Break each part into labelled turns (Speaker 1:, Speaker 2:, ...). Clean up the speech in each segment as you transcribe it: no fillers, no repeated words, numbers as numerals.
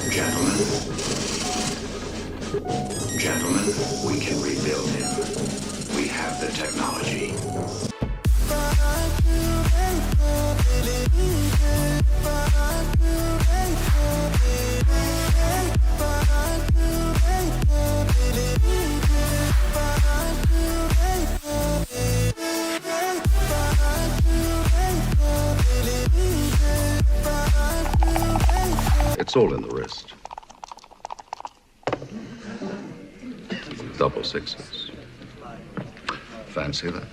Speaker 1: Gentlemen, gentlemen, we can rebuild him. We have the technology.
Speaker 2: It's all in the wrist. Double sixes. Fancy that?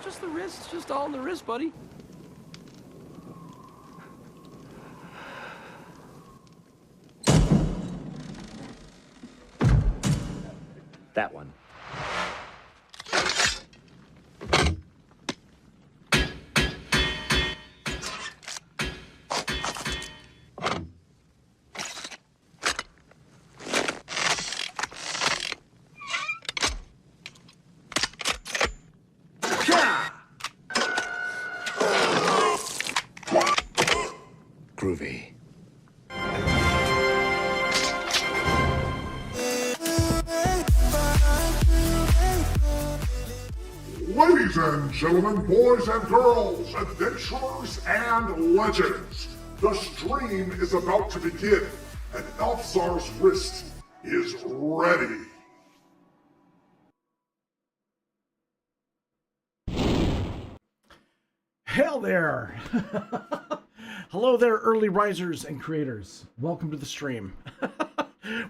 Speaker 3: Just the wrist. It's just all in the wrist, buddy. That one.
Speaker 2: Groovy.
Speaker 4: Ladies and gentlemen, boys and girls, adventurers and legends, the stream is about to begin, and ELFSAR's wrist is ready.
Speaker 5: Hail there! Hello there, early risers and creators. Welcome to the stream.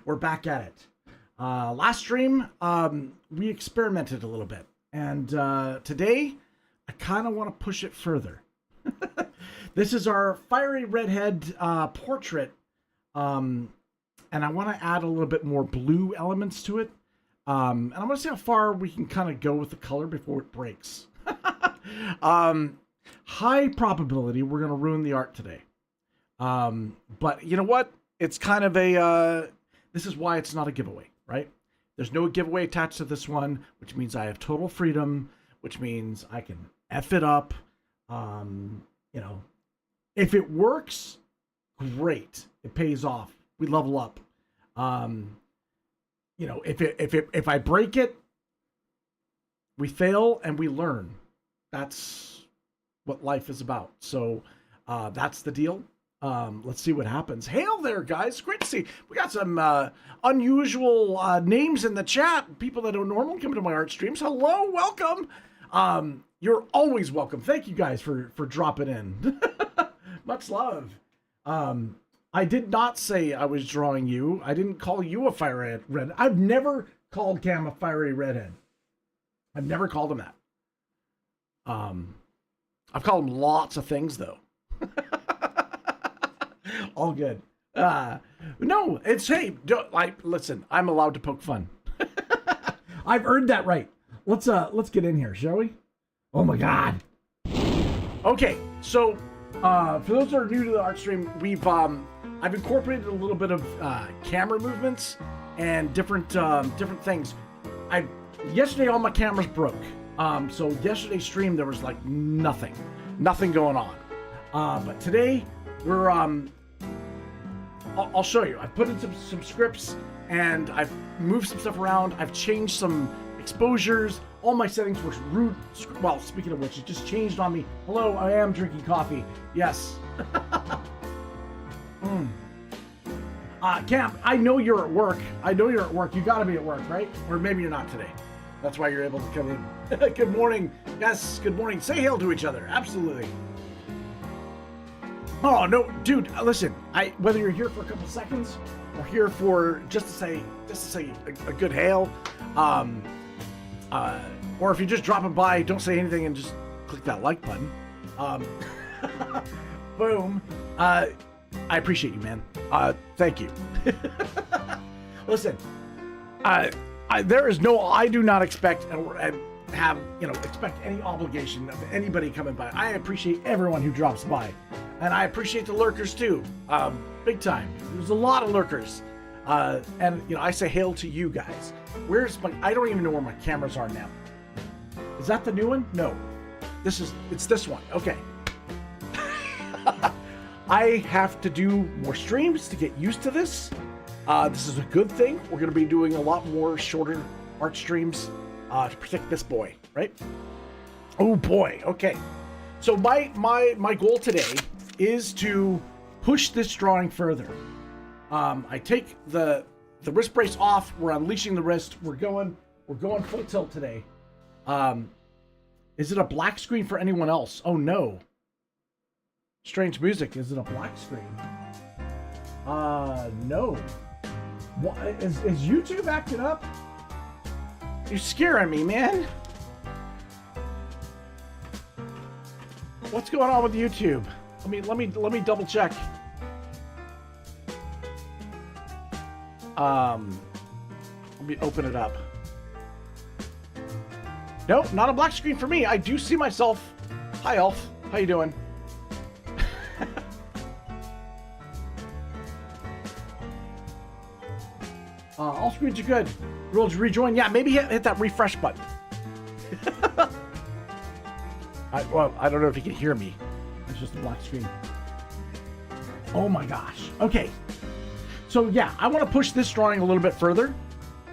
Speaker 5: We're back at it. Last stream, we experimented a little bit. And today, I kind of want to push it further. This is our fiery redhead portrait. And I want to add a little bit more blue elements to it. And I want to see how far we can kind of go with the color before it breaks. High probability we're going to ruin the art today. But you know what? It's kind of a... this is why it's not a giveaway, right? There's no giveaway attached to this one, which means I have total freedom, which means I can F it up. You know, if it works, great. It pays off. We level up. You know, if I break it, we fail and we learn. That's what life is about. So that's the deal. Let's see what happens. Hail there, guys. Great to see. We got some unusual names in the chat. People that don't normally come to my art streams. Hello, welcome. You're always welcome. Thank you guys for dropping in. Much love. I did not say I was drawing you. I didn't call you a fiery red. I've never called Cam a fiery redhead. I've never called him that. I've called him lots of things though. All good. No, it's, hey, listen, I'm allowed to poke fun. I've earned that right. Let's get in here, shall we? Oh my God. Okay, so for those that are new to the art stream, I've incorporated a little bit of camera movements and different things. Yesterday all my cameras broke. So yesterday's stream there was like nothing going on. But today we're I'll show you. I've put in some scripts and I've moved some stuff around. I've changed some exposures. All my settings were rude. Well, speaking of which, it just changed on me. Hello, I am drinking coffee. Yes. Cam, I know you're at work. You gotta be at work, right? Or maybe you're not today. That's why you're able to come in. Good morning. Yes, good morning. Say hail to each other. Absolutely. Oh, no, dude, listen, whether you're here for a couple seconds or here for just to say a good hail, or if you're just dropping by, don't say anything and just click that like button. Boom. I appreciate you, man. Thank you. Listen, there is no, I do not expect and have, expect any obligation of anybody coming by. I appreciate everyone who drops by. And I appreciate the lurkers too, big time. There's a lot of lurkers. And I say hail to you guys. I don't even know where my cameras are now. Is that the new one? No. It's this one. Okay. I have to do more streams to get used to this. This is a good thing. We're going to be doing a lot more shorter art streams to protect this boy, right? Oh boy. Okay. So my goal today is to push this drawing further. I take the wrist brace off. We're unleashing the wrist. We're going full tilt today. Is it a black screen for anyone else? Oh no. Strange music. Is it a black screen? No. What, is YouTube acting up? You're scaring me, man. What's going on with YouTube? Let me double check. Let me open it up. Nope, not a black screen for me. I do see myself. Hi, Elf. How you doing? All screens are good. Roll to rejoin. Yeah, maybe hit that refresh button. I don't know if you can hear me. It's just a black screen. Oh my gosh. Okay. So yeah, I want to push this drawing a little bit further.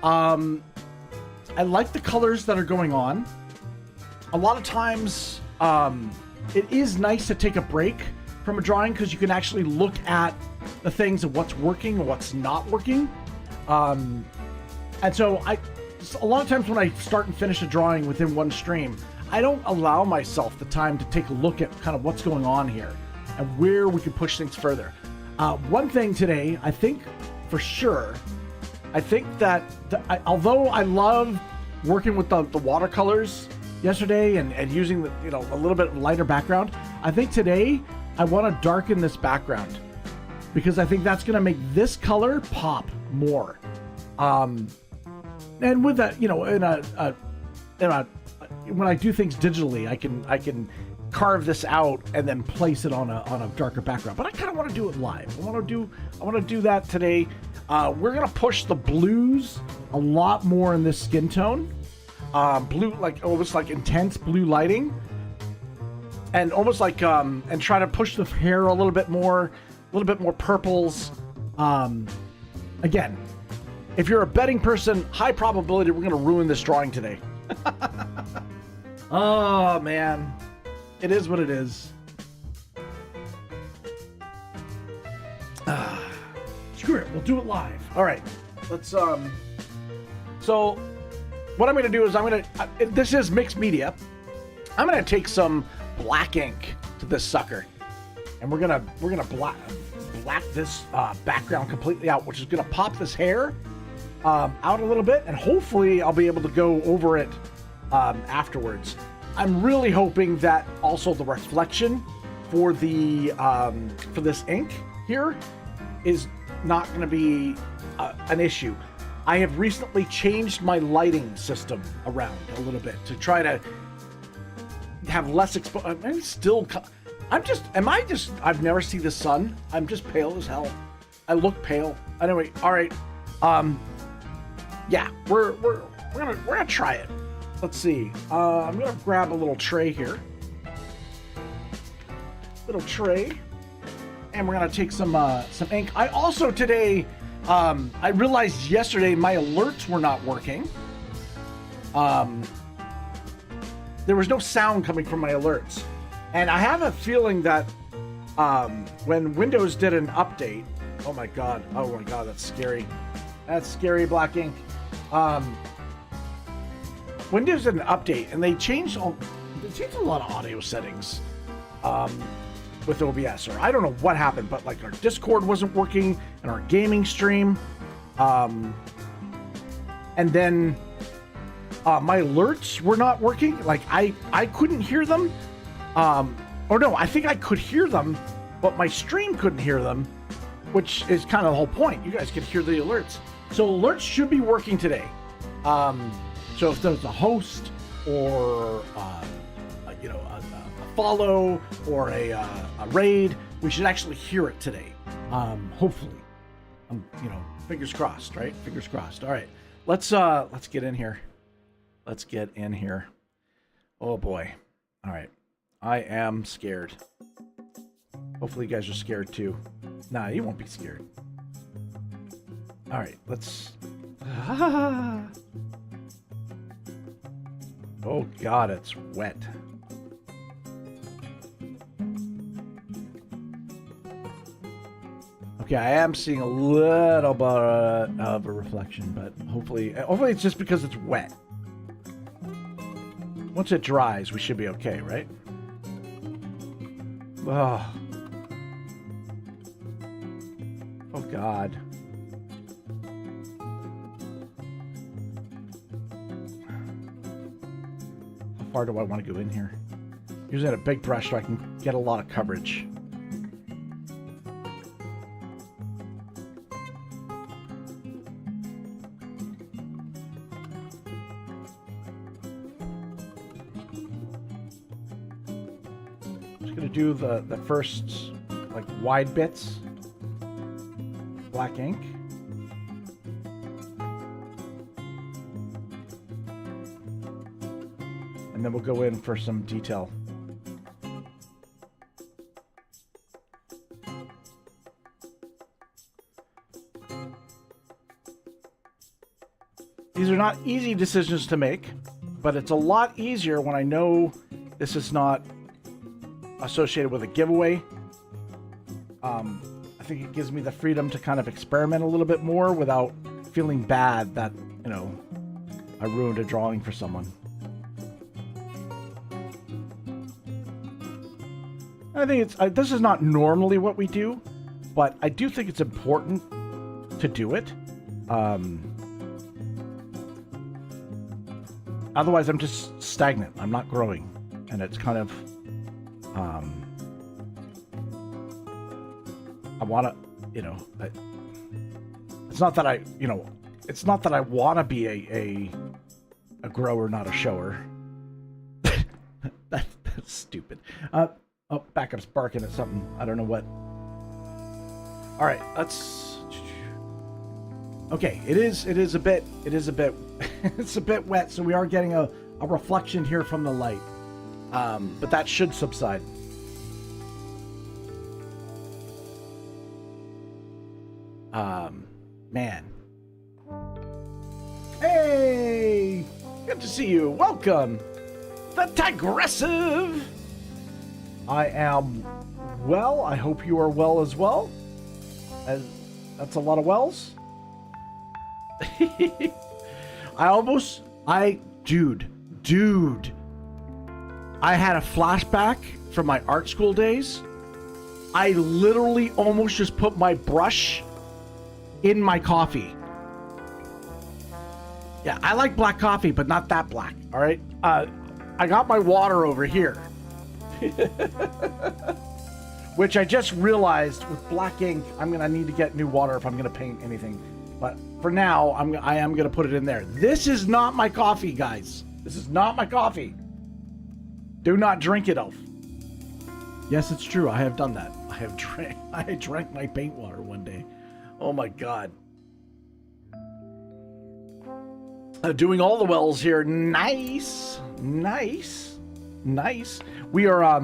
Speaker 5: I like the colors that are going on. A lot of times, it is nice to take a break from a drawing because you can actually look at the things of what's working and what's not working. And so a lot of times when I start and finish a drawing within one stream, I don't allow myself the time to take a look at kind of what's going on here and where we can push things further. One thing today, I think for sure, I think that although I love working with the watercolors yesterday and using the, a little bit lighter background, I think today I want to darken this background because I think that's going to make this color pop more. And with that, when I do things digitally, I can carve this out and then place it on a darker background. But I kind of want to do it live. I want to do that today. We're gonna push the blues a lot more in this skin tone. Blue, like almost like intense blue lighting, and almost like and try to push the hair a little bit more purples. Again, if you're a betting person, high probability we're gonna ruin this drawing today. Oh man, it is what it is. Screw it, we'll do it live. All right, let's so what I'm gonna do is this is mixed media. I'm gonna take some black ink to this sucker, and we're gonna black this background completely out, which is gonna pop this hair out a little bit, and hopefully I'll be able to go over it afterwards. I'm really hoping that also the reflection for the for this ink here is not going to be an issue. I have recently changed my lighting system around a little bit to try to have less exposure. I'm still. I've never seen the sun. I'm just pale as hell. I look pale. Anyway, all right. Yeah, we're gonna try it. Let's see. I'm gonna grab a little tray here. Little tray. And we're gonna take some ink. I also today, I realized yesterday my alerts were not working. There was no sound coming from my alerts. And I have a feeling that when Windows did an update, oh my god, that's scary. That's scary, black ink. Windows did an update and they changed a lot of audio settings with OBS, or I don't know what happened, but like our Discord wasn't working and our gaming stream, and then my alerts were not working. Like I couldn't hear them, or no, I think I could hear them, but my stream couldn't hear them, which is kind of the whole point. You guys can hear the alerts, so alerts should be working today. So if there's a host or a follow or a raid, we should actually hear it today. Hopefully, fingers crossed, right? Fingers crossed. All right, let's get in here. Let's get in here. Oh boy. All right, I am scared. Hopefully you guys are scared too. Nah, you won't be scared. All right, let's... Oh God, it's wet. Okay, I am seeing a little bit of a reflection, but hopefully it's just because it's wet. Once it dries, we should be okay, right? Oh. Oh God. How far do I want to go in here? Using a big brush so I can get a lot of coverage. Do the first like wide bits, black ink, and then we'll go in for some detail. These are not easy decisions to make, but it's a lot easier when I know this is not associated with a giveaway. I think it gives me the freedom to kind of experiment a little bit more without feeling bad that, you know, I ruined a drawing for someone. I think it's this is not normally what we do, but I do think it's important to do it. Otherwise, I'm just stagnant. I'm not growing, and it's kind of I want to, you know, it's not that it's not that I want to be a grower, not a shower. That's stupid. Oh, backup's barking at something. I don't know what. All right, let's. Okay, it is a bit it's a bit wet, so we are getting a reflection here from the light. But that should subside. Man. Hey! Good to see you. Welcome. The Tigressive. I am well. I hope you are well as well. That's a lot of wells. Dude. I had a flashback from my art school days. I literally almost just put my brush in my coffee. Yeah, I like black coffee, but not that black, all right? I got my water over here. Which I just realized with black ink, I'm going to need to get new water if I'm going to paint anything. But for now, I am going to put it in there. This is not my coffee, guys. This is not my coffee. Do not drink it, Elf. Yes, it's true. I have done that. I drank my paint water one day. Oh my God. Doing all the wells here. Nice. We are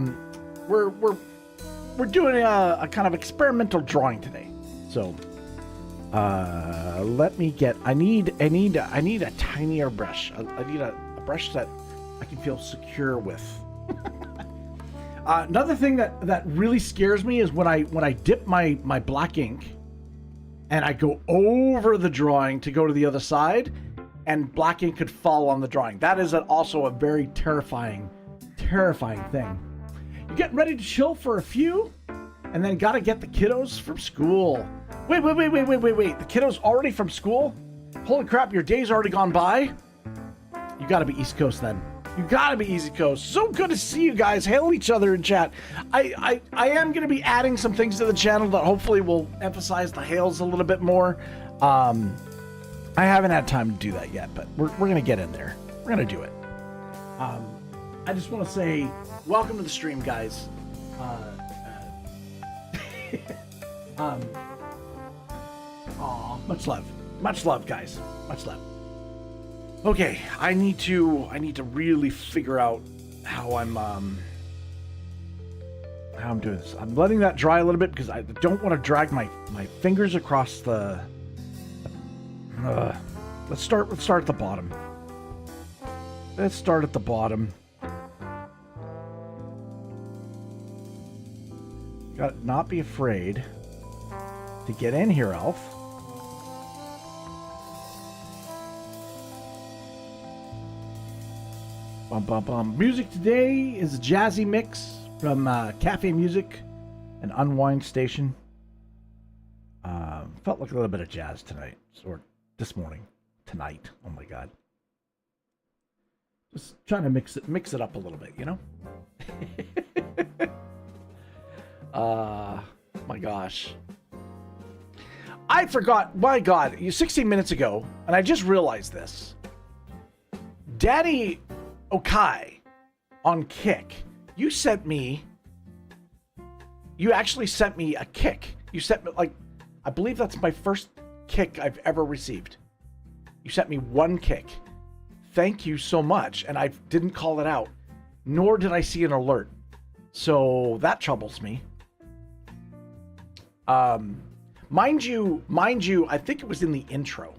Speaker 5: we're doing a kind of experimental drawing today. So let me get. I need a tinier brush. I need a brush that I can feel secure with. Another thing that really scares me is when I dip my black ink and I go over the drawing to go to the other side, and black ink could fall on the drawing. That is also a very terrifying thing. You're getting ready to chill for a few, and then gotta get the kiddos from school. Wait. The kiddos already from school? Holy crap, your day's already gone by? You gotta be East Coast then. You gotta be East Coast. So good to see you guys. Hail each other in chat. I am gonna be adding some things to the channel that hopefully will emphasize the hails a little bit more. I haven't had time to do that yet, but we're gonna get in there. We're gonna do it. I just want to say welcome to the stream, guys. Much love, guys. Much love. Okay, I need to really figure out how how I'm doing this. I'm letting that dry a little bit because I don't want to drag my fingers across the... let's start at the bottom. Let's start at the bottom. Got to not be afraid to get in here, Elf. Bum, bum, bum. Music today is a jazzy mix from Cafe Music and Unwind Station. Felt like a little bit of jazz tonight, or this morning, tonight. Oh my God! Just trying to mix it up a little bit, you know. My gosh, I forgot. My God, 16 minutes ago, and I just realized this. Danny Okai on Kick. You actually sent me a kick. You sent me, like, I believe that's my first kick I've ever received. You sent me one kick. Thank you so much. And I didn't call it out, nor did I see an alert. So that troubles me. Mind you, I think it was in the intro.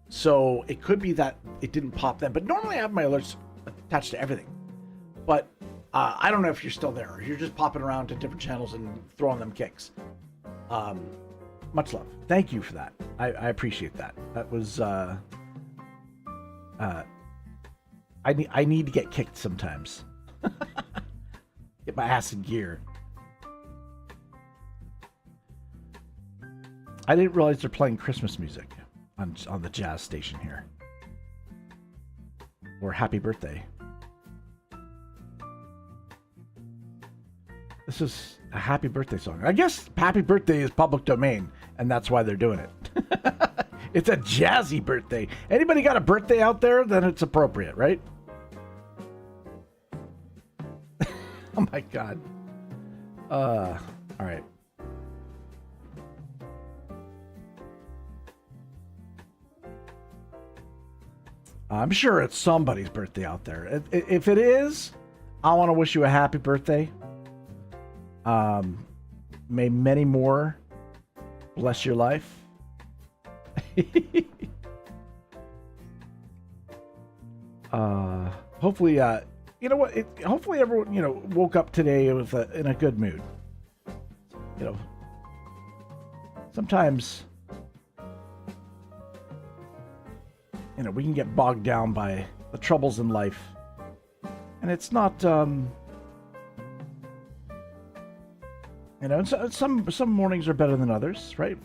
Speaker 5: So it could be that it didn't pop then. But normally I have my alerts attached to everything. But I don't know if you're still there, or you're just popping around to different channels and throwing them kicks. Much love. Thank you for that. I appreciate that. That was I need to get kicked sometimes. Get my ass in gear. I didn't realize they're playing Christmas music on the jazz station here. Or happy birthday. This is a happy birthday song. I guess happy birthday is public domain, and that's why they're doing it. It's a jazzy birthday. Anybody got a birthday out there? Then it's appropriate, right? Oh my God. All right. I'm sure it's somebody's birthday out there. If it is, I want to wish you a happy birthday. May many more bless your life. Hopefully, you know what? Hopefully everyone, woke up today in a good mood. Sometimes, we can get bogged down by the troubles in life, and it's not, some mornings are better than others, right?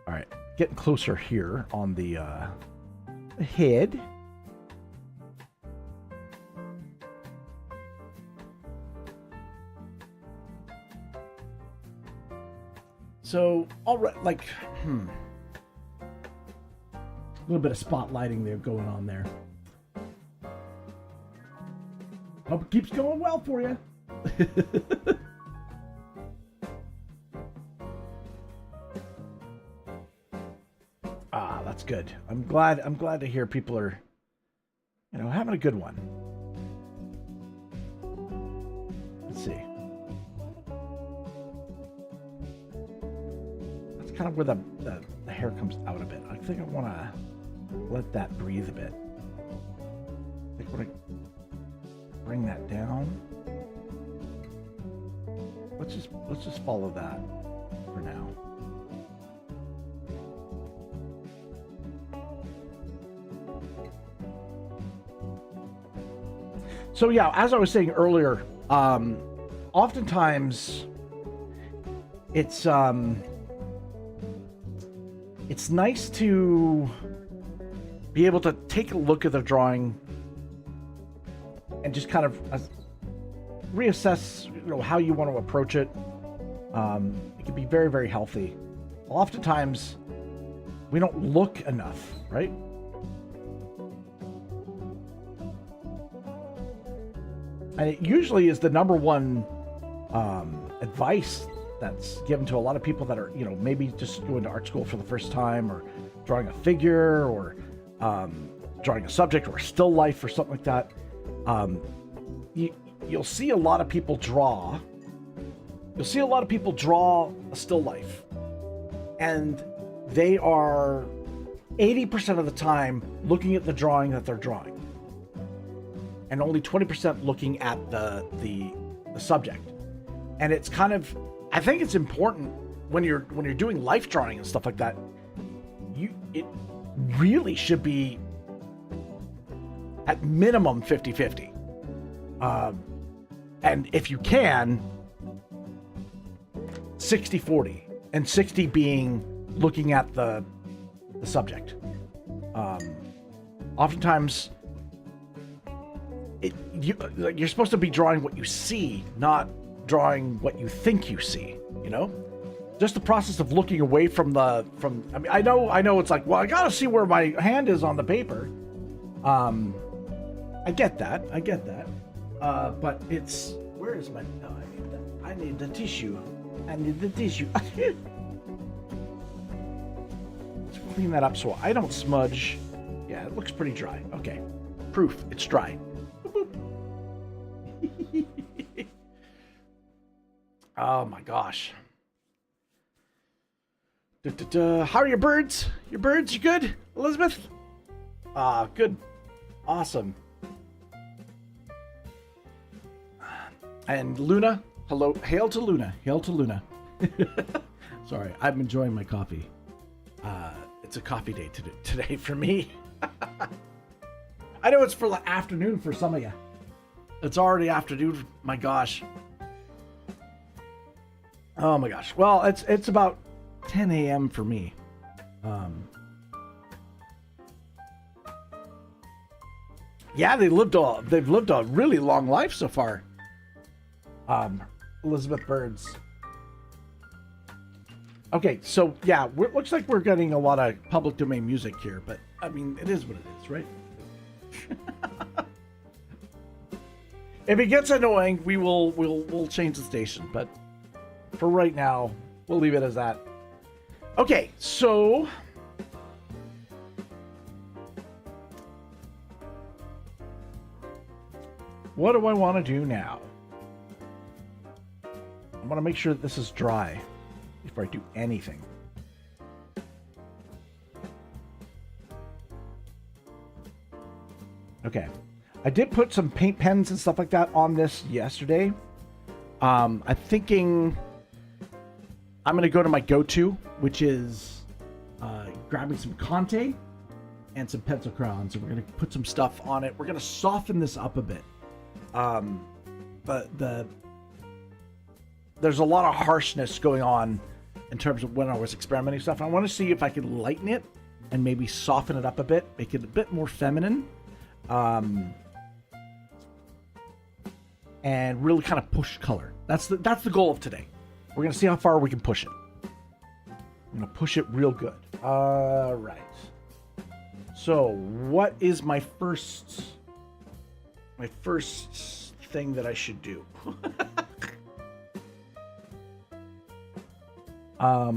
Speaker 5: All right, getting closer here on the head. So, all right, a little bit of spotlighting there going on there. Hope it keeps going well for you. That's good. I'm glad to hear people are, having a good one. Let's see. That's kind of where the hair comes out a bit. I think I want to let that breathe a bit. I think I want to bring that down. Let's just follow that for now. So yeah, as I was saying earlier, oftentimes it's nice to be able to take a look at the drawing and just kind of reassess, how you want to approach it. It can be very, very healthy. Oftentimes, we don't look enough, right? And it usually is the number one advice that's given to a lot of people that are, maybe just going to art school for the first time, or drawing a figure, or drawing a subject, or a still life, or something like that. you'll see a lot of people draw. You'll see a lot of people draw a still life, and they are 80% of the time looking at the drawing that they're drawing, and only 20% looking at the subject. And it's kind of, I think it's important when you're doing life drawing and stuff like that. It really should be at minimum 50-50. And if you can, 60-40, and 60 being looking at the subject. Oftentimes, you're supposed to be drawing what you see, not drawing what you think you see, you know? Just the process of looking away from I mean, I know it's like, well, I gotta see where my hand is on the paper. I get that. But it's, where is my, no, I need the tissue. Let's clean that up so I don't smudge. Yeah, it looks pretty dry. Okay. Proof, it's dry. Boop, boop. Oh my gosh. How are your birds? Your birds, you good, Elizabeth? Good. Awesome. And Luna, hello. Hail to Luna. Hail to Luna. Sorry, I'm enjoying my coffee. It's a coffee day today for me. I know it's for the afternoon for some of you. It's already afternoon. My gosh. Oh my gosh. Well, it's about 10 a.m. for me. Yeah, they've lived a really long life so far. Elizabeth Birds. Okay, so yeah, looks like we're getting a lot of public domain music here, but I mean, it is what it is, right? If it gets annoying, we'll change the station, but for right now, we'll leave it as that. Okay, so what do I want to do now? I want to make sure that this is dry before I do anything. Okay. I did put some paint pens and stuff like that on this yesterday. I'm thinking I'm going to go to my go-to, which is grabbing some Conte and some pencil crayons, and we're going to put some stuff on it. We're going to soften this up a bit. There's a lot of harshness going on in terms of when I was experimenting stuff. I want to see if I can lighten it and maybe soften it up a bit, make it a bit more feminine, and really kind of push color. That's the goal of today. We're gonna see how far we can push it. I'm gonna push it real good. All right. So, what is my first thing that I should do? I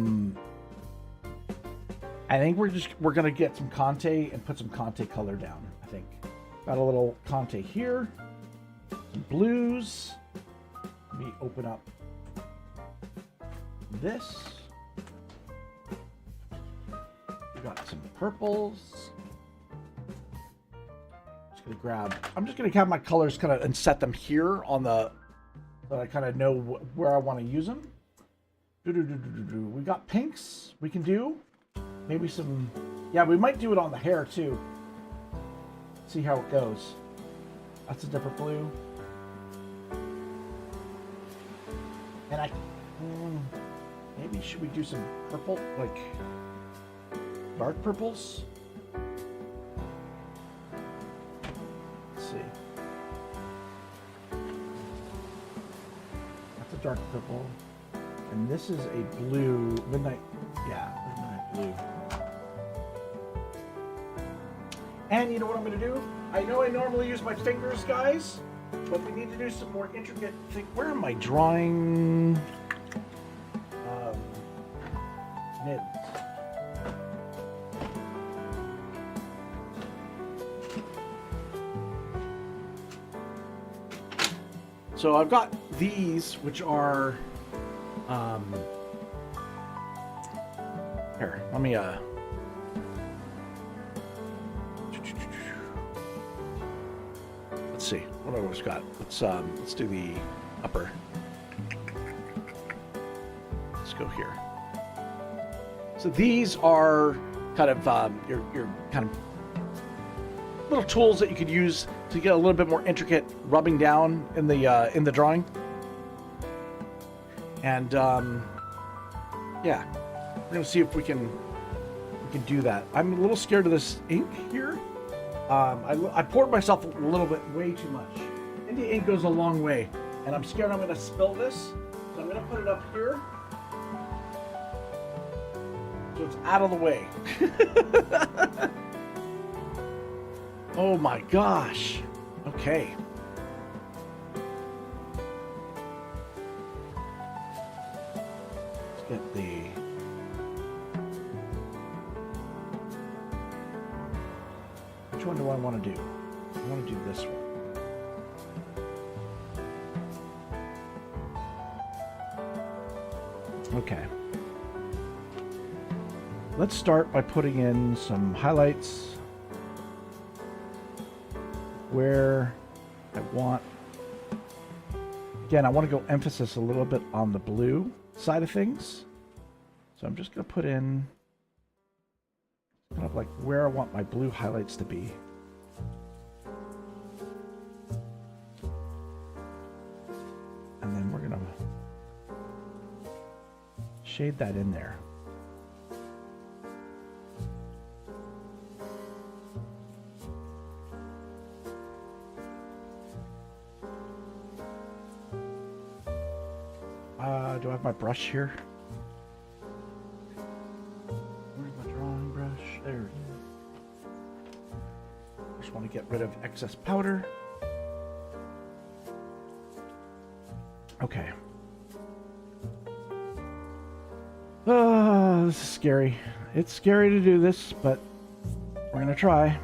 Speaker 5: think we're gonna get some Conte and put some Conte color down. I think got a little Conte here, some blues. Let me open up this. We got some purples. I'm just gonna have my colors kind of and set them here on the, so I kind of know where I want to use them. We got pinks we can do. Maybe some, yeah, we might do it on the hair too. See how it goes. That's a different blue. And maybe should we do some purple, like dark purples? Let's see. That's a dark purple. And this is a blue, midnight blue. And you know what I'm going to do? I know I normally use my fingers, guys, but we need to do some more intricate thing. Where am I drawing? Mids. So I've got these, which are, here, let me, let's see, what have I got? Let's do the upper. Let's go here. So these are kind of, your kind of little tools that you could use to get a little bit more intricate rubbing down in the drawing. And yeah, we're gonna see if we can do that. I'm a little scared of this ink here. I poured myself a little bit way too much. India ink goes a long way, and I'm scared I'm gonna spill this. So I'm gonna put it up here, so it's out of the way. Oh my gosh. Okay. Let's get the... Which one do I want to do? I want to do this one. Okay. Let's start by putting in some highlights where I want. Again, I want to go emphasis a little bit on the blue side of things. So I'm just going to put in kind of like where I want my blue highlights to be. And then we're going to shade that in there. Do I have my brush here? Where's my drawing brush? There it is. Just want to get rid of excess powder. Okay. Oh, this is scary. It's scary to do this, but we're gonna try.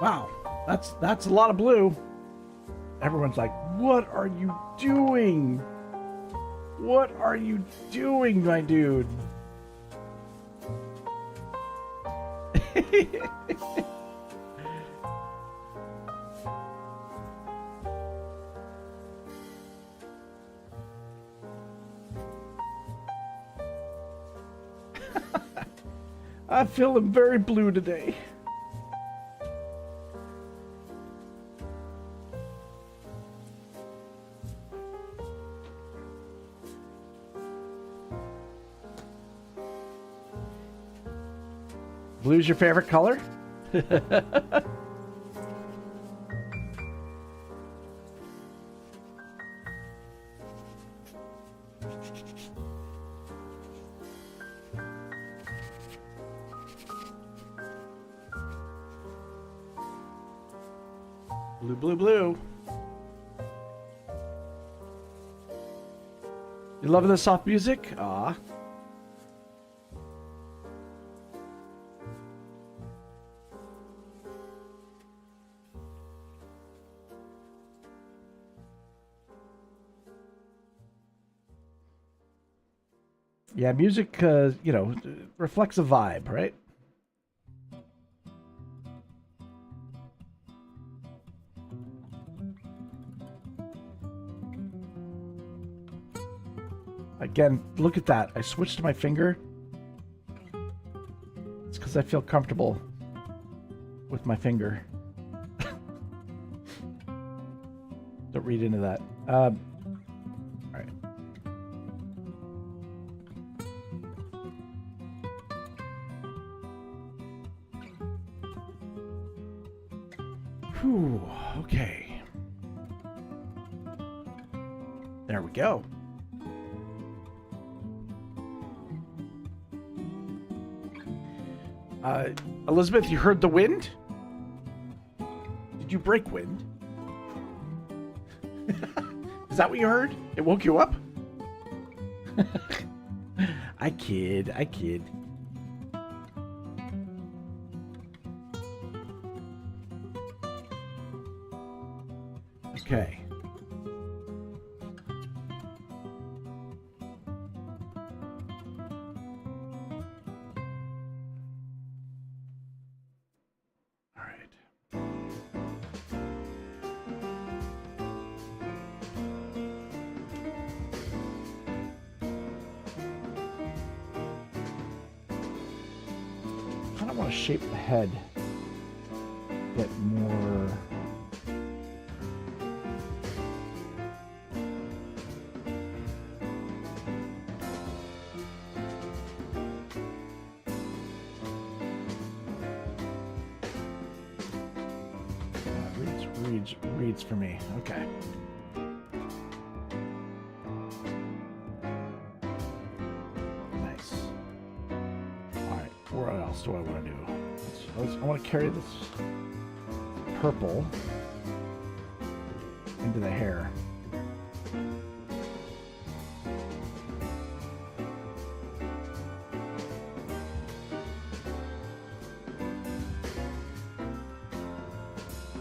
Speaker 5: Wow, that's a lot of blue. Everyone's like, what are you doing? What are you doing, my dude? I'm feeling very blue today. Blue's your favorite color? Blue, blue, blue. You loving the soft music? Aw. Yeah, music, you know, reflects a vibe, right? Again, look at that. I switched to my finger. It's because I feel comfortable with my finger. Don't read into that. Whew, okay. There we go. Elizabeth, you heard the wind? Did you break wind? Is that what you heard? It woke you up? I kid. Okay. All right. I want to shape the head a bit more. Reads for me. Okay. Nice. All right. What else do I want to do? I want to carry this purple into the hair.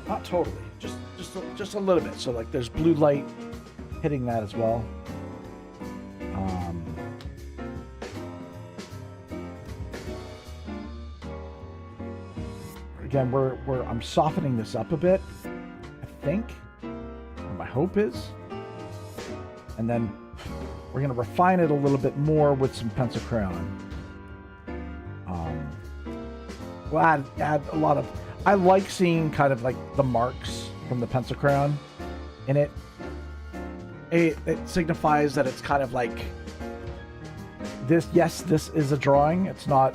Speaker 5: Not totally, just a little bit. So like there's blue light hitting that as well. Again, I'm softening this up a bit, I think. Or my hope is. And then we're gonna refine it a little bit more with some pencil crayon. We'll add a lot of. I like seeing kind of like the marks from the pencil crayon in it. It signifies that it's kind of like this. Yes, this is a drawing. It's not,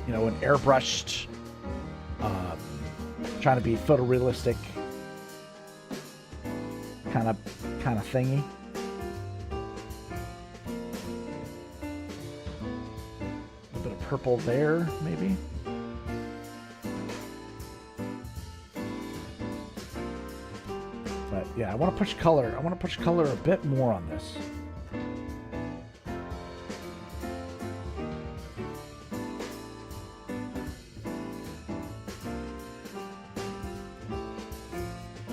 Speaker 5: an airbrushed, trying to be photorealistic kind of thingy. A bit of purple there, maybe. But yeah, I want to push color. I want to push color a bit more on this.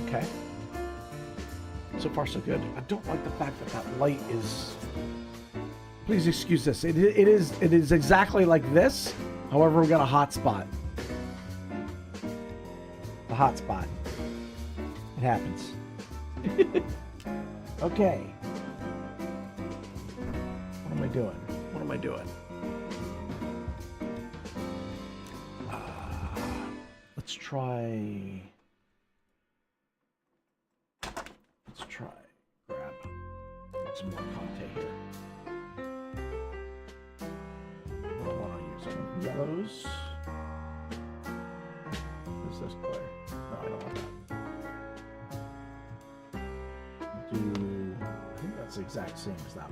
Speaker 5: Okay. So far, so good. I don't like the fact that light is... Please excuse this. It is exactly like this. However, we got a hot spot. A hot spot. It happens. Okay. What am I doing? Let's try grab some more Conte here. What do I want to use? Some yellows. What is this color? No, I don't want that. I think that's the exact same as that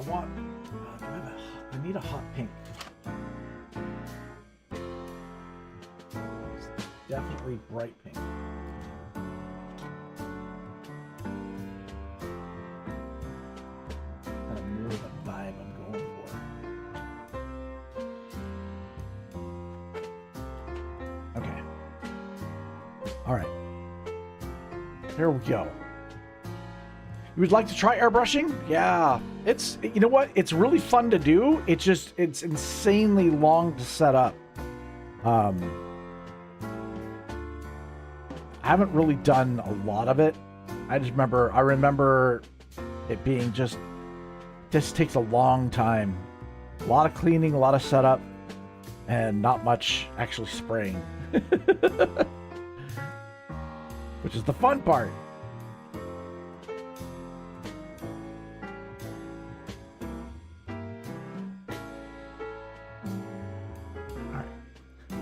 Speaker 5: one. I need a hot pink. It's definitely bright pink. Kind of mirror the vibe I'm going for. Okay. All right. Here we go. You would like to try airbrushing? Yeah. You know what? It's really fun to do. It's insanely long to set up. I haven't really done a lot of it. I remember it being this takes a long time. A lot of cleaning, a lot of setup, and not much actually spraying. Which is the fun part.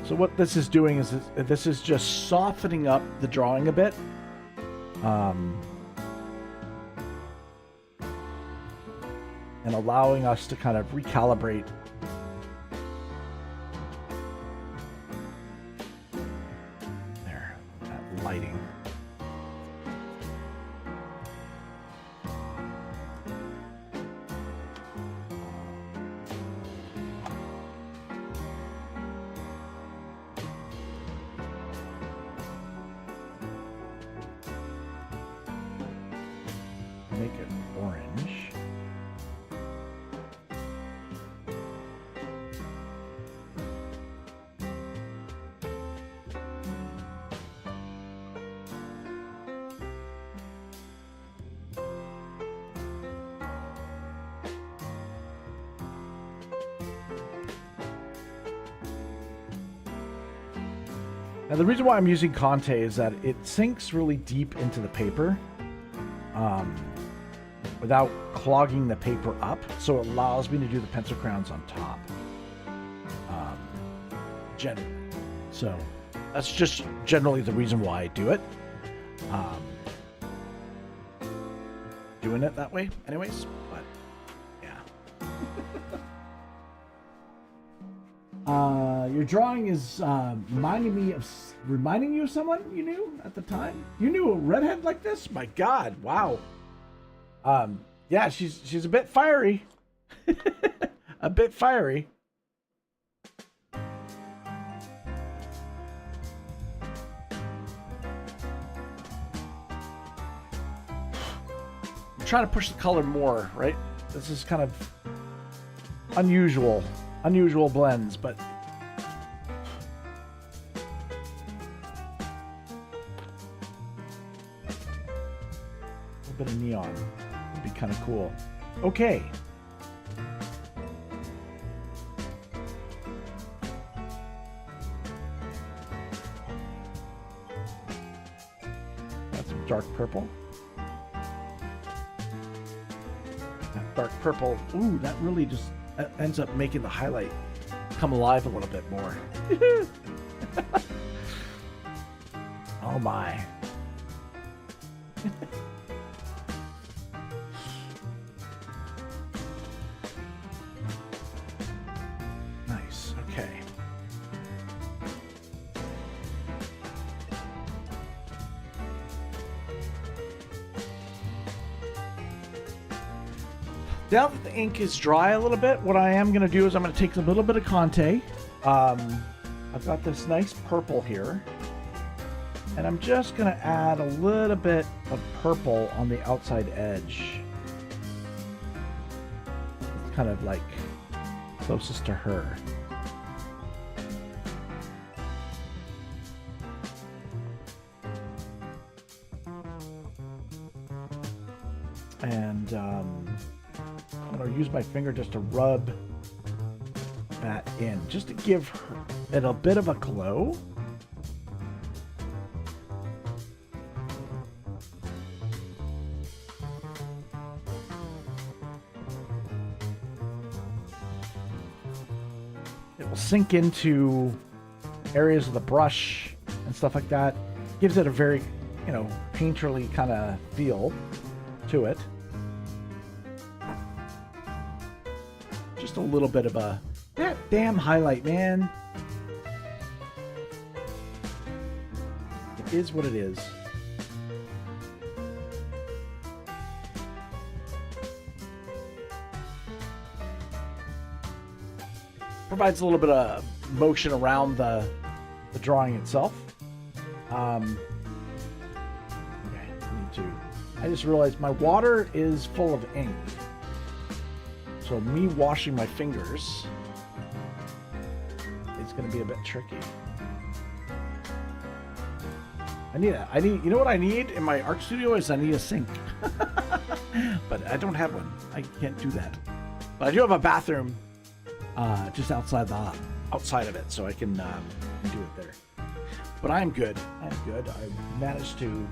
Speaker 5: So what this is doing is this is just softening up the drawing a bit. And allowing us to kind of recalibrate there, that lighting. Make it orange. Now the reason why I'm using Conte is that it sinks really deep into the paper without clogging the paper up, so it allows me to do the pencil crowns on top. Generally. So that's just generally the reason why I do it. Doing it that way anyways, but yeah. Your drawing is reminding you of someone you knew at the time. You knew a redhead like this? My God! Wow. Yeah, she's a bit fiery. A bit fiery. I'm trying to push the color more, right? This is kind of unusual blends, but a bit of neon would be kind of cool. Okay. That's some dark purple. That dark purple, ooh, that really just ends up making the highlight come alive a little bit more. Oh my. Nice, okay. Now that the ink is dry a little bit, what I am going to do is I'm going to take a little bit of Conte. I've got this nice purple here. And I'm just going to add a little bit of purple on the outside edge. It's kind of like closest to her. And I'm going to use my finger just to rub that in, just to give it a bit of a glow. It will sink into areas of the brush and stuff like that. Gives it a very, painterly kind of feel to it. Just a little bit of that damn highlight, man. It is what it is. Provides a little bit of motion around the drawing itself. Okay, I just realized my water is full of ink. So me washing my fingers is going to be a bit tricky. I need, you know what I need in my art studio is I need a sink. But I don't have one. I can't do that. But I do have a bathroom just outside of it, so I can do it there. But I'm good. I'm good. I managed to.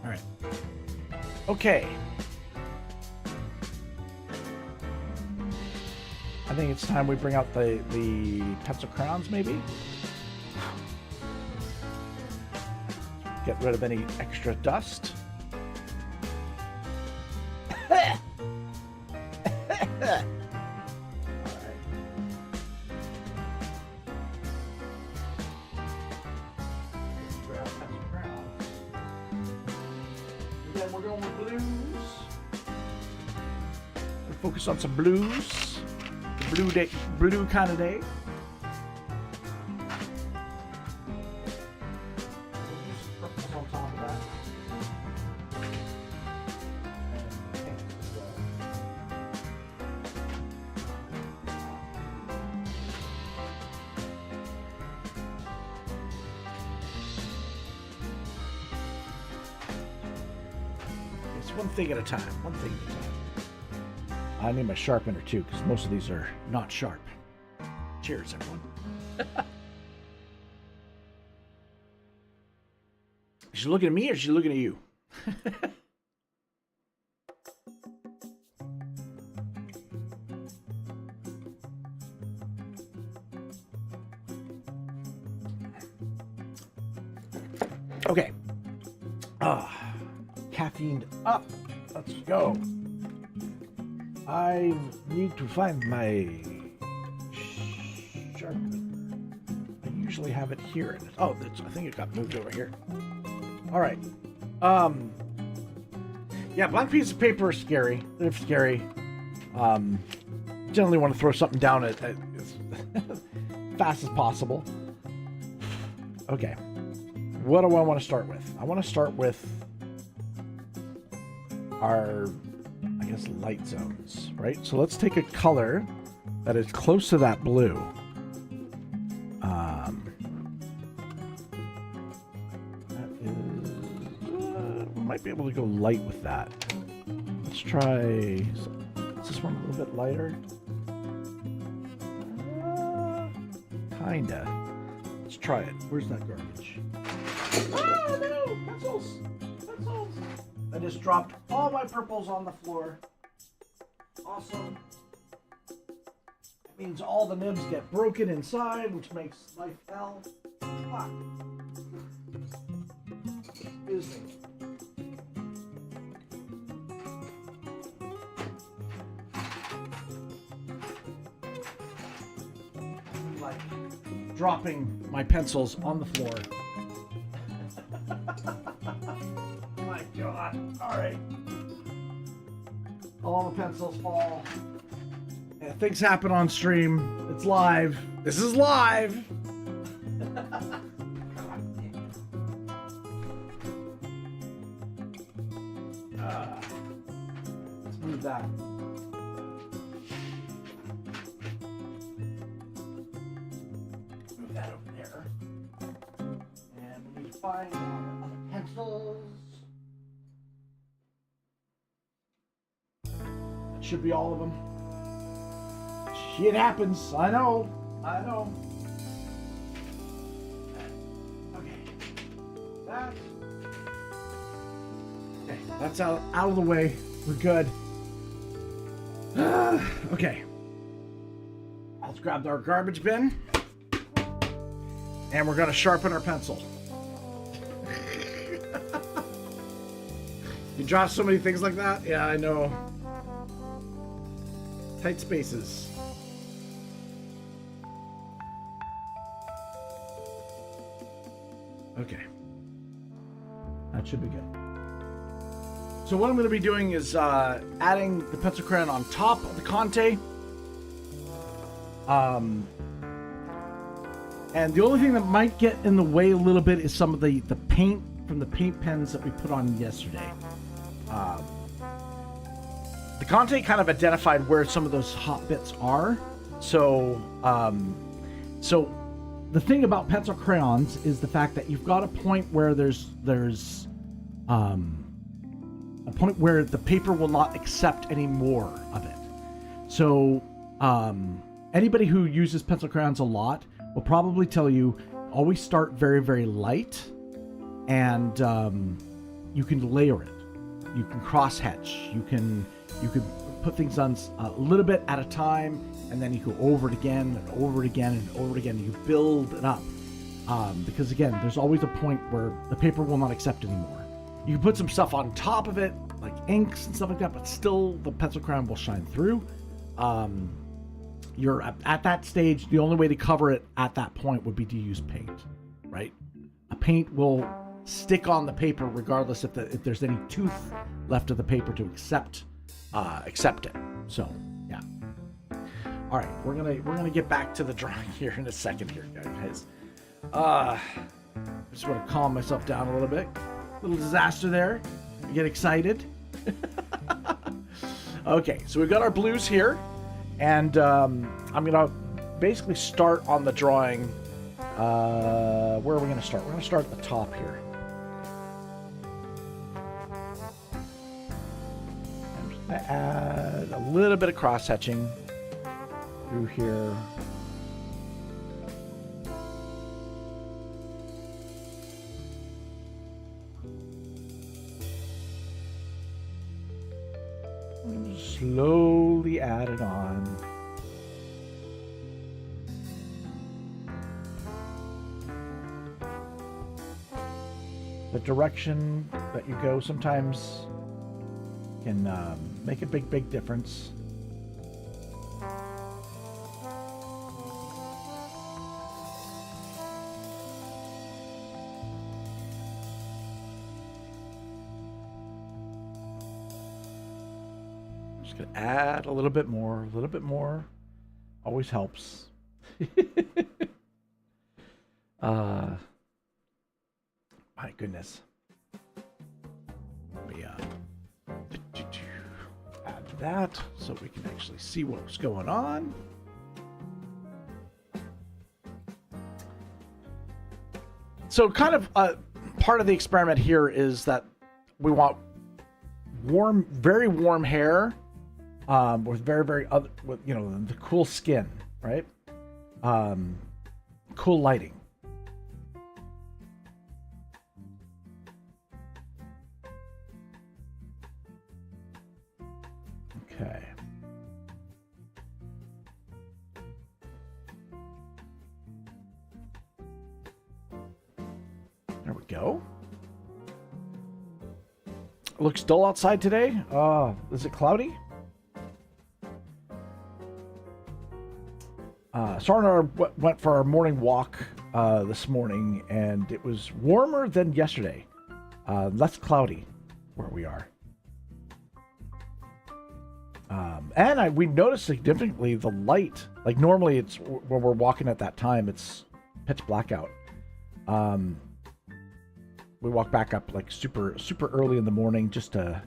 Speaker 5: All right. Okay. I think it's time we bring out the pencil crayons, maybe. Get rid of any extra dust. Again, we're going with blues. We'll focus on some blues. The blue kind of day. Purples on top of that. And pinks as well. It's one thing at a time. One thing at a time. I need my sharpener too, because most of these are not sharp. Cheers, everyone. Is she looking at me or is she looking at you? Okay. Caffeine up. Let's go. I need to find my sharpener. I usually have it here. Oh, I think it got moved over here. All right. Yeah, blank piece of paper is scary. They're scary. Generally want to throw something down as fast as possible. Okay. What do I want to start with? I want to start with our, I guess, light zones, right? So let's take a color that is close to that blue. That is, we might be able to go light with that. Let's try, is this one a little bit lighter? Kinda. Let's try it. Where's that garbage? Oh no! Pencils! Pencils! I just dropped all my purples on the floor. Awesome. That means all the nibs get broken inside, which makes life hell. Fuck. Excuse me. I'm like dropping my pencils on the floor. My God. Alright. All the pencils fall. Yeah, things happen on stream. It's live. This is live. Let's move that. Move that over there. And we need to find our other pencils. That should be all of them. Shit happens. I know. I know. Okay. That's out of the way. We're good. Okay. Let's grab our garbage bin. And we're going to sharpen our pencil. You draw so many things like that? Yeah, I know. Tight spaces. Okay. That should be good. So what I'm going to be doing is adding the pencil crayon on top of the Conte. And the only thing that might get in the way a little bit is some of the paint from the paint pens that we put on yesterday. The Conte kind of identified where some of those hot bits are. So, the thing about pencil crayons is the fact that you've got a point where there's a point where the paper will not accept any more of it. So, anybody who uses pencil crayons a lot will probably tell you always start very, very light, and you can layer it. You can cross hatch. You can put things on a little bit at a time, and then you go over it again and over it again and over it again. You build it up. Because again, there's always a point where the paper will not accept anymore. You can put some stuff on top of it, like inks and stuff like that, but still the pencil crown will shine through. You're at that stage, the only way to cover it at that point would be to use paint, right? A paint will stick on the paper regardless if there's any tooth left of the paper to accept it. So yeah. All right, we're gonna get back to the drawing here in a second here, guys. I just want to calm myself down a little bit. Little disaster there. Get excited. Okay, so we've got our blues here, and I'm gonna basically start on the drawing. Where are we gonna start? We're gonna start at the top here. I'm just gonna add a little bit of cross hatching through here. Slowly add it on. The direction that you go sometimes can make a big difference. Gonna add a little bit more. Always helps. My goodness. Let me add that so we can actually see what's going on. So kind of part of the experiment here is that we want warm, very warm hair. With very with the cool skin, right? Cool lighting. Okay. There we go. Looks dull outside today. Is it cloudy? Sarah and I went for our morning walk this morning, and it was warmer than yesterday. Less cloudy where we are. And we noticed significantly the light. Like normally it's when we're walking at that time, it's pitch black out. We walk back up like super early in the morning just to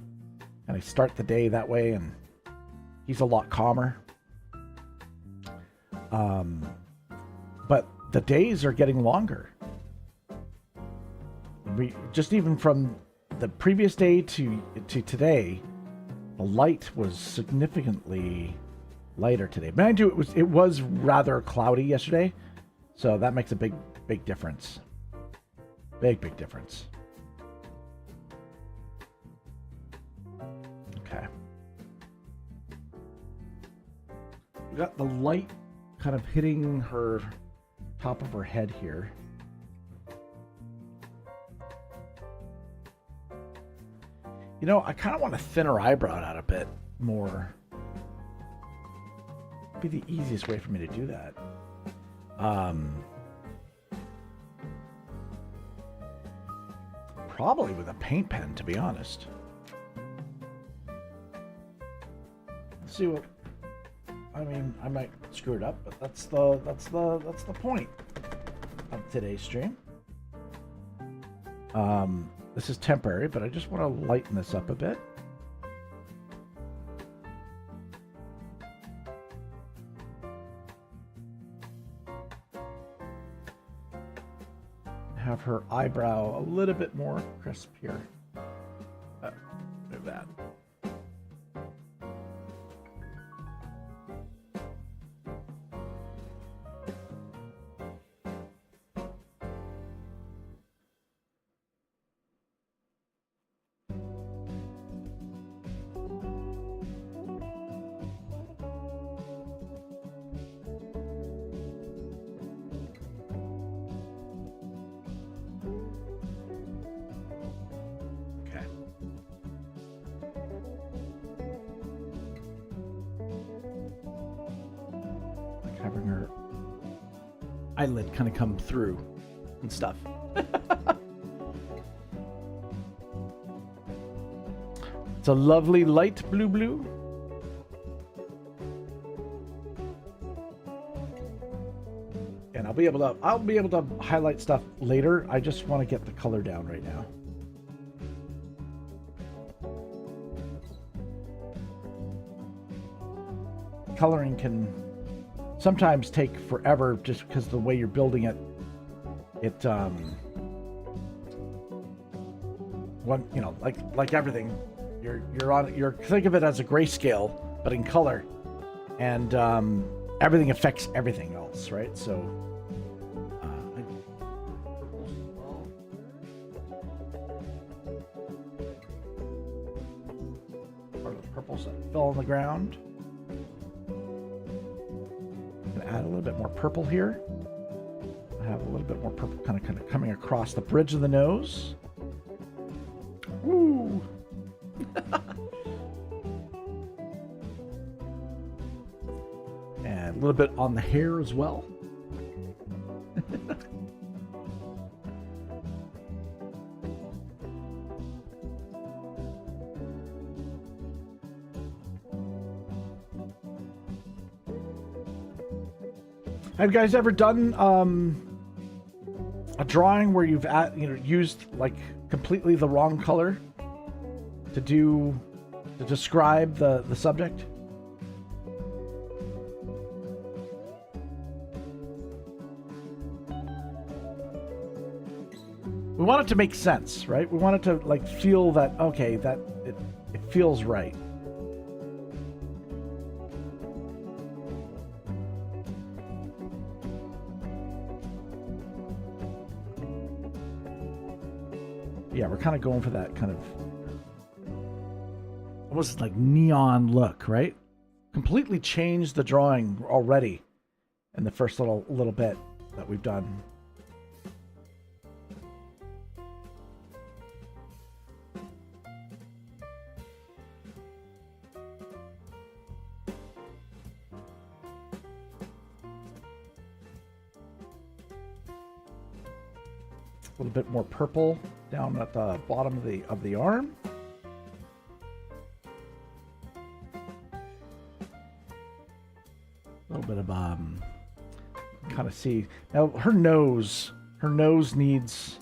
Speaker 5: kind of start the day that way, and he's a lot calmer. But the days are getting longer. We just even from the previous day to today, the light was significantly lighter today. Mind you, it was rather cloudy yesterday, so that makes a big difference. Big difference. Okay. We got the light kind of hitting her top of her head here. I kind of want to thin her eyebrow out a bit more. Be the easiest way for me to do that. Probably with a paint pen, to be honest. Let's see what. I mean, I might screw it up, but that's the point of today's stream. This is temporary, but I just want to lighten this up a bit. Have her eyebrow a little bit more crisp here. Move that. eyelid kind of come through and stuff. It's a lovely light blue. And I'll be able to highlight stuff later. I just want to get the color down right now. Coloring can sometimes take forever just because the way you're building it. Like everything, you're think of it as a grayscale, but in color, and everything affects everything else, right? So part of the purples that fell on the ground. Add a little bit more purple here. I have a little bit more purple kind of coming across the bridge of the nose. Woo! And a little bit on the hair as well. Have you guys ever done a drawing where you've used like completely the wrong color to describe the subject? We want it to make sense, right? We want it to like feel that okay, that it feels right. Yeah, we're kind of going for that kind of almost like neon look, right? Completely changed the drawing already in the first little bit that we've done. A little bit more purple down at the bottom of the arm. A little bit of kind of see now her nose needs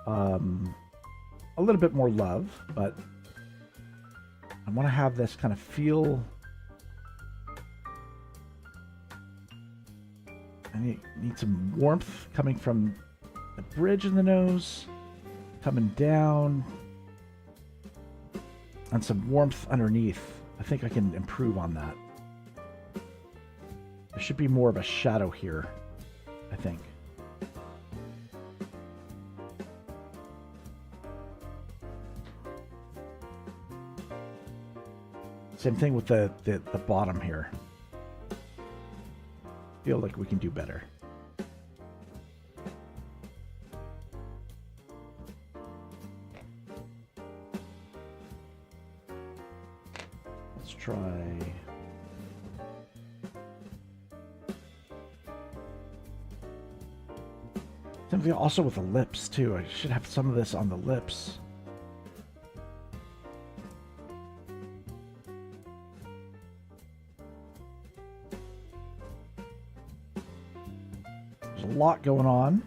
Speaker 5: a little bit more love, but I want to have this kind of feel. I need some warmth coming from the bridge in the nose, coming down, and some warmth underneath. I think I can improve on that. There should be more of a shadow here, I think. Same thing with the bottom here. Feel like we can do better. Let's try. Something also with the lips too. I should have some of this on the lips. There's a lot going on.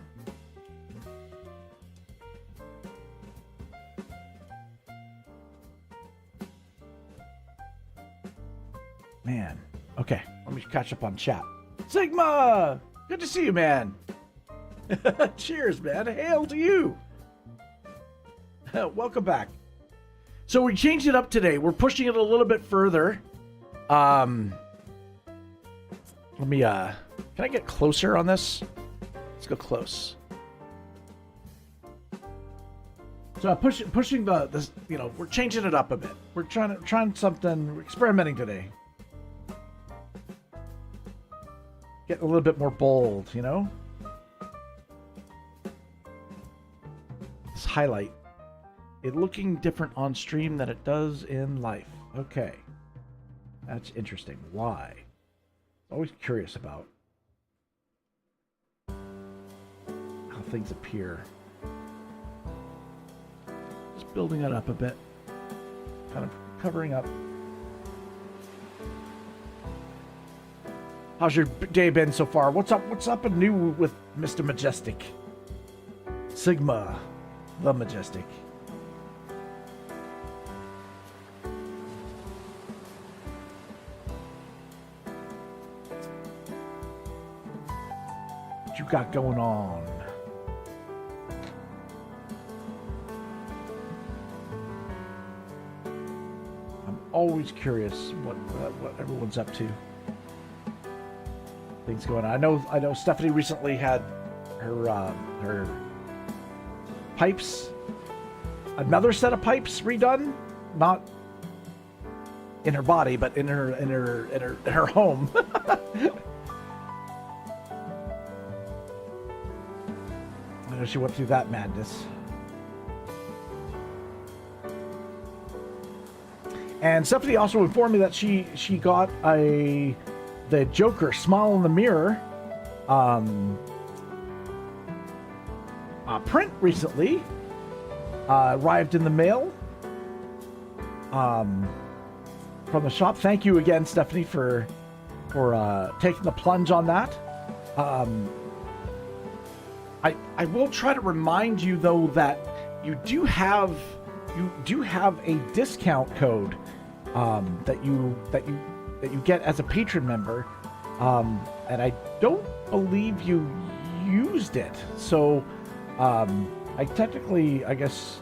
Speaker 5: Man. Okay, let me catch up on chat. Sigma! Good to see you, man. Cheers, man. Hail to you. Welcome back. So we changed it up today. We're pushing it a little bit further. Let me, can I get closer on this? Let's go close. So I'm pushing this, you know, we're changing it up a bit. We're trying something, we're experimenting today. Get a little bit more bold, you know? This highlight. It looking different on stream than it does in life. Okay. That's interesting. Why? Always curious about. things appear. Just building it up a bit. Kind of covering up. How's your day been so far? What's up and new with Mr. Majestic? Sigma, the Majestic. What you got going on? I'm always curious what everyone's up to. Things going on. I know Stephanie recently had her pipes, another set of pipes redone, not in her body, but in her home. I know she went through that madness. And Stephanie also informed me that she got the Joker Smile in the Mirror print recently. Arrived in the mail from the shop. Thank you again, Stephanie, for taking the plunge on that. I will try to remind you though that you do have a discount code that you get as a patron member, and I don't believe you used it. So I technically, I guess,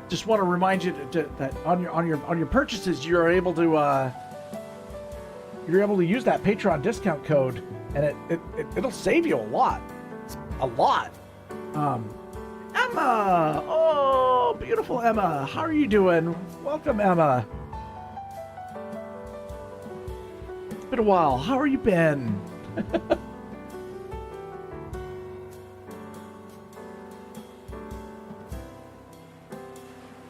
Speaker 5: just want to remind you that on your purchases you're able to use that Patreon discount code, and it'll save you a lot. A lot. Emma! Oh, beautiful Emma. How are you doing? Welcome, Emma. It's been a while. How are you been?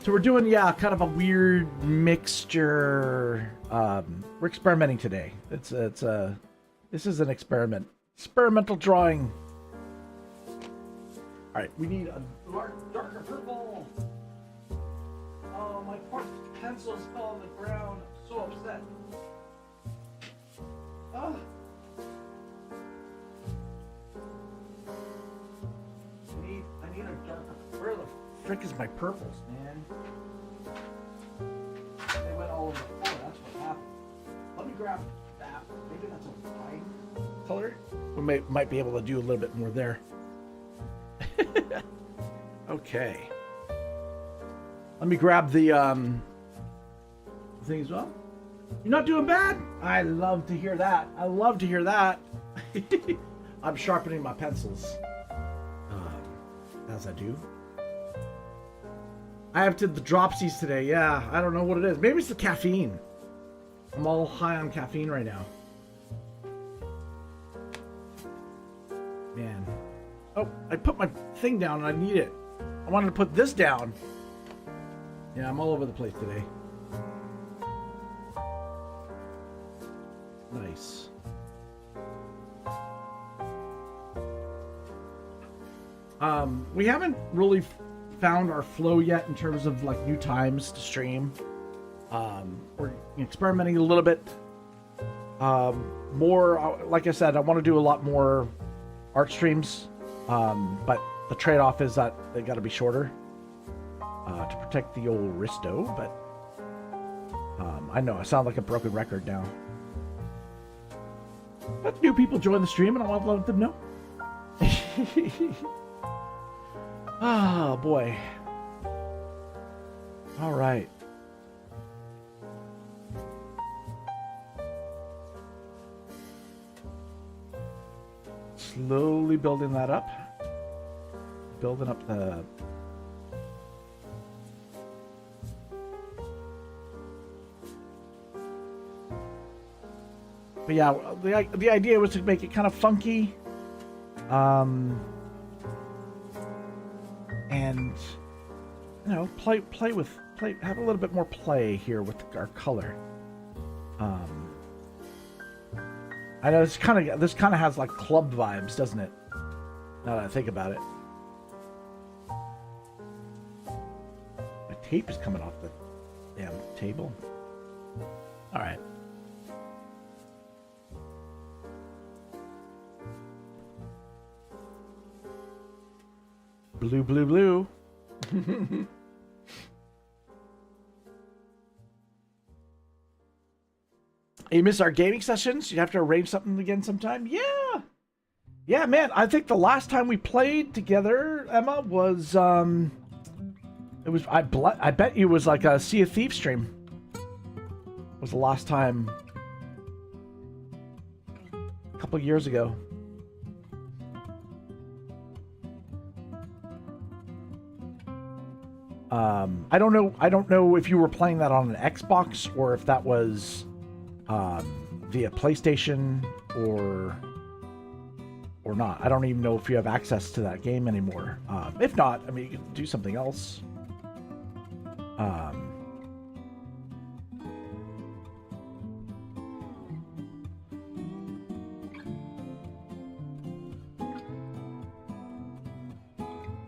Speaker 5: So we're doing, kind of a weird mixture. We're experimenting today. This is an experiment. Experimental drawing. All right, we need a darker purple. Oh, my pencils fell on the ground. I'm so upset. Oh. I need a darker. Where the frick is my purples, man? They went all over the floor. That's what happened. Let me grab that. Maybe that's a fine color. We might be able to do a little bit more there. Okay. Let me grab the thing as well. You're not doing bad? I love to hear that. I love to hear that. I'm sharpening my pencils. As I do. I have the dropsies today. Yeah, I don't know what it is. Maybe it's the caffeine. I'm all high on caffeine right now. Man. Oh, I put my thing down and I need it. I wanted to put this down. Yeah, I'm all over the place today. Nice. We haven't really found our flow yet in terms of like new times to stream. We're experimenting a little bit more. Like I said, I want to do a lot more art streams, but the trade-off is that they got to be shorter to protect the old wristo. But I know I sound like a broken record now. But new people join the stream, and I want to let them know. Ah, boy. All right. Slowly building that up. Building up the... But yeah, the idea was to make it kind of funky. And you know, have a little bit more play here with our color. I know this kind of has like club vibes, doesn't it? Now that I think about it. My tape is coming off the damn table. All right. Blue, blue, blue. You miss our gaming sessions? You have to arrange something again sometime? Yeah. Yeah, man. I think the last time we played together, Emma, was it was I bet you it was like a Sea of Thieves stream. Was the last time a couple years ago. I don't know if you were playing that on an Xbox or if that was via PlayStation or not. I don't even know if you have access to that game anymore. If not, I mean, you can do something else.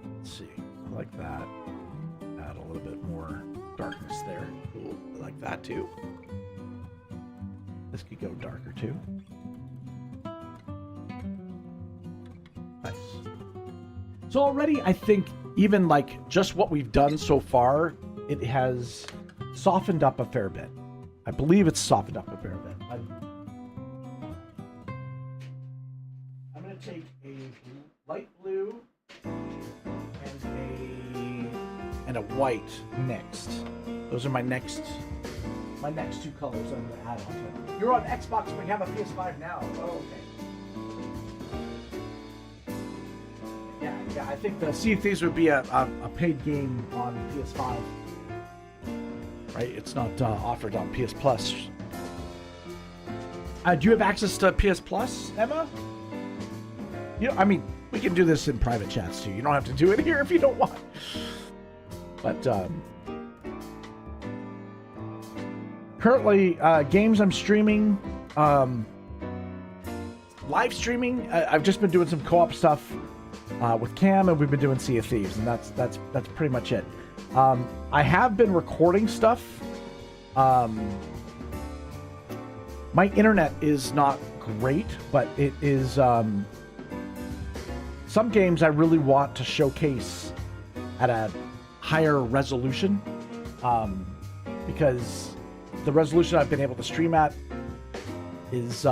Speaker 5: Let's see. I like that. Add a little bit more darkness there. Cool. I like that too. This could go darker too. Nice. So already I think even like just what we've done so far, it has softened up a fair bit. I believe it's softened up a fair bit. I'm going to take a light blue and a white next. Those are my next two colors I'm going to add on to it. You're on Xbox, but you have a PS5 now. Oh, okay. Yeah, I think the Sea of Thieves would be a paid game on PS5. Right? It's not offered on PS Plus. Do you have access to PS Plus, Emma? You know, I mean, we can do this in private chats too. You don't have to do it here if you don't want. But currently, games I'm streaming, live streaming. I've just been doing some co-op stuff with Cam, and we've been doing Sea of Thieves, and that's pretty much it. I have been recording stuff. My internet is not great, but it is. Some games I really want to showcase at a higher resolution, because the resolution I've been able to stream at is,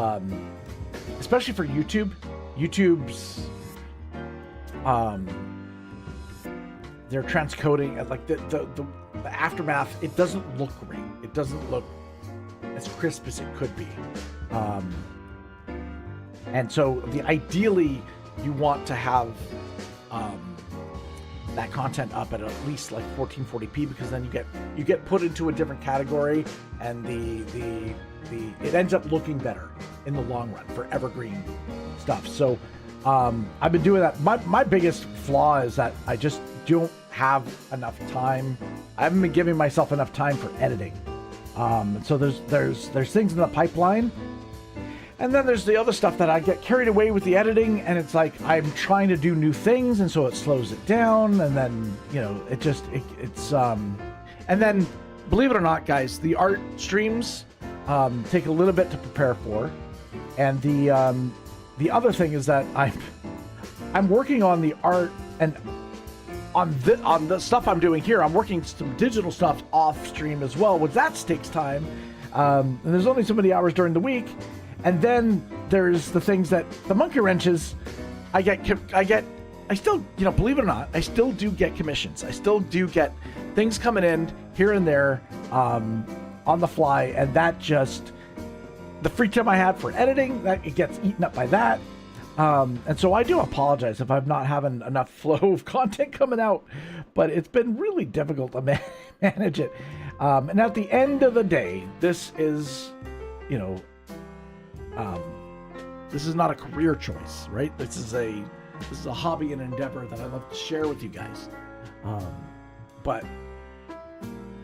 Speaker 5: especially for YouTube's, they're transcoding, like the aftermath, it doesn't look great. It doesn't look as crisp as it could be. And so ideally you want to have that content up at least like 1440p, because then you get put into a different category, and the it ends up looking better in the long run for evergreen stuff. So I've been doing that. My biggest flaw is that I just don't have enough time. I haven't been giving myself enough time for editing. So there's things in the pipeline. And then there's the other stuff that I get carried away with the editing, and it's like I'm trying to do new things, and so it slows it down, and then, you know, it's and then, believe it or not, guys, the art streams take a little bit to prepare for. And the other thing is that I'm working on the art, and on the stuff I'm doing here, I'm working some digital stuff off stream as well, which that takes time. And there's only so many hours during the week. And then there's the things that the monkey wrenches, I still, you know, believe it or not, I still do get commissions. I still do get things coming in here and there on the fly. And that just, the free time I had for editing, that it gets eaten up by that. And so I do apologize if I'm not having enough flow of content coming out, but it's been really difficult to manage it. And at the end of the day, this is, you know, this is not a career choice, right? This is a hobby and endeavor that I love to share with you guys. But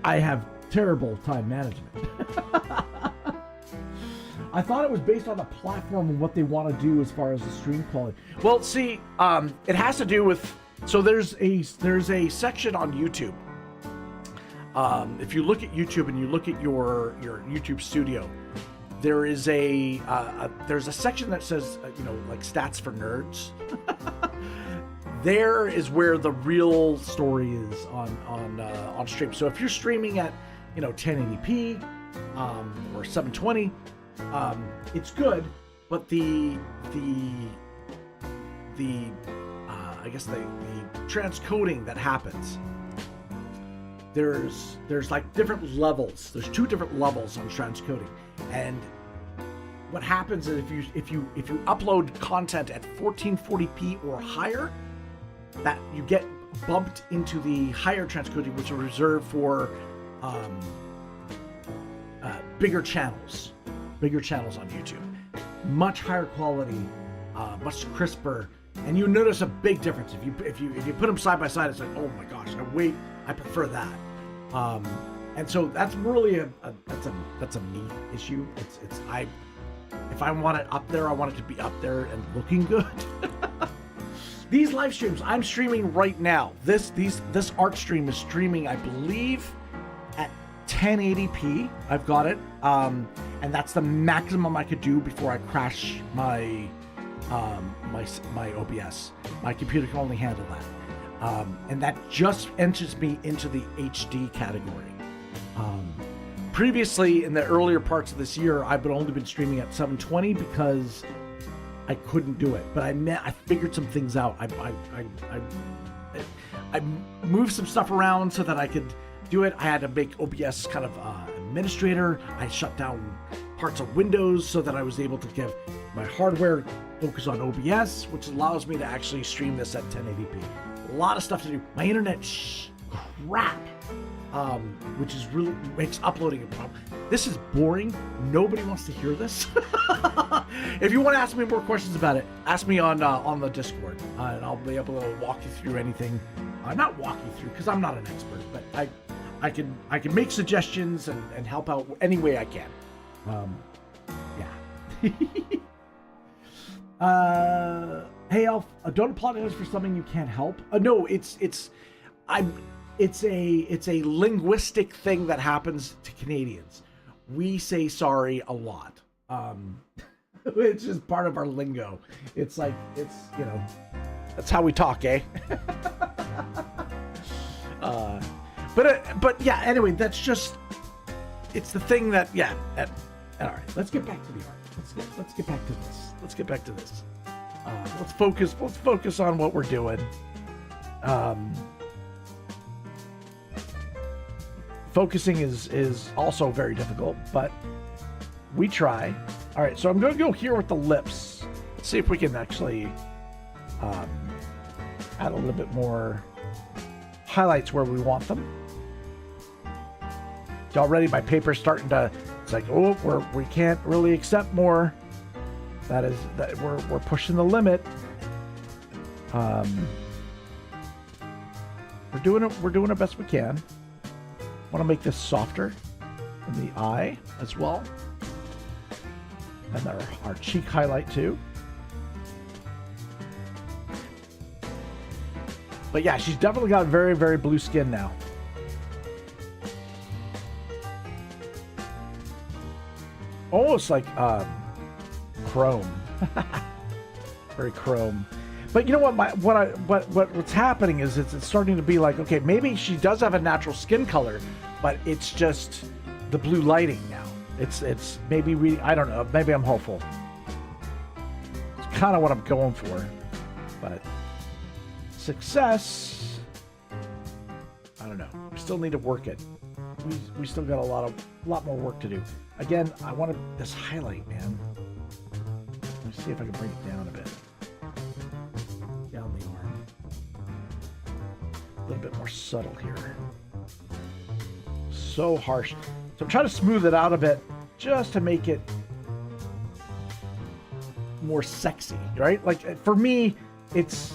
Speaker 5: I have terrible time management. I thought it was based on the platform and what they want to do as far as the stream quality. Well, see, it has to do with. So there's a section on YouTube. If you look at YouTube and you look at your YouTube Studio, there is there's a section that says like stats for nerds. There is where the real story is on stream. So if you're streaming at 1080p or 720, it's good, but the I guess the transcoding that happens, there's like different levels. There's 2 different levels on transcoding, and what happens is if you upload content at 1440p or higher, that you get bumped into the higher transcoding, which is reserved for bigger channels on YouTube. Much higher quality, much crisper, and you notice a big difference if you put them side by side. It's like, oh my gosh, I prefer that. And so that's really that's a me issue. If I want it up there, I want it to be up there and looking good. These live streams I'm streaming right now. This art stream is streaming, I believe, at 1080p. I've got it, and that's the maximum I could do before I crash my my OBS. My computer can only handle that, and that just enters me into the HD category. Previously, in the earlier parts of this year, I've only been streaming at 720 because I couldn't do it. But I figured some things out. I moved some stuff around so that I could do it. I had to make OBS kind of administrator. I shut down parts of Windows so that I was able to give my hardware focus on OBS, which allows me to actually stream this at 1080p. A lot of stuff to do. My internet crap. Which is really makes uploading a problem. This is boring. Nobody wants to hear this. If you want to ask me more questions about it, ask me on the Discord, and I'll be able to walk you through anything. Not walk you through because I'm not an expert, but I can make suggestions and help out any way I can. Yeah. Hey Elf, don't apologize for something you can't help. No, it's a linguistic thing that happens to Canadians. We say sorry a lot. It's just part of our lingo. It's like, that's how we talk, eh? But yeah, anyway, that's just, it's the thing that, yeah. All right, let's get back to the art. Let's get back to this. Let's get back to this. Let's focus on what we're doing. Focusing is also very difficult, but we try. All right, so I'm going to go here with the lips. Let's see if we can actually add a little bit more highlights where we want them. Already my paper's starting to, it's like, oh, we can't really accept more. That we're pushing the limit. We're doing our best we can. Want to make this softer in the eye as well, and our cheek highlight too. But yeah, she's definitely got very, very blue skin now. Almost like chrome. Very chrome. But you know what? What's happening is it's starting to be like, okay, maybe she does have a natural skin color, but it's just the blue lighting now. It's maybe really, I don't know. Maybe I'm hopeful. It's kind of what I'm going for, but success. I don't know. We still need to work it. We still got a lot more work to do. Again, I wanted this highlight, man. Let me see if I can bring it down a bit. Down the arm. A little bit more subtle here. So harsh. So I'm trying to smooth it out a bit just to make it more sexy, right? Like for me, it's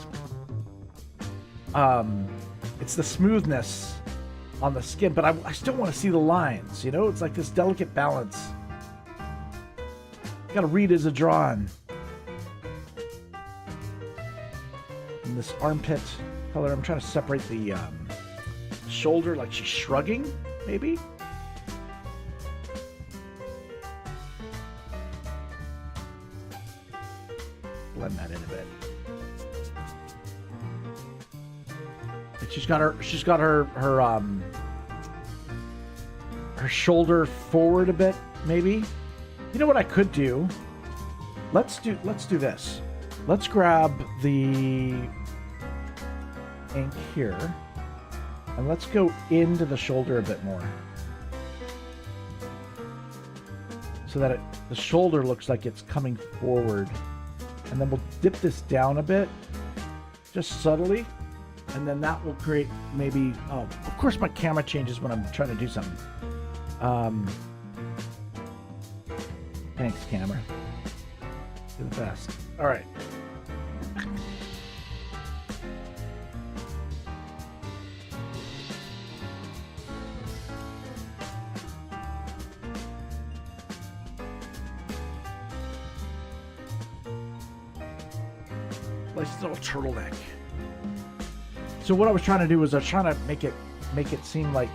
Speaker 5: the smoothness on the skin, but I still want to see the lines, you know? It's like this delicate balance. gotta read as a drawn. And this armpit color, I'm trying to separate the shoulder like she's shrugging, maybe? Blend that in a bit. And she's got her shoulder forward a bit, maybe. You know what I could do? Let's do this. Let's grab the ink here and let's go into the shoulder a bit more, so that the shoulder looks like it's coming forward. And then we'll dip this down a bit, just subtly, and then that will create maybe, oh, of course my camera changes when I'm trying to do something. Thanks, camera. You're the best. All right. Nice little turtleneck. So what I was trying to do was I was trying to make it seem like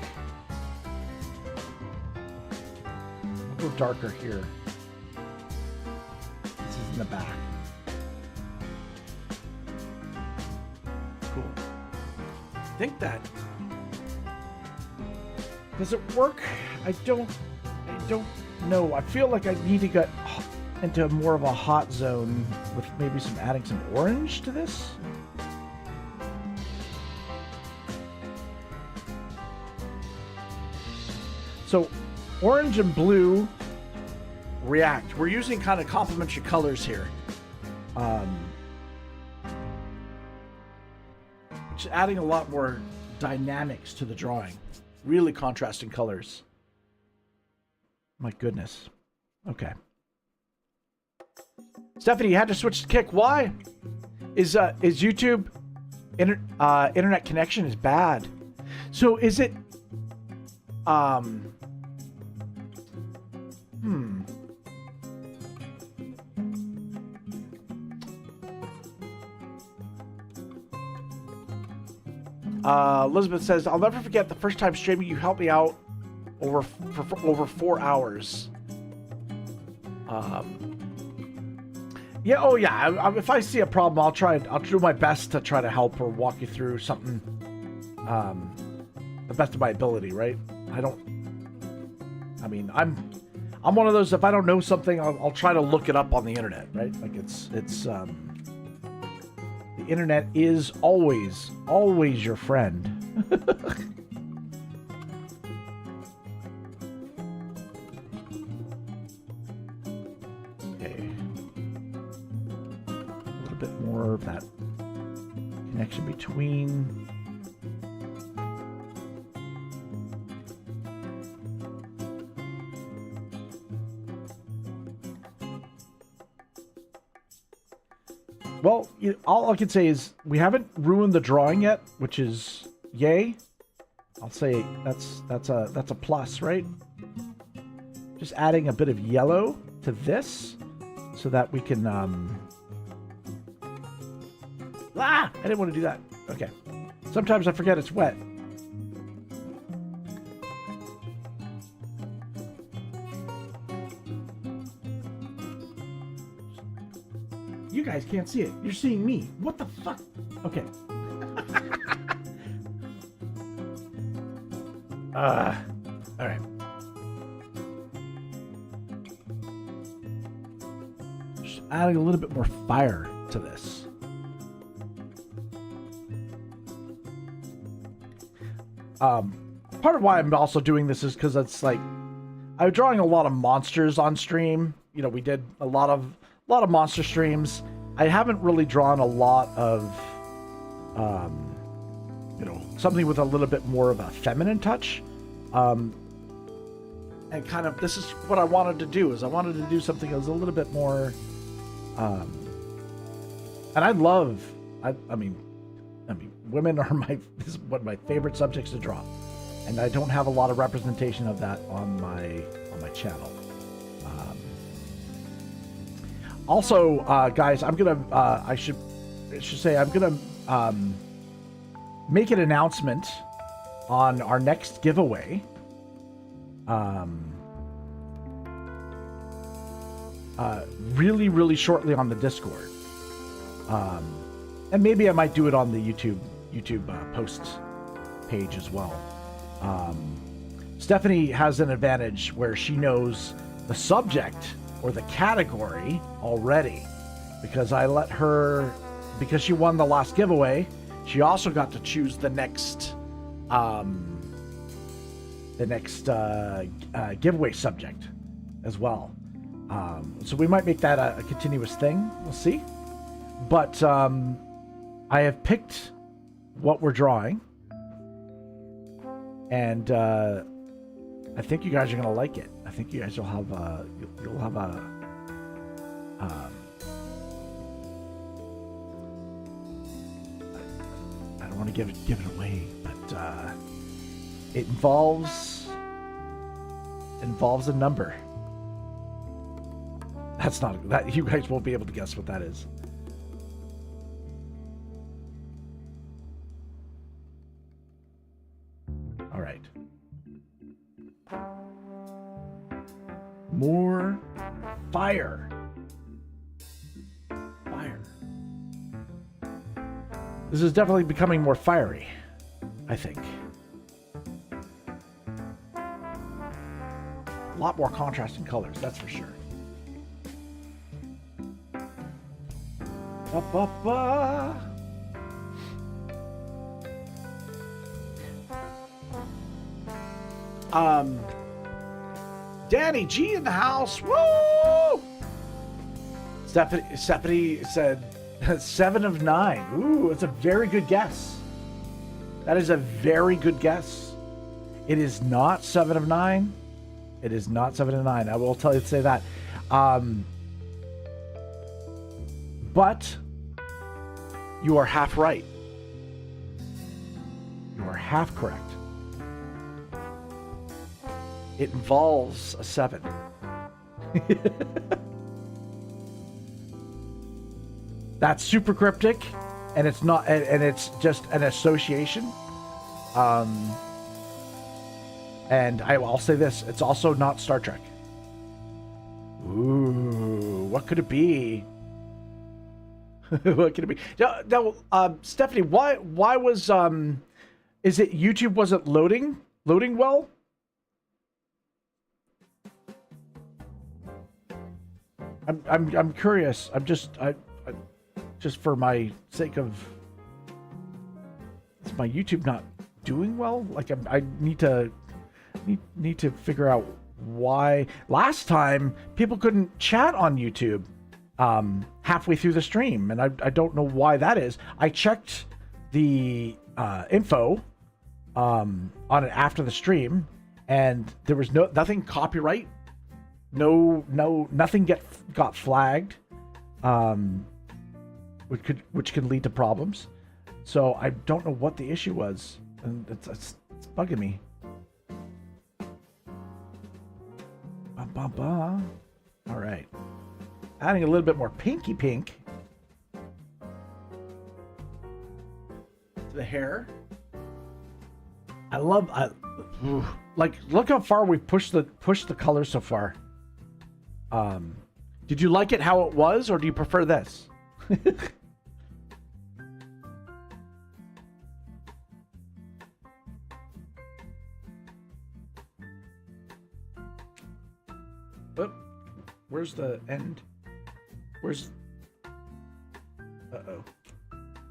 Speaker 5: a little darker here. This is in the back. Cool. I think that does it work? I don't know. I feel like I need to get into more of a hot zone with maybe adding some orange to this. So orange and blue react. We're using kind of complementary colors here. Which is adding a lot more dynamics to the drawing. Really contrasting colors. My goodness. Okay. Stephanie, you had to switch to Kick. Why? Is YouTube internet connection is bad? So is it Elizabeth says, I'll never forget the first time streaming. You helped me out for over 4 hours. Yeah. Oh, yeah. If I see a problem, I'll do my best to try to help or walk you through something. The best of my ability, right? I'm one of those. If I don't know something, I'll try to look it up on the internet, right? Like it's the internet is always your friend. More of that connection between. Well, all I can say is we haven't ruined the drawing yet, which is yay. I'll say that's a plus, right? Just adding a bit of yellow to this so that we can I didn't want to do that. Okay. Sometimes I forget it's wet. You guys can't see it. You're seeing me. What the fuck? Okay. All right. Just adding a little bit more fire to this. Part of why I'm also doing this is because it's like I'm drawing a lot of monsters on stream. We did a lot of monster streams. I haven't really drawn a lot of something with a little bit more of a feminine touch. And kind of this is what I wanted to do. Is I wanted to do something that was a little bit more and I mean women are this is one of my favorite subjects to draw, and I don't have a lot of representation of that on my channel. Also, guys, I'm gonna I should say I'm gonna make an announcement on our next giveaway. Really shortly on the Discord. And maybe I might do it on the YouTube posts page as well. Stephanie has an advantage where she knows the subject or the category already, because I let her, because she won the last giveaway, she also got to choose the next giveaway subject as well. So we might make that a continuous thing. We'll see. But I have picked what we're drawing, and I think you guys are gonna like it. I think you guys will have you'll have a I don't want to give it away, but it involves a number. That's not that you guys won't be able to guess what that is. All right. More fire. Fire. This is definitely becoming more fiery, I think. A lot more contrasting colors, that's for sure. Danny G in the house. Woo! Stephanie said 7 of 9. Ooh, it's a very good guess. That is a very good guess. It is not 7 of 9. It is not 7 of 9. I will tell you to say that. But you are half right. You are half correct. It involves a 7. That's super cryptic, and it's not, and it's just an association. And I'll say this: it's also not Star Trek. Ooh, what could it be? What could it be? Now, Stephanie, why was is it YouTube wasn't loading well? I'm curious. I'm just for my sake of, is my YouTube not doing well? Like I need to figure out why. Last time people couldn't chat on YouTube halfway through the stream, and I don't know why that is. I checked the info on it after the stream, and there was nothing copyright. Nothing got flagged, which can lead to problems. So I don't know what the issue was, and it's bugging me. All right, adding a little bit more pinky pink to the hair. Like, look how far we've pushed the color so far. Did you like it how it was, or do you prefer this? Oh, where's the end? Where's... Uh-oh.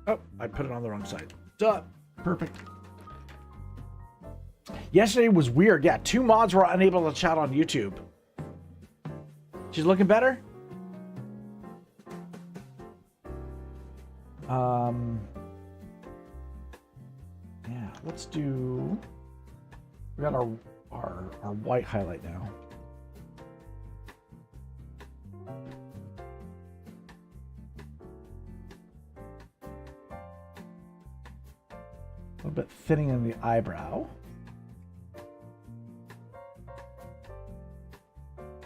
Speaker 5: Oh, I put it on the wrong side. Duh. Perfect. Yesterday was weird. Yeah, 2 mods were unable to chat on YouTube. She's looking better? Yeah, let's do... We got our white highlight now. A little bit thinning in the eyebrow.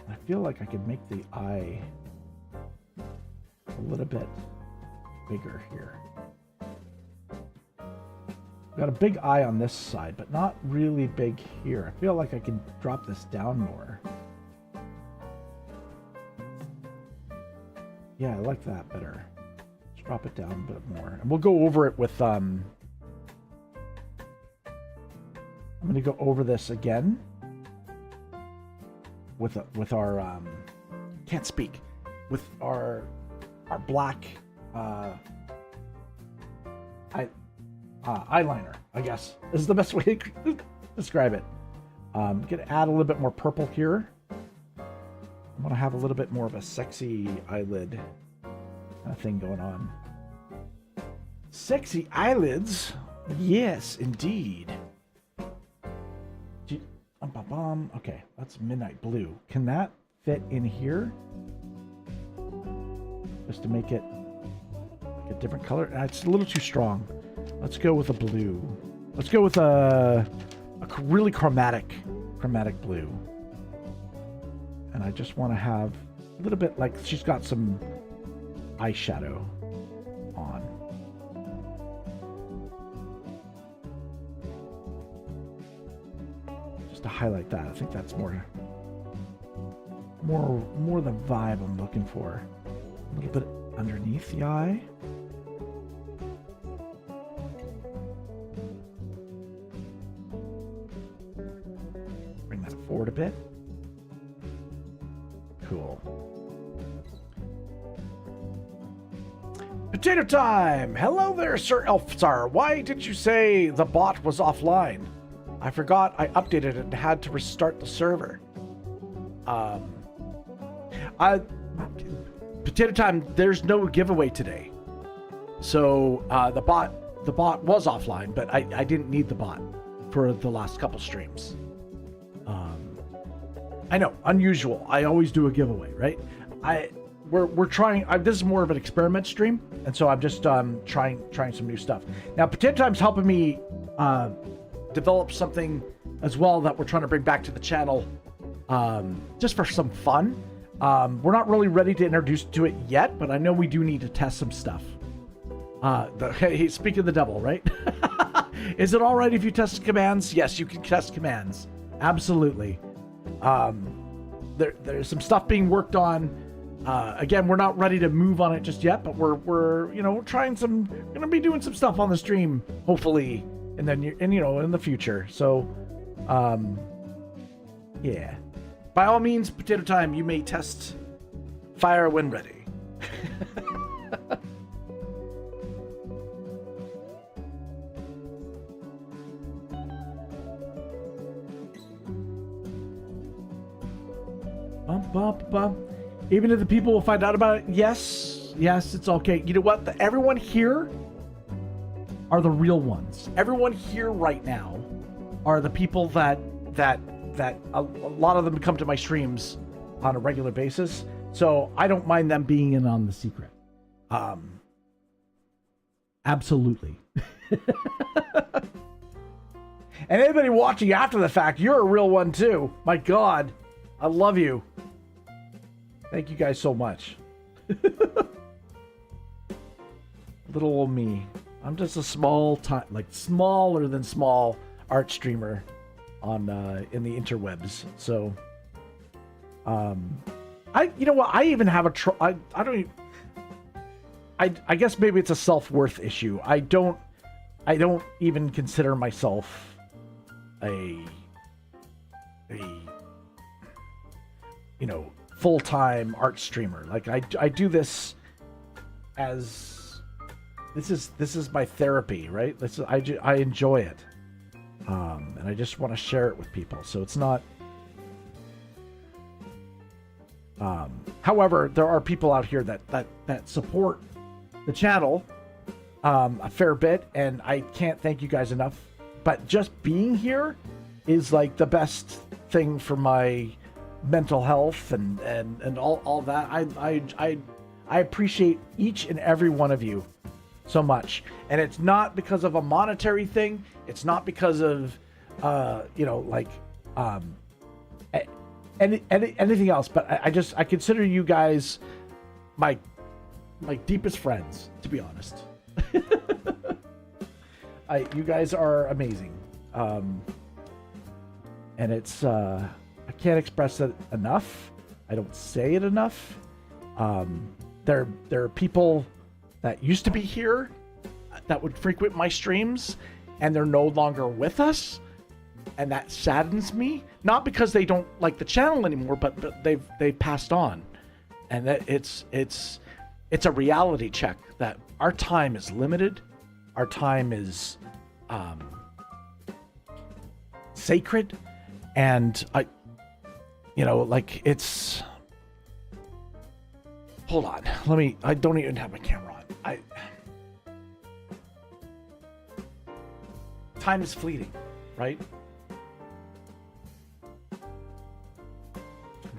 Speaker 5: I feel like I could make the eye a little bit bigger here. Got a big eye on this side, but not really big here. I feel like I can drop this down more. Yeah, I like that better. Let's drop it down a bit more. And we'll go over it with, I'm going to go over this again with our, can't speak, with our black, eyeliner, I guess is the best way to describe it. I'm gonna add a little bit more purple here. I want to have a little bit more of a sexy eyelid kind of thing going on. Sexy eyelids, yes, indeed. Okay, that's midnight blue. Can that fit in here? Just to make it like a different color. It's a little too strong. Let's go with a blue. Let's go with a really chromatic blue. And I just want to have a little bit like she's got some eyeshadow on. Just to highlight that. I think that's more the vibe I'm looking for. A little bit underneath the eye. Bring that forward a bit. Cool. Potato time! Hello there, Sir ELFSAR. Why did you say the bot was offline? I forgot I updated it and had to restart the server. Potato time, there's no giveaway today. So the bot was offline, but I didn't need the bot for the last couple streams. I know, unusual. I always do a giveaway, right? We're trying. This is more of an experiment stream, and so I'm just trying some new stuff. Now, Potato Time's helping me develop something as well that we're trying to bring back to the channel, just for some fun. We're not really ready to introduce to it yet, but I know we do need to test some stuff. Hey, speak of the devil, right? Is it all right if you test commands? Yes, you can test commands. Absolutely. There's some stuff being worked on. Again, we're not ready to move on it just yet, but we're trying some. We're gonna be doing some stuff on the stream, hopefully, and then in the future. So, yeah. By all means, Potato Time, you may test fire when ready. Even if the people will find out about it, yes, it's okay. You know what? Everyone here are the real ones. Everyone here right now are the people that a lot of them come to my streams on a regular basis. So I don't mind them being in on the secret. Absolutely. And anybody watching after the fact, you're a real one too. My God, I love you. Thank you guys so much. Little old me. I'm just a smaller than small art streamer on in the interwebs. So, you know what? I even have I guess maybe it's a self-worth issue. I don't even consider myself a full-time art streamer. Like I do this as this is my therapy, right? I enjoy it, and I just want to share it with people. So it's not. However, there are people out here that support the channel a fair bit, and I can't thank you guys enough. But just being here is like the best thing for my mental health and all that. I appreciate each and every one of you so much, and it's not because of a monetary thing. It's not because of anything else. But I consider you guys my my deepest friends, to be honest. You guys are amazing. And it's, I can't express it enough. I don't say it enough. There are people that used to be here that would frequent my streams, and they're no longer with us. And that saddens me, not because they don't like the channel anymore, but they've passed on. And that it's a reality check that our time is limited. Our time is sacred. And it's, hold on. I don't even have my camera on. Time is fleeting, right?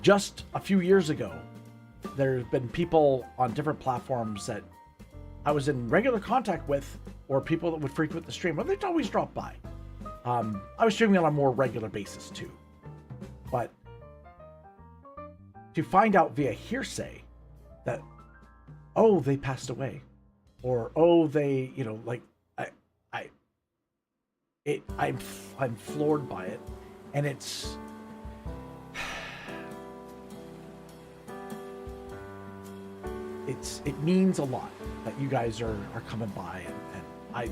Speaker 5: Just a few years ago, there's been people on different platforms that I was in regular contact with, or people that would frequent the stream, but they'd always drop by. I was streaming on a more regular basis too, but to find out via hearsay that, oh, they passed away, or oh, they, I'm floored by it, and it means a lot that you guys are coming by, and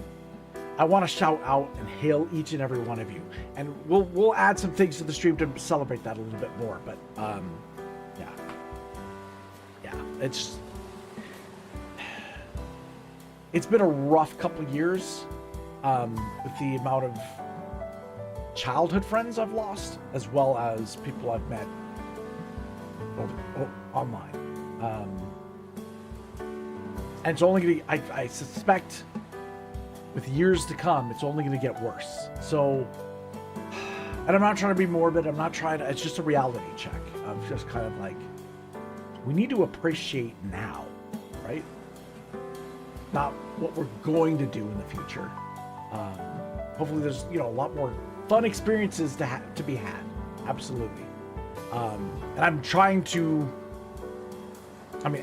Speaker 5: I want to shout out and hail each and every one of you, and we'll add some things to the stream to celebrate that a little bit more. But yeah, it's been a rough couple of years with the amount of childhood friends I've lost, as well as people I've met online. And it's only going to, I suspect, with years to come, it's only going to get worse. So, and I'm not trying to be morbid. I'm not trying to, it's just a reality check. I'm just kind of like, we need to appreciate now, right? Not what we're going to do in the future. Hopefully there's, a lot more fun experiences to be had. Absolutely. And I'm trying to,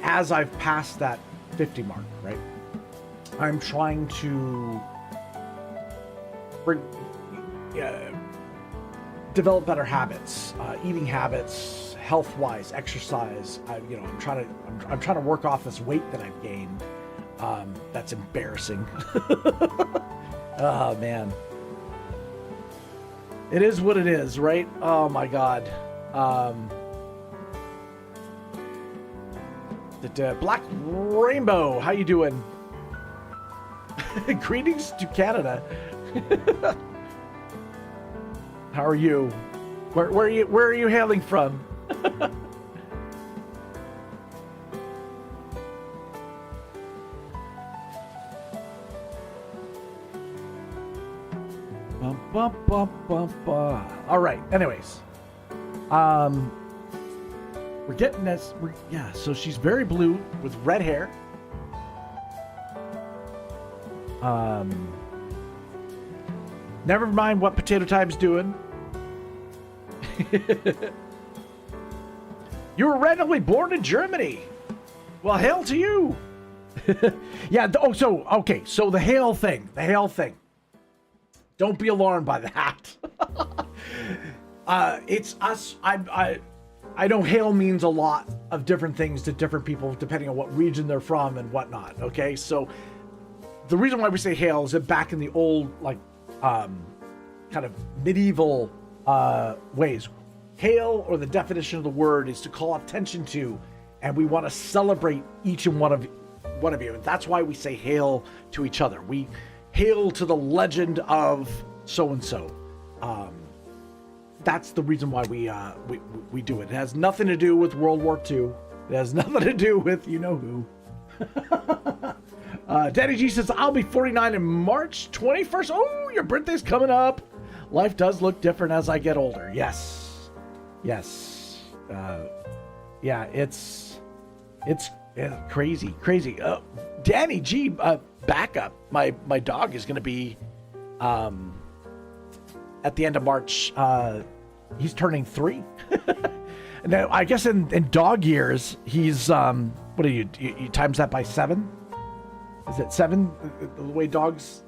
Speaker 5: as I've passed that 50 mark, right? I'm trying to develop better habits, eating habits, health-wise, exercise. I'm trying to work off this weight that I've gained. That's embarrassing. Oh man, it is what it is, right? Oh my God. The Black Rainbow, how you doing? Greetings to Canada. How are you? Where are you hailing from? All right. Anyways, we're getting this. So she's very blue with red hair. Never mind what Potato Time's doing. You were randomly born in Germany. Well, hail to you. Yeah. Okay. So the hail thing. Don't be alarmed by that. It's us. I know hail means a lot of different things to different people depending on what region they're from and whatnot. Okay, so the reason why we say hail is that back in the old, kind of medieval ways, hail, or the definition of the word, is to call attention to, and we want to celebrate each and one of you, and that's why we say hail to each other. We hail to the legend of so and so. That's the reason why we do it. It has nothing to do with World War II. It has nothing to do with you know who. Daddy G says, I'll be 49 in March 21st. Oh, your birthday's coming up. Life does look different as I get older. Yes. Yeah, it's crazy. Danny G, backup. My dog is going to be at the end of March. He's turning 3. Now, I guess in dog years, he's What do you times that by 7? Is it 7? The way dogs...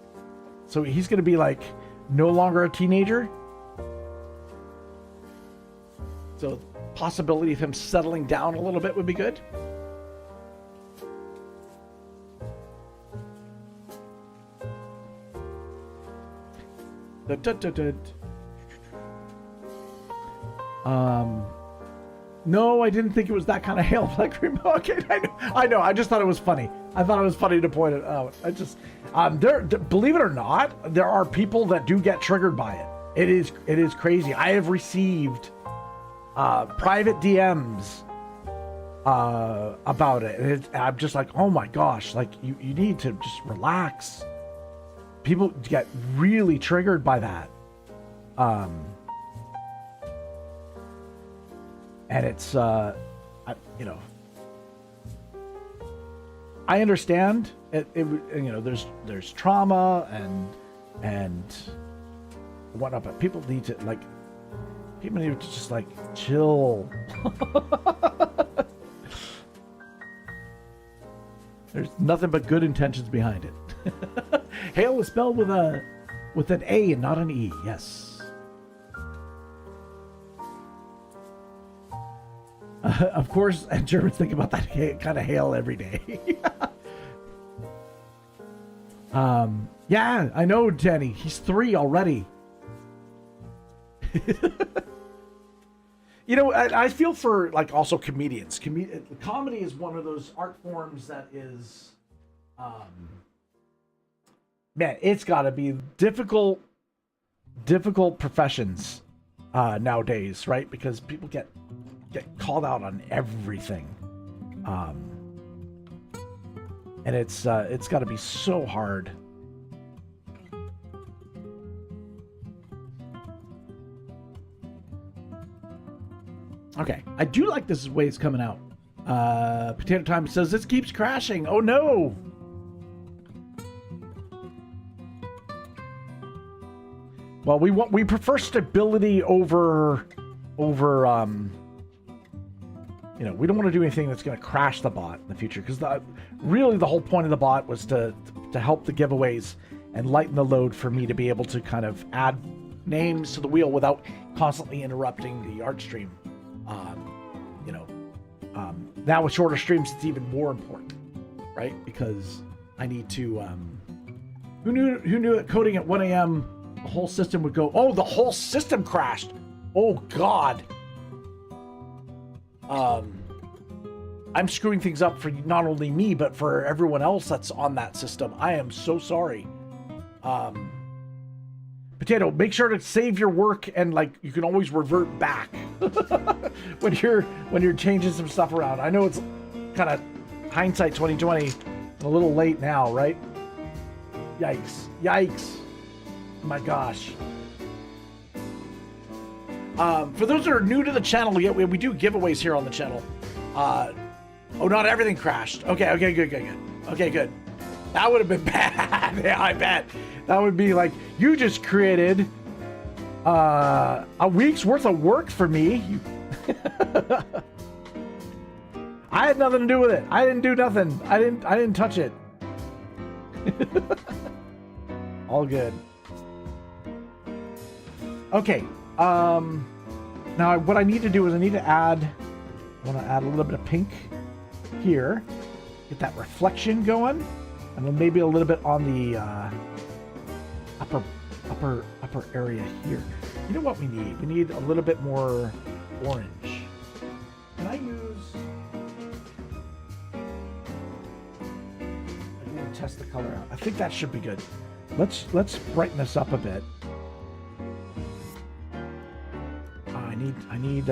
Speaker 5: So he's going to be like no longer a teenager? So possibility of him settling down a little bit would be good. No, I didn't think it was that kind of hail, Black Rainbow. Okay, I know. I just thought it was funny. I thought it was funny to point it out. I just, believe it or not, there are people that do get triggered by it. It is crazy. I have received private DMs about it. I'm just like, oh my gosh, like you need to just relax. People get really triggered by that. And it's, I understand it, there's trauma and whatnot, but people need to just like chill. There's nothing but good intentions behind it. Hail is spelled with an A and not an E. Yes. Of course, and Germans think about that kind of hail every day. Yeah, I know, Danny. He's 3 already. I feel for like also comedians. Comedy is one of those art forms that is, man, it's got to be difficult professions nowadays, right? Because people get called out on everything, and it's got to be so hard. Okay, I do like this way it's coming out. Potato Time says this keeps crashing. Oh no! Well, we prefer stability over we don't want to do anything that's going to crash the bot in the future, because really the whole point of the bot was to help the giveaways and lighten the load for me to be able to kind of add names to the wheel without constantly interrupting the art stream. Now with shorter streams, it's even more important, right? Because I need to. Who knew that coding at 1 a.m. the whole system would go? Oh, the whole system crashed. Oh God. I'm screwing things up for not only me, but for everyone else that's on that system. I am so sorry. Potato, make sure to save your work, and like you can always revert back when you're changing some stuff around. I know it's kind of hindsight 2020, a little late now, right? Yikes. My gosh. For those that are new to the channel, we do giveaways here on the channel. Oh, not everything crashed. Okay, good. Okay, good. That would have been bad. Yeah, I bet. That would be like, you just created a week's worth of work for me. I had nothing to do with it. I didn't do nothing. I didn't touch it. All good. Okay. Now what I need to do is I want to add a little bit of pink here, get that reflection going, and then maybe a little bit on the upper area here. You know what we need? We need a little bit more orange. Can I use? I'm gonna test the color out. I think that should be good. Let's brighten this up a bit. I need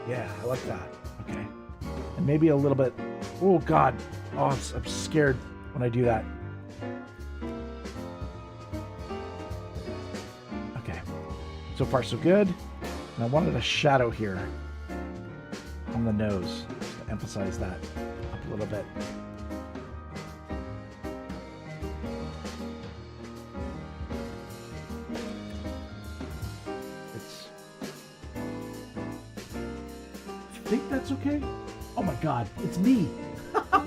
Speaker 5: yeah, I like that. Okay. And maybe a little bit, oh God. Oh, I'm scared when I do that. Okay. So far so good. And I wanted a shadow here on the nose, just to emphasize that up a little bit. think that's okay. Oh my God, it's me.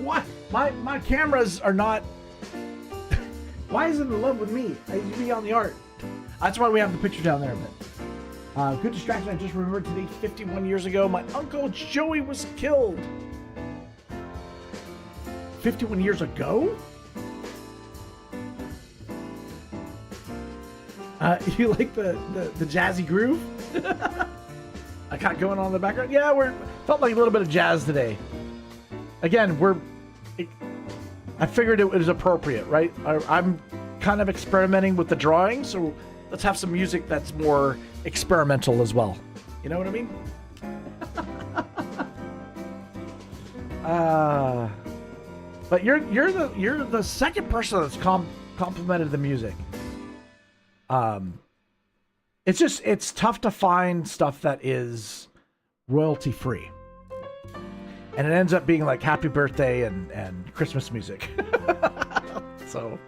Speaker 5: What? My cameras are not. Why is it in love with me? I used to be on the art. That's why we have the picture down there. But good distraction. I just remembered today, 51 years ago, my uncle Joey was killed. 51 years ago? You like the jazzy groove? I got going on in the background. Yeah, felt like a little bit of jazz today. Again, I figured it was appropriate, right? I'm kind of experimenting with the drawing, so let's have some music that's more experimental as well. You know what I mean? But you're the second person that's complimented the music. It's tough to find stuff that is royalty free. And it ends up being like happy birthday and Christmas music. So.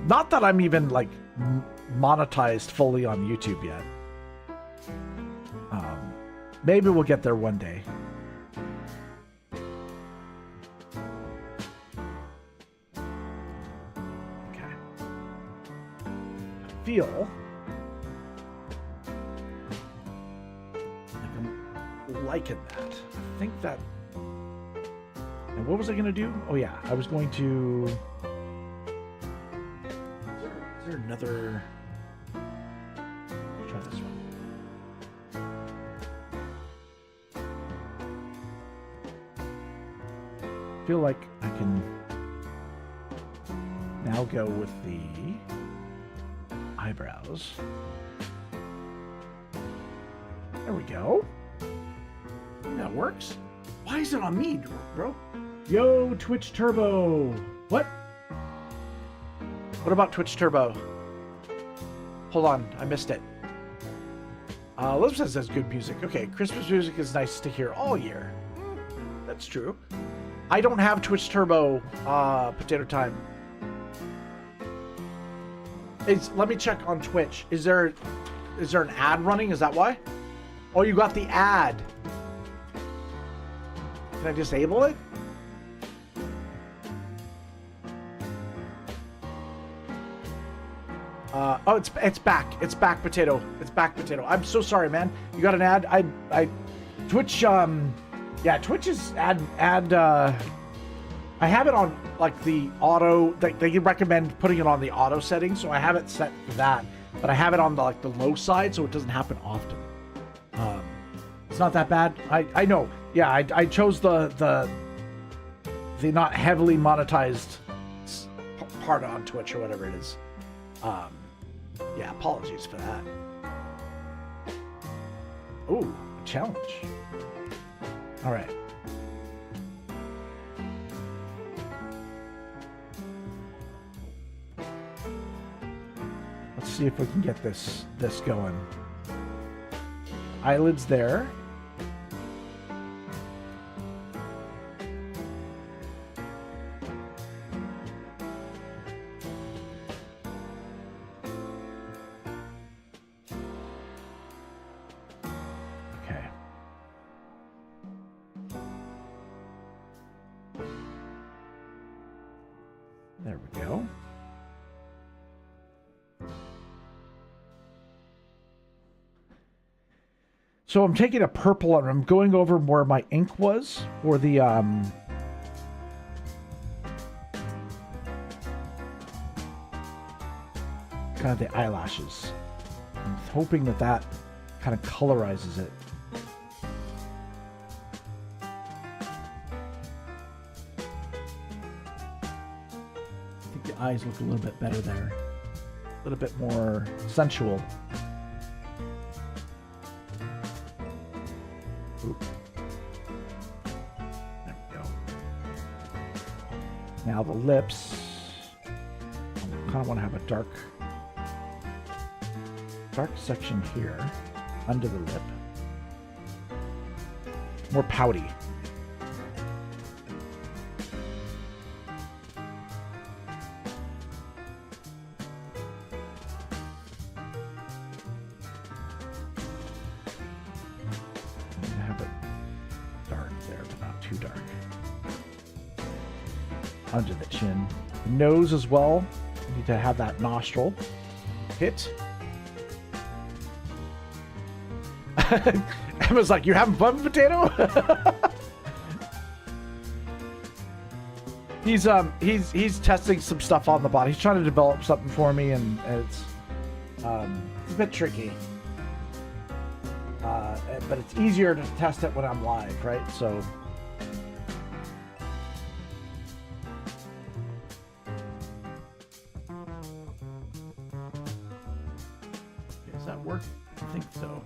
Speaker 5: Not that I'm even like monetized fully on YouTube yet. Maybe we'll get there one day. Okay. I feel liking that. I think that. And what was I going to do? Oh yeah, I was going to. Is there another? Let's try this one. I feel like I can now go with the eyebrows. There we go. That works. Why is it on me, bro? Yo, Twitch Turbo. What? What about Twitch Turbo? Hold on, I missed it. Liv says that's good music. Okay, Christmas music is nice to hear all year. That's true. I don't have Twitch Turbo, Potato Time. Let me check on Twitch. Is there an ad running? Is that why? Oh, you got the ad. Can I disable it? Oh, it's back. It's back, Potato. It's back, Potato. I'm so sorry, man. You got an ad? Twitch, yeah, Twitch is ad, I have it on, like, the auto, they recommend putting it on the auto setting, so I have it set for that, but I have it on the, like, the low side, so it doesn't happen often. It's not that bad. I know. Yeah, I chose the not heavily monetized part on Twitch or whatever it is. Yeah, apologies for that. Ooh, a challenge. All right. Let's see if we can get this going. Eyelids there. There we go. So I'm taking a purple and I'm going over where my ink was for the kind of the eyelashes. I'm hoping that kind of colorizes it. Eyes look a little bit better there. A little bit more sensual. Oop. There we go. Now the lips. I kind of want to have a dark section here under the lip. More pouty. too dark. Under the chin. Nose as well. You need to have that nostril hit. Emma's like, you having fun, Potato? He's testing some stuff on the body. He's trying to develop something for me, and it's a bit tricky. But it's easier to test it when I'm live, right? So. Does that work? I think so.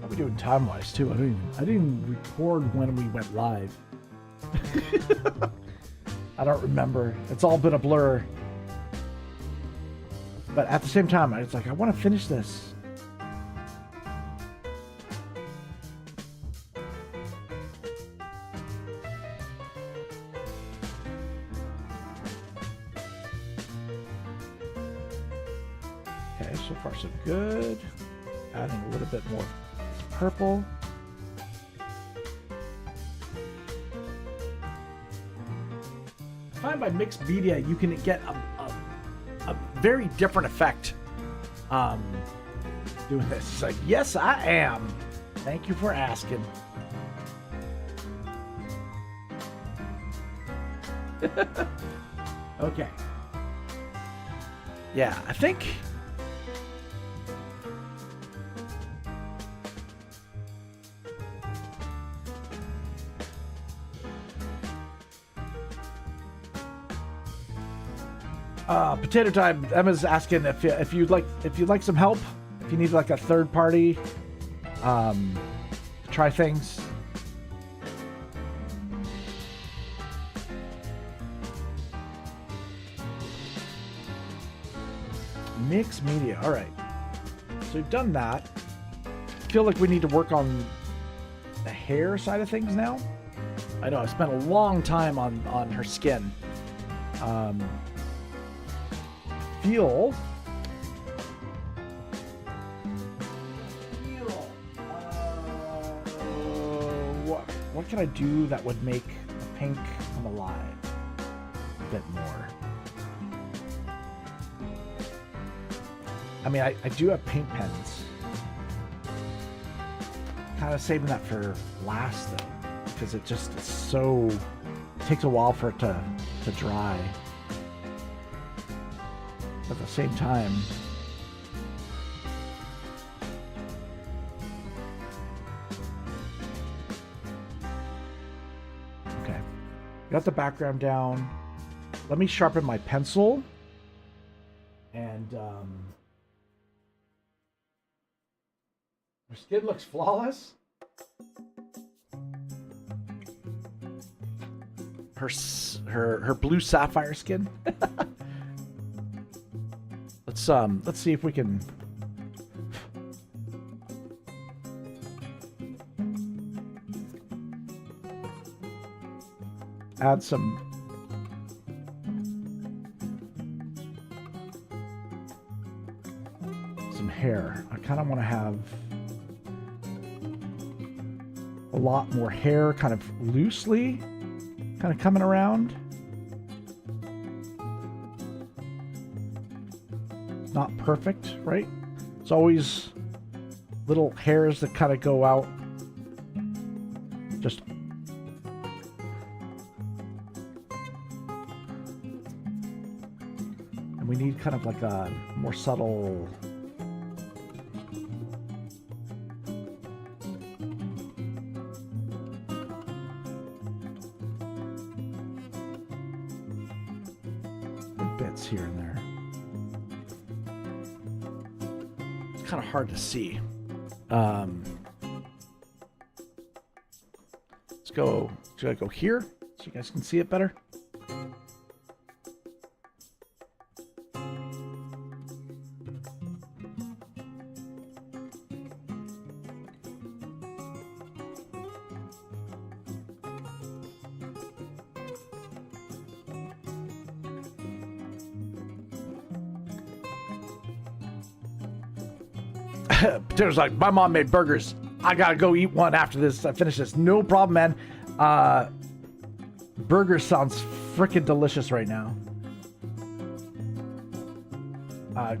Speaker 5: How are we doing time-wise too? I didn't record when we went live. I don't remember. It's all been a blur. But at the same time, I was like, I want to finish this. Okay, so far so good. Adding a little bit more purple. I find by mixed media, you can get a very different effect doing this. It's like, yes, I am. Thank you for asking. Okay. Yeah, I think Potato Time. Emma's asking if you'd like some help, if you need like a third party to try things. Mixed media. All right. So we've done that. I feel like we need to work on the hair side of things now. I know I spent a long time on her skin. What can I do that would make the pink come alive a bit more? I mean, I do have paint pens. Kind of saving that for last though, because it just is so, it takes a while for it to dry. At the same time, okay, got the background down. Let me sharpen my pencil, and her skin looks flawless. Her blue sapphire skin. Let's see if we can add some hair. I kind of want to have a lot more hair kind of loosely kind of coming around. Not perfect, right? It's always little hairs that kind of go out. Just and we need kind of like a more subtle bits here and there. Kind of hard to see. Should I go here so you guys can see it better? Potato's like, my mom made burgers. I gotta go eat one after this. I finish this. No problem, man. Burger sounds freaking delicious right now.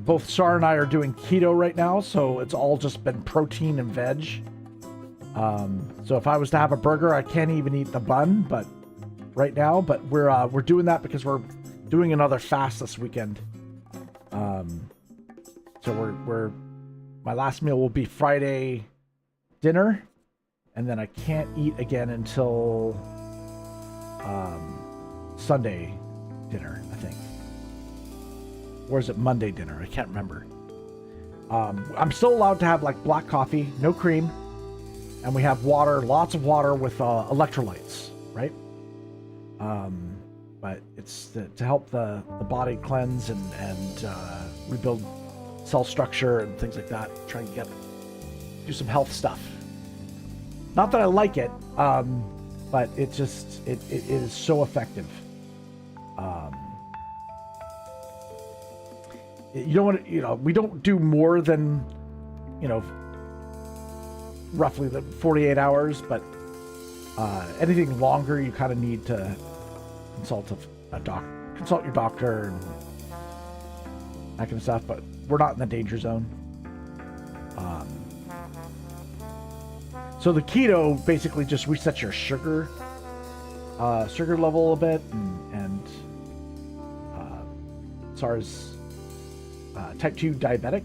Speaker 5: Both Sar and I are doing keto right now, so it's all just been protein and veg. So if I was to have a burger, I can't even eat the bun, but right now, but we're doing that because we're doing another fast this weekend. So we're my last meal will be Friday dinner, and then I can't eat again until Sunday dinner, I think. Or is it Monday dinner? I can't remember. I'm still allowed to have like black coffee, no cream, and we have water, lots of water with electrolytes, right? But it's to help the body cleanse and rebuild cell structure and things like that. Try and do some health stuff. Not that I like it, but it is so effective. You don't want to, we don't do more than, roughly the 48 hours, but anything longer, you kind of need to consult your doctor and that kind of stuff. But we're not in the danger zone. So the keto basically just resets your sugar level a bit, and SARS type 2 diabetic,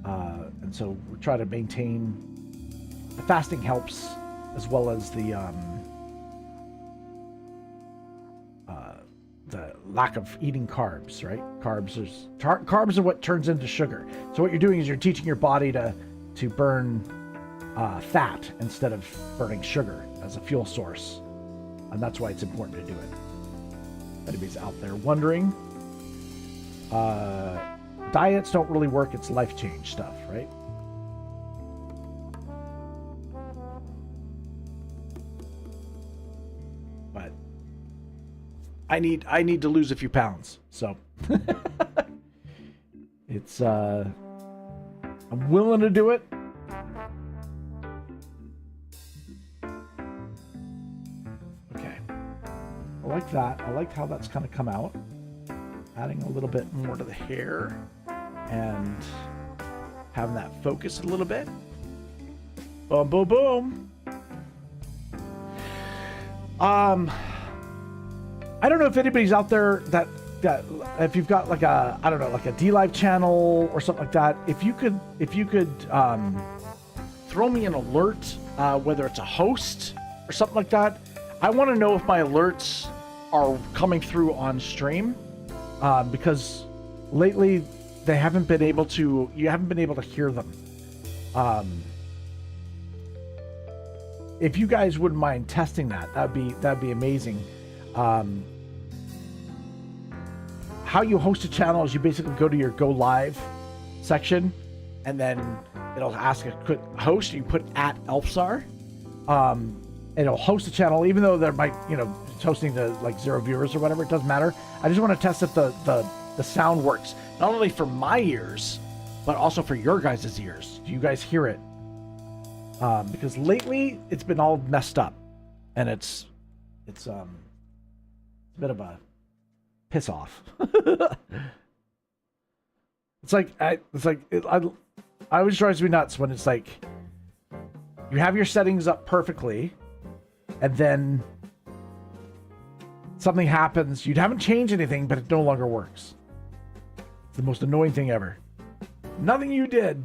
Speaker 5: and so we try to maintain. The fasting helps, as well as the lack of eating carbs, right? Carbs are what turns into sugar. So what you're doing is you're teaching your body to burn fat instead of burning sugar as a fuel source, and that's why it's important to do it. If anybody's out there wondering, diets don't really work. It's life change stuff, right? But I need to lose a few pounds, so it's I'm willing to do it. Okay, I like that. I like how that's kind of come out. Adding a little bit more to the hair and having that focus a little bit. Boom, boom, boom. I don't know if anybody's out there that if you've got like a, I don't know, like a D-Live channel or something like that, if you could throw me an alert, whether it's a host or something like that. I want to know if my alerts are coming through on stream, because lately you haven't been able to hear them. If you guys wouldn't mind testing that'd be amazing. How you host a channel is you basically go to your Go Live section, and then it'll ask a quick host. You put at ELFSAR. It'll host a channel, even though there might, it's hosting to like 0 viewers or whatever. It doesn't matter. I just want to test if the sound works, not only for my ears, but also for your guys' ears. Do you guys hear it? Because lately it's been all messed up, and it's a bit of a piss off. It always drives me nuts when it's like you have your settings up perfectly, and then something happens. You haven't changed anything, but it no longer works. It's the most annoying thing ever. Nothing you did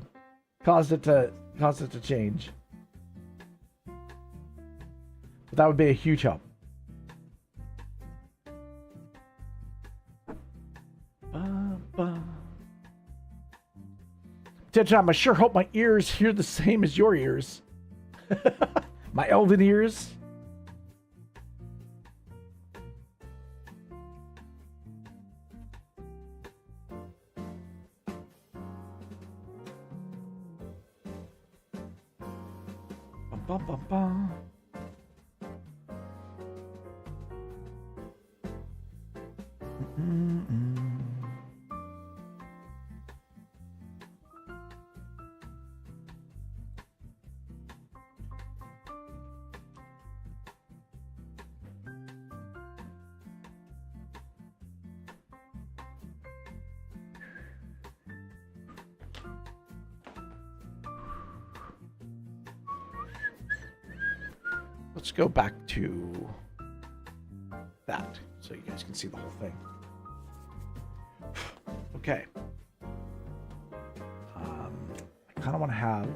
Speaker 5: caused it to change. But that would be a huge help. I sure hope my ears hear the same as your ears. My elven ears. Bum, bum, bum, bum. let's go back to that so you guys can see the whole thing. Okay. I kind of want to have.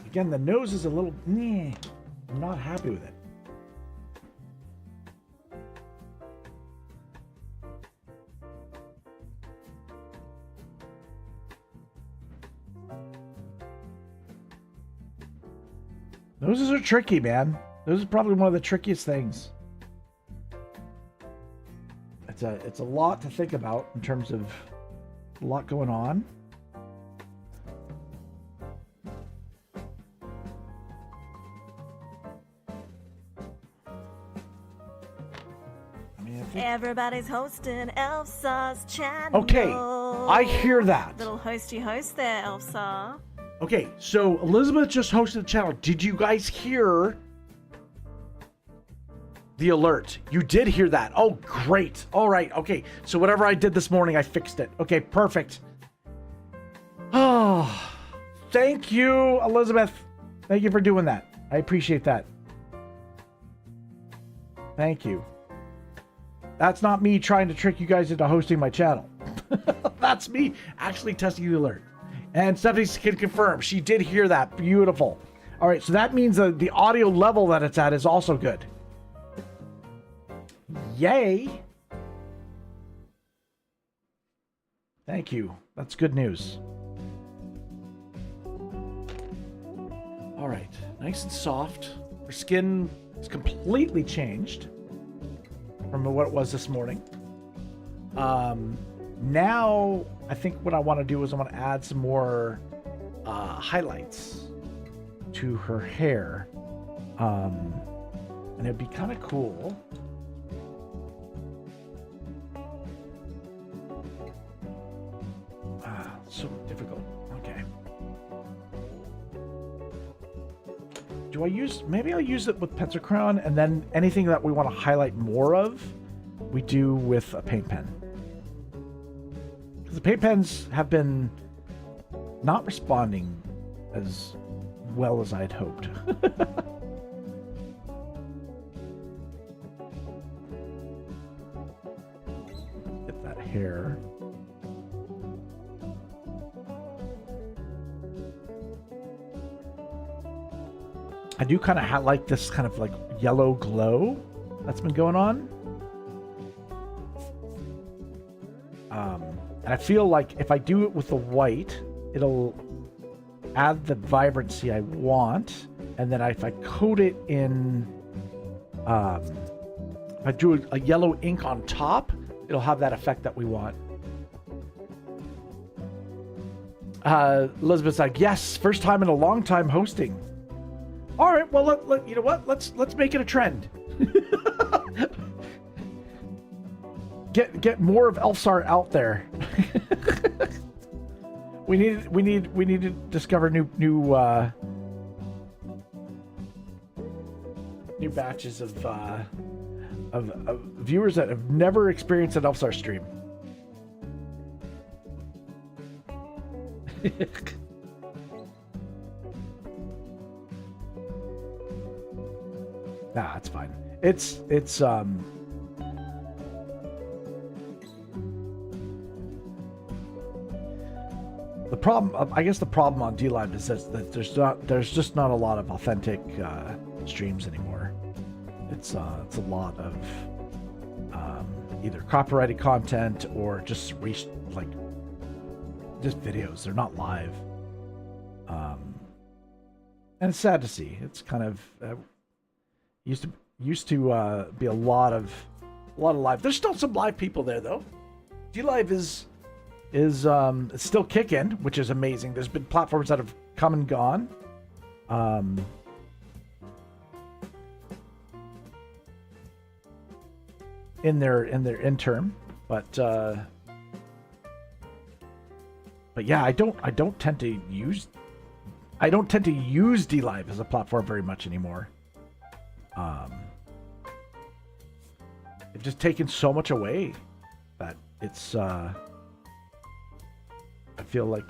Speaker 5: Again, the nose is a little. I'm not happy with it. Noses are tricky, man. Those are probably one of the trickiest things. It's a lot to think about in terms of a lot going on. I mean, I think...
Speaker 6: Everybody's hosting ELFSAR's channel.
Speaker 5: Okay, I hear that.
Speaker 6: Little hosty host there, ELFSAR.
Speaker 5: Okay, so Elizabeth just hosted the channel. Did you guys hear the alert? You did hear that. Oh, great. All right. Okay. So whatever I did this morning, I fixed it. Okay, perfect. Oh, thank you, Elizabeth. Thank you for doing that. I appreciate that. Thank you. That's not me trying to trick you guys into hosting my channel. That's me actually testing the alert. And Stephanie can confirm. She did hear that. Beautiful. All right. So that means that the audio level that it's at is also good. Yay. Thank you. That's good news. All right. Nice and soft. Her skin is completely changed from what it was this morning. Now, I think what I want to do is I want to add some more highlights to her hair. And it'd be kind of cool. So difficult. Okay. Do I use... Maybe I'll use it with pencil crayon, and then anything that we want to highlight more of, we do with a paint pen. Because the paint pens have been not responding as well as I'd hoped. Get that hair. I do kind of like this kind of like yellow glow that's been going on. And I feel like if I do it with the white, it'll add the vibrancy I want. And then if I coat it in, if I do a yellow ink on top, it'll have that effect that we want. Elizabeth's like, yes, first time in a long time hosting. All right, well, you know what? Let's make it a trend. Get more of ELFSAR out there. we need to discover new batches of viewers that have never experienced an ELFSAR stream. Nah, it's fine. It's the problem. I guess the problem on DLive is that there's just not a lot of authentic streams anymore. It's a lot of either copyrighted content or just videos. They're not live, and it's sad to see. It's kind of used to be a lot of live. There's still some live people there though. DLive is still kicking, which is amazing. There's been platforms that have come and gone. In their interim, but yeah, I don't tend to use DLive as a platform very much anymore. They've just taken so much away that it's I feel like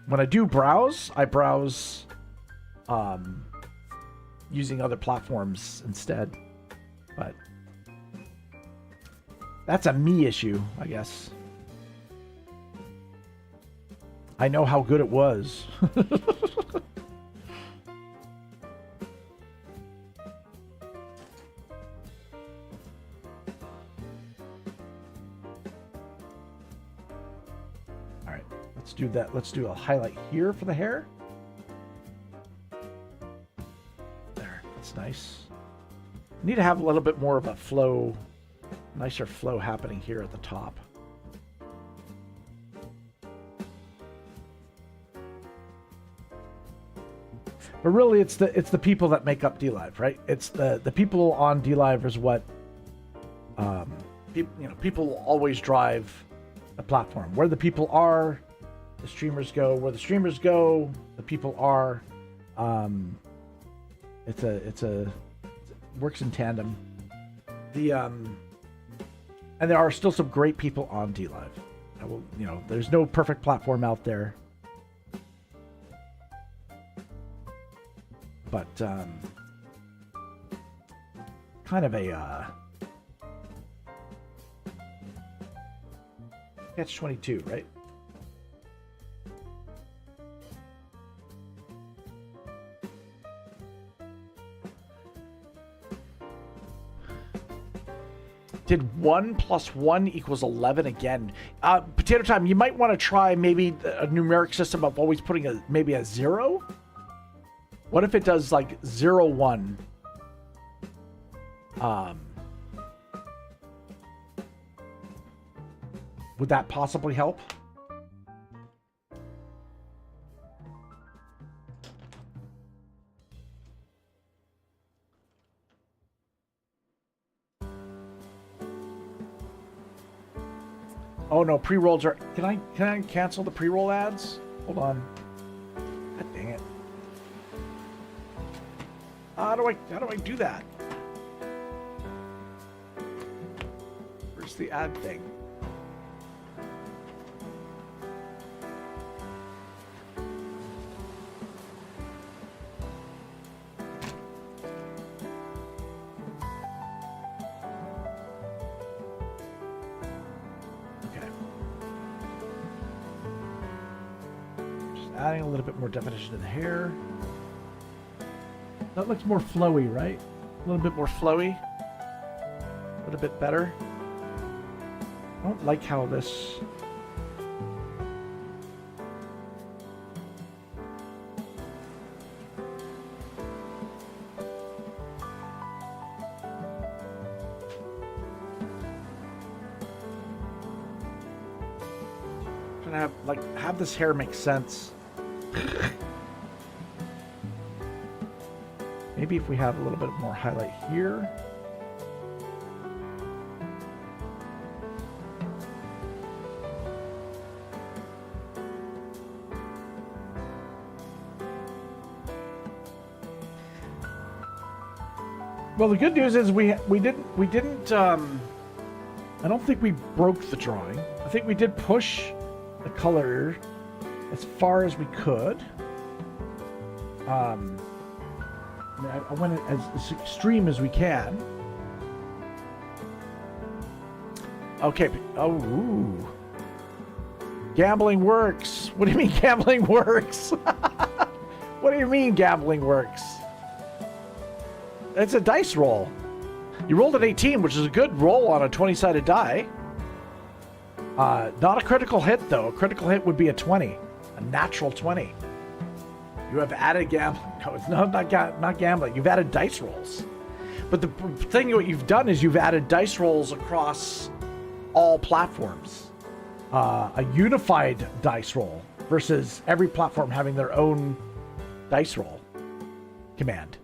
Speaker 5: when I do browse, I browse using other platforms instead. But that's a me issue, I guess. I know how good it was. All right, let's do that. Let's do a highlight here for the hair. There, that's nice. Need to have a little bit more of a flow, nicer flow happening here at the top. But really, it's the people that make up DLive, right? It's the people on DLive is what people always drive the platform. Where the people are, the streamers go. Where the streamers go, the people are. It works in tandem. And there are still some great people on DLive. There's no perfect platform out there. But kind of a catch-22, right? Did 1 + 1 = 11 again? Potato Time, you might want to try maybe a numeric system of always putting maybe a 0. What if it does like 0, 1? Would that possibly help? Oh no, pre-rolls are. Can I cancel the pre-roll ads? Hold on. God dang it. How do I do that? Where's the ad thing? Okay. Just adding a little bit more definition to the hair. That looks more flowy, right? A little bit more flowy. A little bit better. I don't like how this... Trying to have this hair make sense. Maybe if we have a little bit more highlight here. Well, the good news is we didn't I don't think we broke the drawing. I think we did push the color as far as we could. I went as extreme as we can. Okay. Oh, ooh. Gambling works. What do you mean gambling works? What do you mean gambling works? It's a dice roll. You rolled an 18, which is a good roll on a 20-sided die. Not a critical hit, though. A critical hit would be a 20. A natural 20. You have added gambling. No, it's not gambling. You've added dice rolls. But the thing what you've done is you've added dice rolls across all platforms. A unified dice roll versus every platform having their own dice roll command.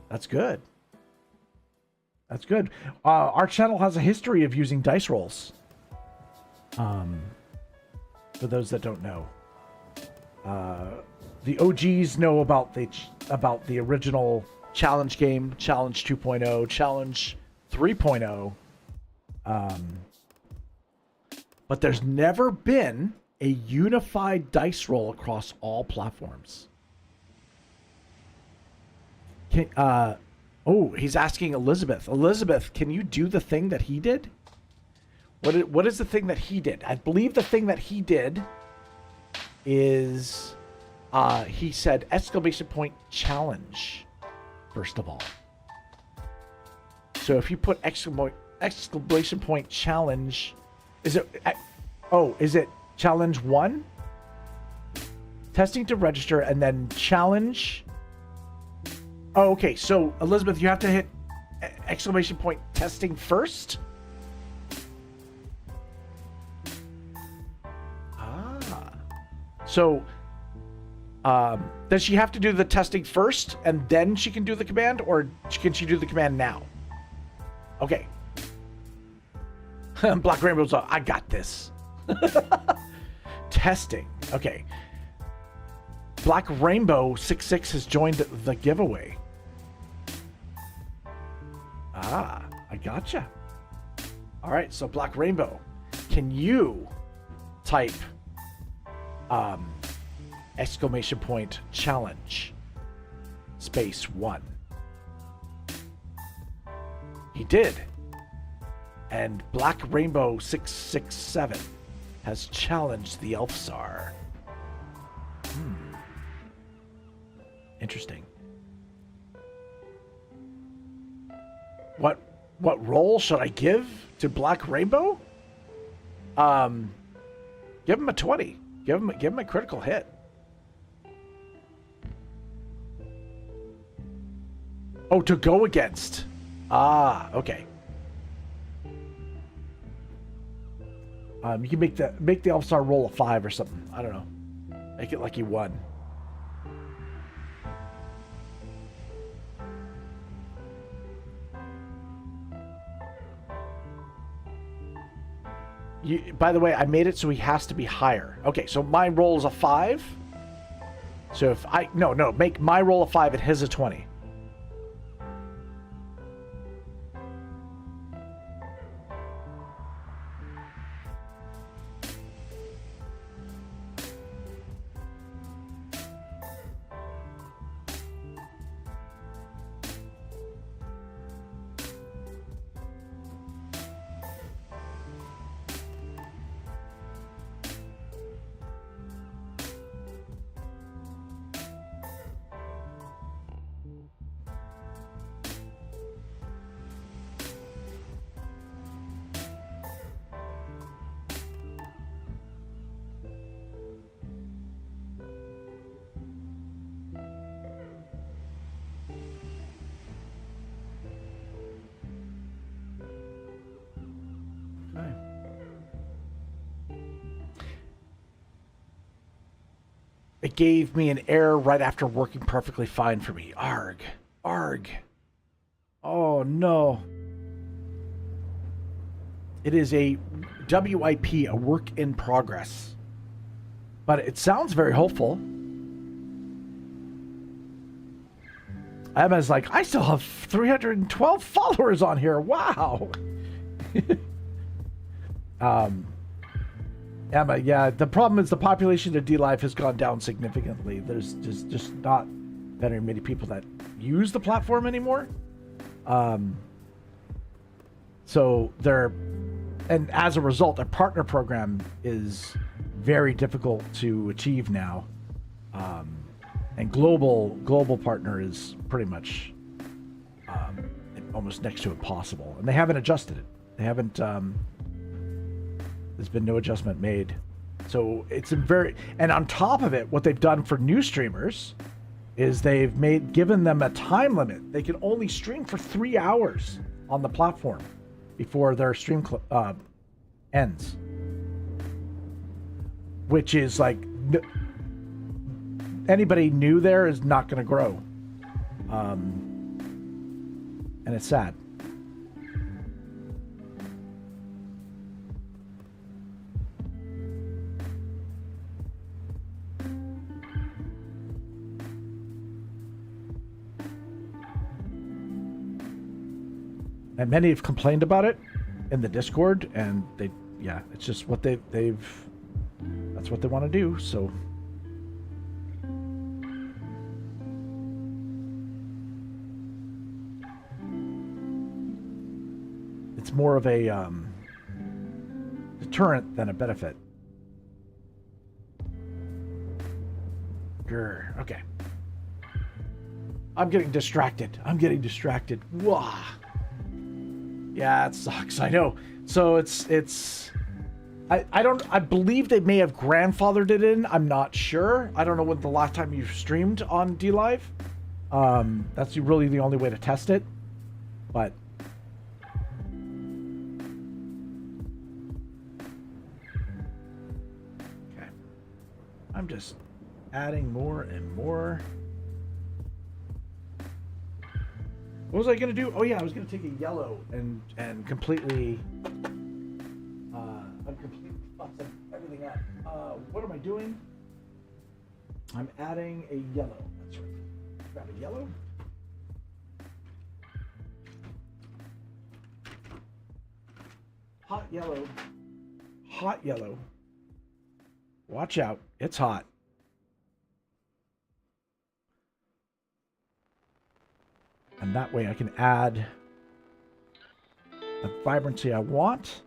Speaker 5: That's good. That's good. Our channel has a history of using dice rolls. For those that don't know. The OGs know about the original challenge game, Challenge 2.0, Challenge 3.0. But there's never been a unified dice roll across all platforms. Oh, he's asking Elizabeth. Elizabeth, can you do the thing that he did? What is the thing that he did? I believe the thing that he did is he said exclamation point challenge, first of all. So if you put exclamation point challenge, is it challenge 1? Testing to register and then challenge. Oh, okay. So Elizabeth, you have to hit exclamation point testing first. So, does she have to do the testing first and then she can do the command, or can she do the command now? Okay. Black Rainbow's up. I got this. Testing. Okay. Black Rainbow 66 has joined the giveaway. Ah, I gotcha. All right, so Black Rainbow, can you type exclamation point challenge space 1? He did. And Black Rainbow 667 has challenged the ELFSAR. Interesting. What role should I give to Black Rainbow? Give him a 20. Give him a critical hit. Oh, to go against. Ah, okay. You can make the ELFSAR roll a 5 or something. I don't know. Make it like he won. By the way, I made it so he has to be higher. Okay, so my roll is a 5. So if I... No, make my roll a 5 and his a 20. It gave me an error right after working perfectly fine for me. Arg. Oh, no. It is a WIP, a work in progress. But it sounds very hopeful. Emma's like, I still have 312 followers on here. Wow. Emma, yeah, the problem is the population of DLive has gone down significantly. There's just not very many people that use the platform anymore. So and as a result, our partner program is very difficult to achieve now. And global partner is pretty much almost next to impossible. And they haven't adjusted it. They haven't... There's been no adjustment made. So it's and on top of it, what they've done for new streamers is they've given them a time limit. They can only stream for 3 hours on the platform before their stream ends. Which is like, anybody new there is not going to grow. And it's sad. And many have complained about it in the Discord, and it's just what that's what they want to do. So, it's more of a deterrent than a benefit. Grr, okay. I'm getting distracted. Wah. Yeah, it sucks. I know. So it's I believe they may have grandfathered it in. I'm not sure. I don't know when the last time you streamed on DLive. That's really the only way to test it. But okay. I'm just adding more and more. What was I gonna do? Oh yeah, I was gonna take a yellow and completely I'm completely fucked everything up. What am I doing? I'm adding a yellow. That's right. Grab a yellow. Hot yellow. Hot yellow. Watch out. It's hot. And that way I can add the vibrancy I want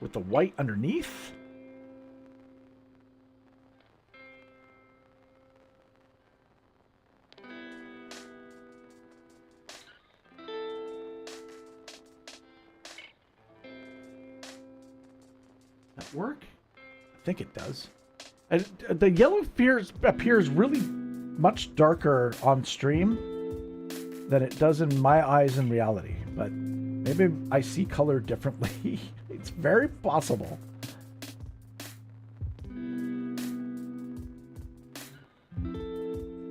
Speaker 5: with the white underneath. That work? I think it does. And the yellow appears really much darker on stream than it does in my eyes in reality, but maybe I see color differently. It's very possible.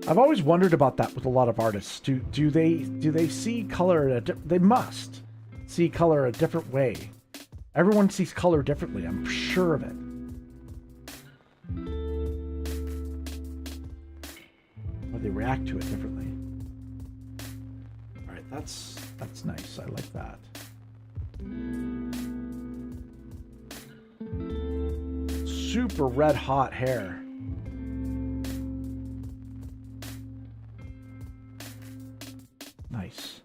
Speaker 5: I've always wondered about that with a lot of artists. Do they see color? They must see color a different way. Everyone sees color differently. I'm sure of it. Or they react to it differently. All right, that's nice. I like that. Super red hot hair. Nice.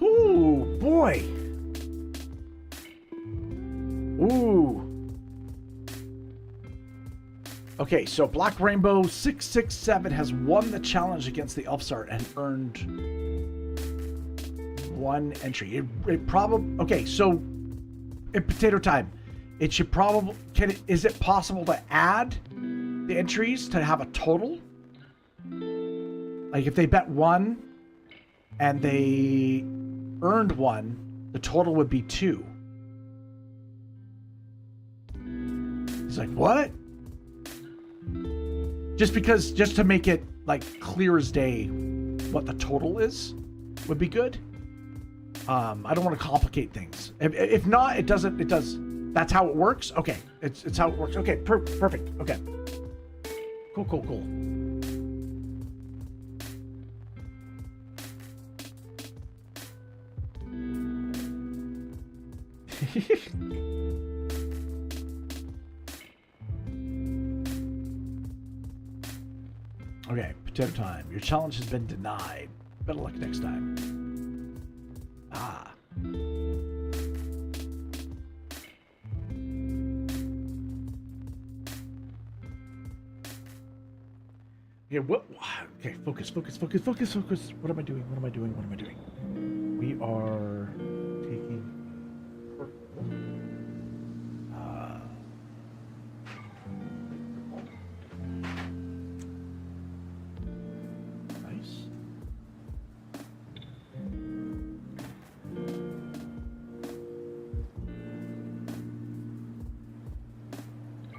Speaker 5: Ooh, boy. Ooh. Okay, so Black Rainbow 667 has won the challenge against the ELFSAR and earned one entry. It probably okay. So in Potato Time, it should probably is it possible to add the entries to have a total? Like if they bet one and they earned one, the total would be 2. He's like, what? Just to make it like clear as day what the total is would be good. I don't want to complicate things. If not, it does. That's how it works. Okay, it's how it works. Okay, perfect. Okay, cool. Okay, Potato Time. Your challenge has been denied. Better luck next time. Ah. Okay, what? Okay, focus. What am I doing? We are taking purple. Nice.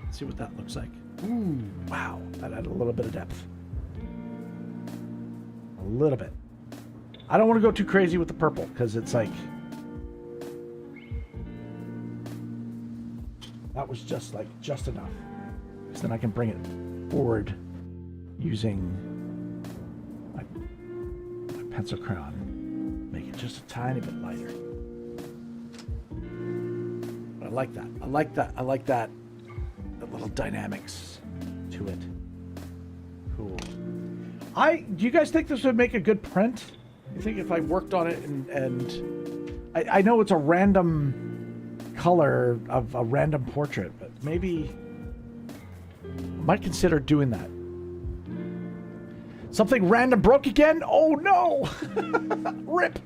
Speaker 5: Let's see what that looks like. Ooh, wow. That added a little bit of depth. A little bit. I don't want to go too crazy with the purple because it's like that was just enough. Because then I can bring it forward using my pencil crayon. Make it just a tiny bit lighter. like that. I like that. I like that. The little dynamics to it. Cool. Do you guys think this would make a good print? You think if I worked on it and I know it's a random color of a random portrait, but maybe I might consider doing that. Something random broke again? Oh no! Rip!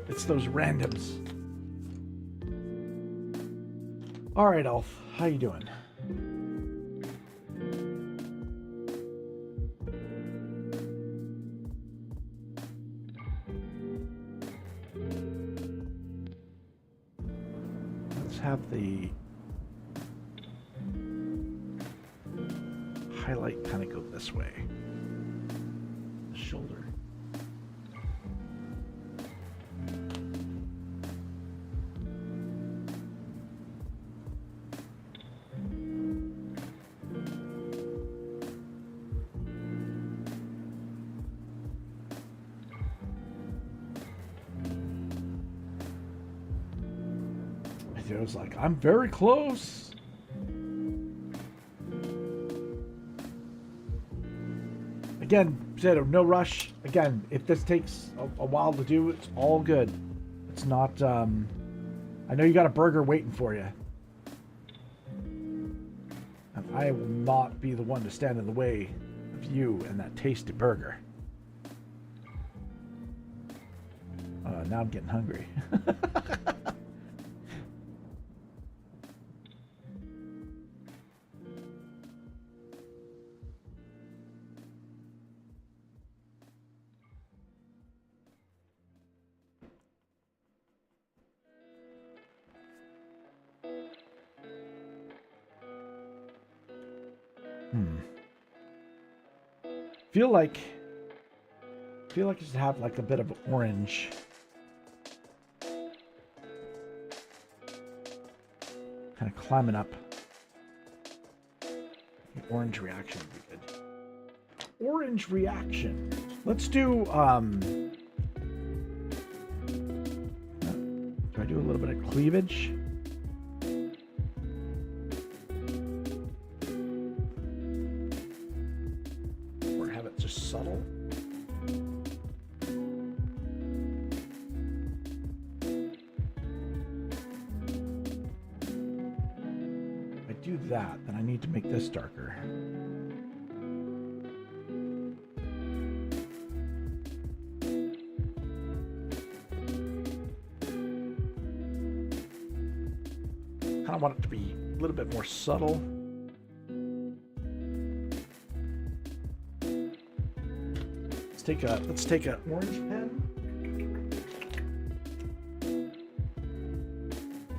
Speaker 5: It's those randoms. All right, Elf. How you doing? Let's have the highlight kind of go this way. The shoulder. It was like, I'm very close. Again, Zeta, no rush. Again, if this takes a while to do, it's all good. It's not, I know you got a burger waiting for you. And I will not be the one to stand in the way of you and that tasty burger. Now I'm getting hungry. Feel like it should have like a bit of orange. Kind of climbing up. The orange reaction would be good. Orange reaction. Let's do do I do a little bit of cleavage? Subtle. If I do that, then I need to make this darker. Kind of want it to be a little bit more subtle. Let's take a orange pen.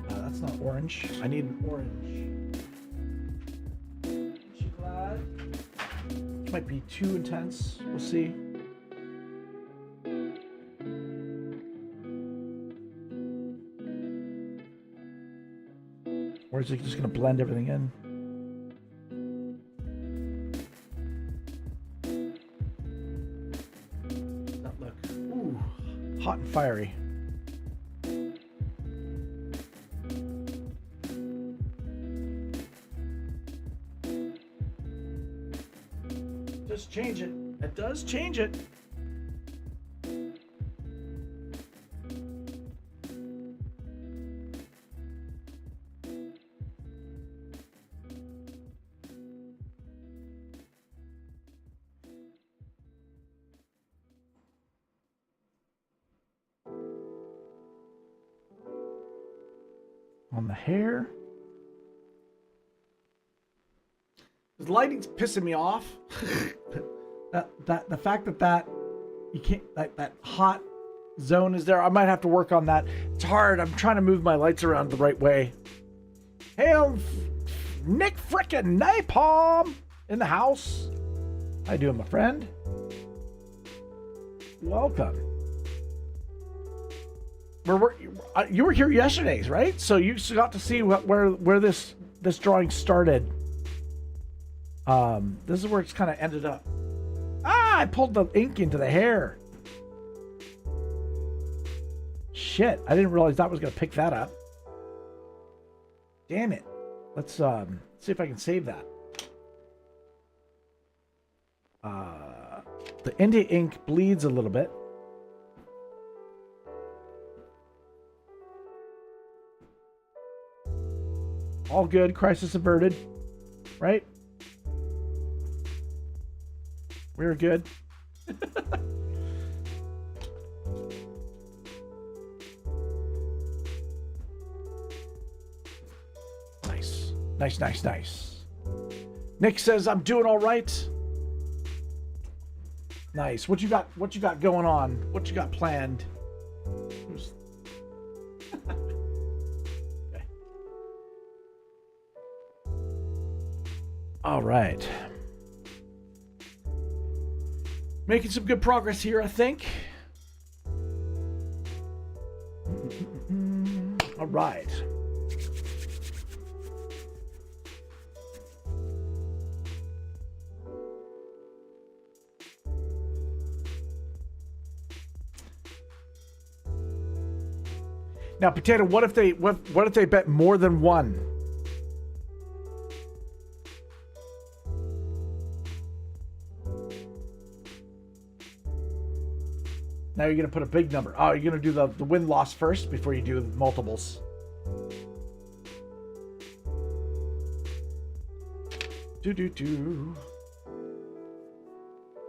Speaker 5: That's not orange. I need an orange. This might be too intense. We'll see. Or is it just going to blend everything in? Hot and fiery. Just change it. It does change it. On the hair. The lighting's pissing me off. The fact that you can't that hot zone is there. I might have to work on that. It's hard. I'm trying to move my lights around the right way. Hey, Nick frickin' Napalm in the house. How you doing, my friend? Welcome. You were here yesterday, right? So you got to see where this drawing started. This is where it's kind of ended up. Ah! Ah, I pulled the ink into the hair. Shit, I didn't realize that was going to pick that up. Damn it. Let's see if I can save that. The India ink bleeds a little bit. All good, crisis averted, right? We're good. Nice. Nick says I'm doing all right. Nice. What you got going on? What you got planned? Okay. All right. Making some good progress here, I think. All right. Now, Potato, what if they bet more than one? Now you're going to put a big number. Oh, you're going to do the win-loss first before you do multiples.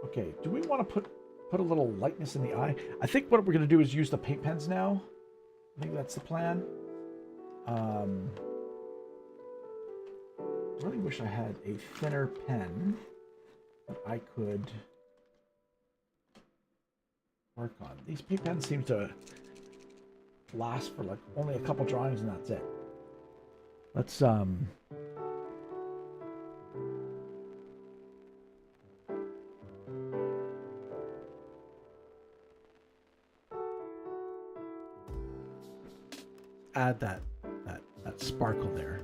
Speaker 5: Okay, do we want to put a little lightness in the eye? I think what we're going to do is use the paint pens now. I think that's the plan. Really wish I had a thinner pen that I could work on. These paint pens seem to last for like only a couple drawings and that's it. Let's add that sparkle there.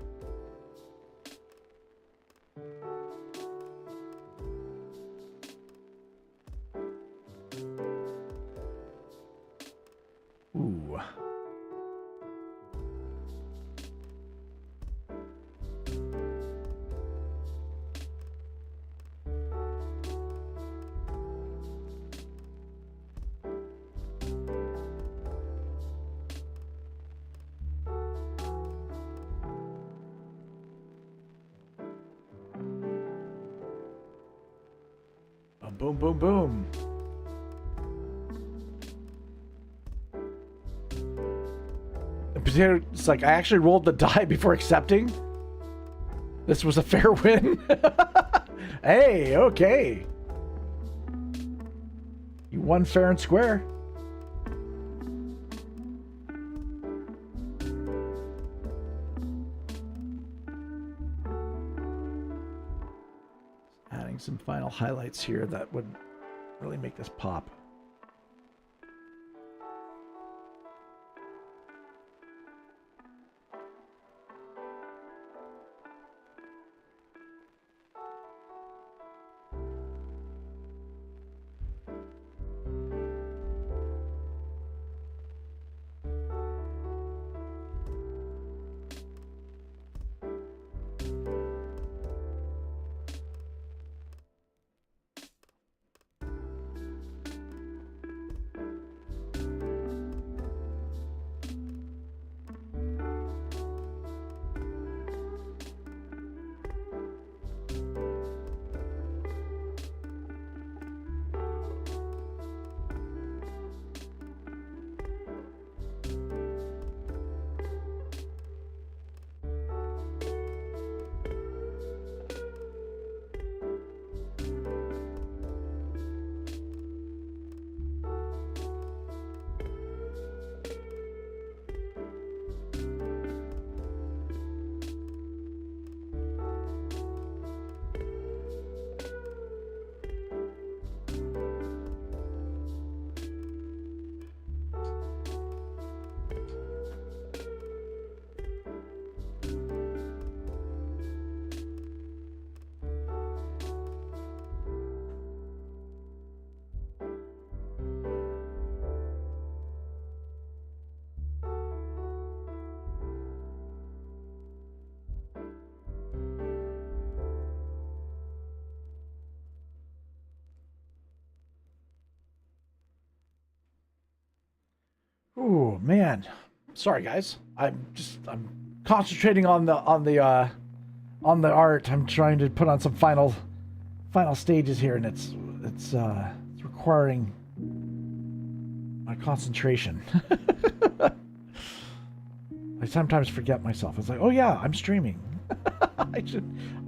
Speaker 5: Ooh. Boom, boom, boom. And Potato, it's like, I actually rolled the die before accepting. This was a fair win. Hey, okay. You won fair and square. Some final highlights here that would really make this pop. Oh man, sorry guys. I'm concentrating on the art. I'm trying to put on some final stages here, and it's requiring my concentration. I sometimes forget myself. It's like, oh yeah, I'm streaming. I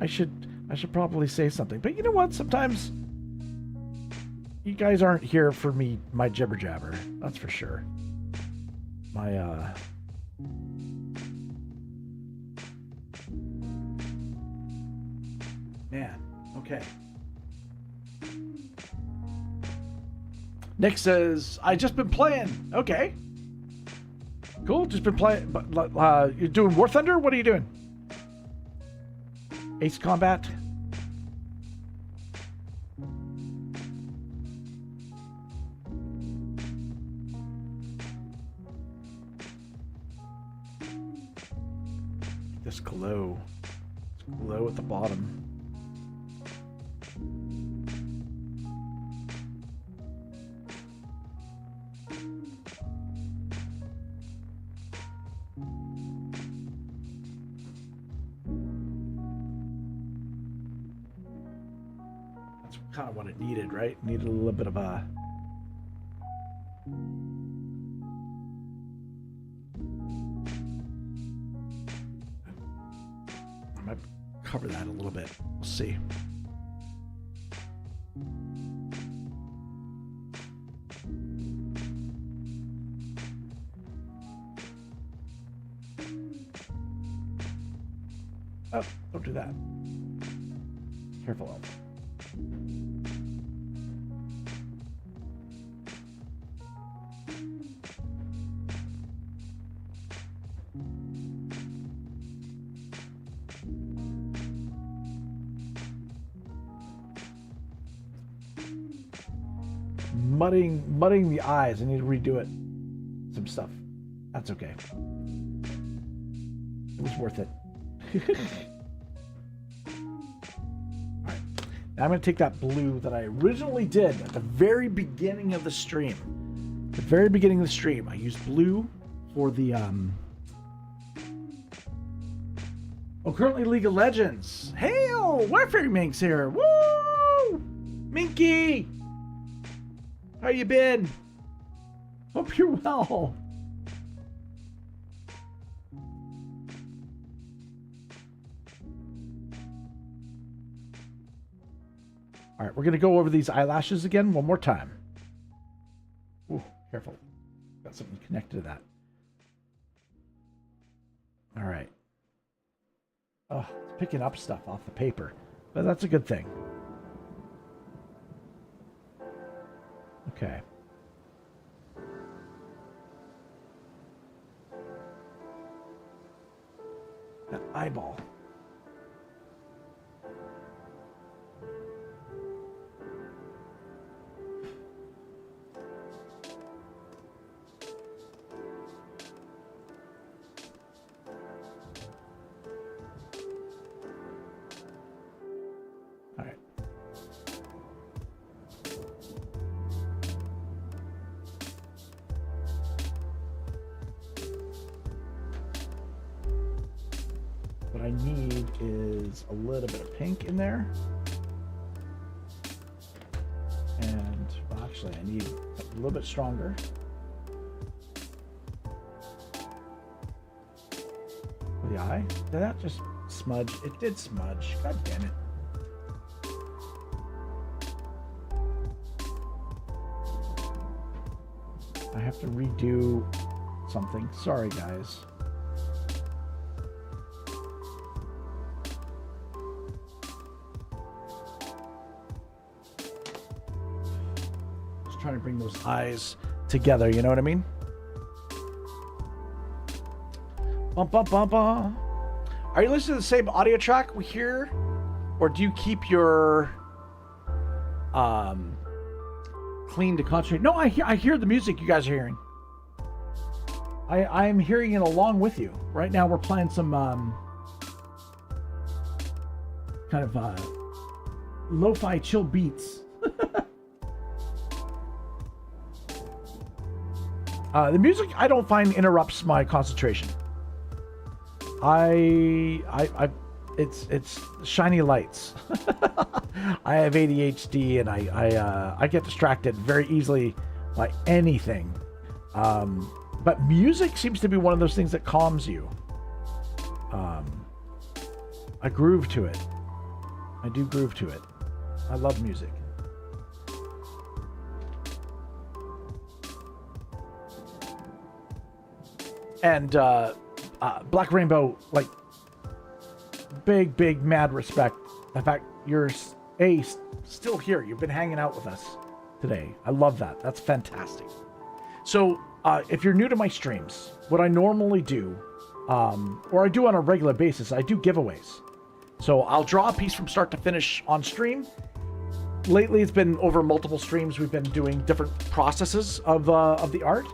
Speaker 5: should probably say something. But you know what? Sometimes you guys aren't here for me, my jibber jabber. That's for sure. Man, okay. Nick says, I just been playing. Okay. Cool, just been playing. But you're doing War Thunder? What are you doing? Ace Combat? This glow. This glow at the bottom. That's kind of what it needed, right? Needed a little bit of a... I might cover that a little bit. We'll see. Oh, don't do that. Careful, Elf. Mudding the eyes. I need to redo it. Some stuff. That's okay. It was worth it. Alright. Now I'm going to take that blue that I originally did at the very beginning of the stream. The very beginning of the stream. I used blue for the currently League of Legends. Hey, Warfare Minx here. Woo! Minky! How you been? Hope you're well. All right, we're going to go over these eyelashes again one more time. Ooh, careful. Got something connected to that. All right. Oh, it's picking up stuff off the paper, but that's a good thing. Okay. That eyeball. All right. What I need is a little bit of pink in there. And, well, actually, I need a little bit stronger. For the eye. Did that just smudge? It did smudge. God damn it. I have to redo something. Sorry, guys. Just trying to bring those eyes together, you know what I mean? Bum, bum, bum, bum. Are you listening to the same audio track we hear? Or do you keep your clean to concentrate? No, I hear the music you guys are hearing. I'm hearing it along with you. Right now we're playing some kind of lo-fi chill beats. The music I don't find interrupts my concentration. It's shiny lights. I have ADHD and I get distracted very easily by anything. But music seems to be one of those things that calms you. I groove to it. I do groove to it. I love music. And Black Rainbow, like, big mad respect. In fact, you're still here. You've been hanging out with us today. I love that. That's fantastic. So if you're new to my streams, what I normally do, or I do on a regular basis, I do giveaways. So I'll draw a piece from start to finish on stream. Lately, it's been over multiple streams. We've been doing different processes of the art.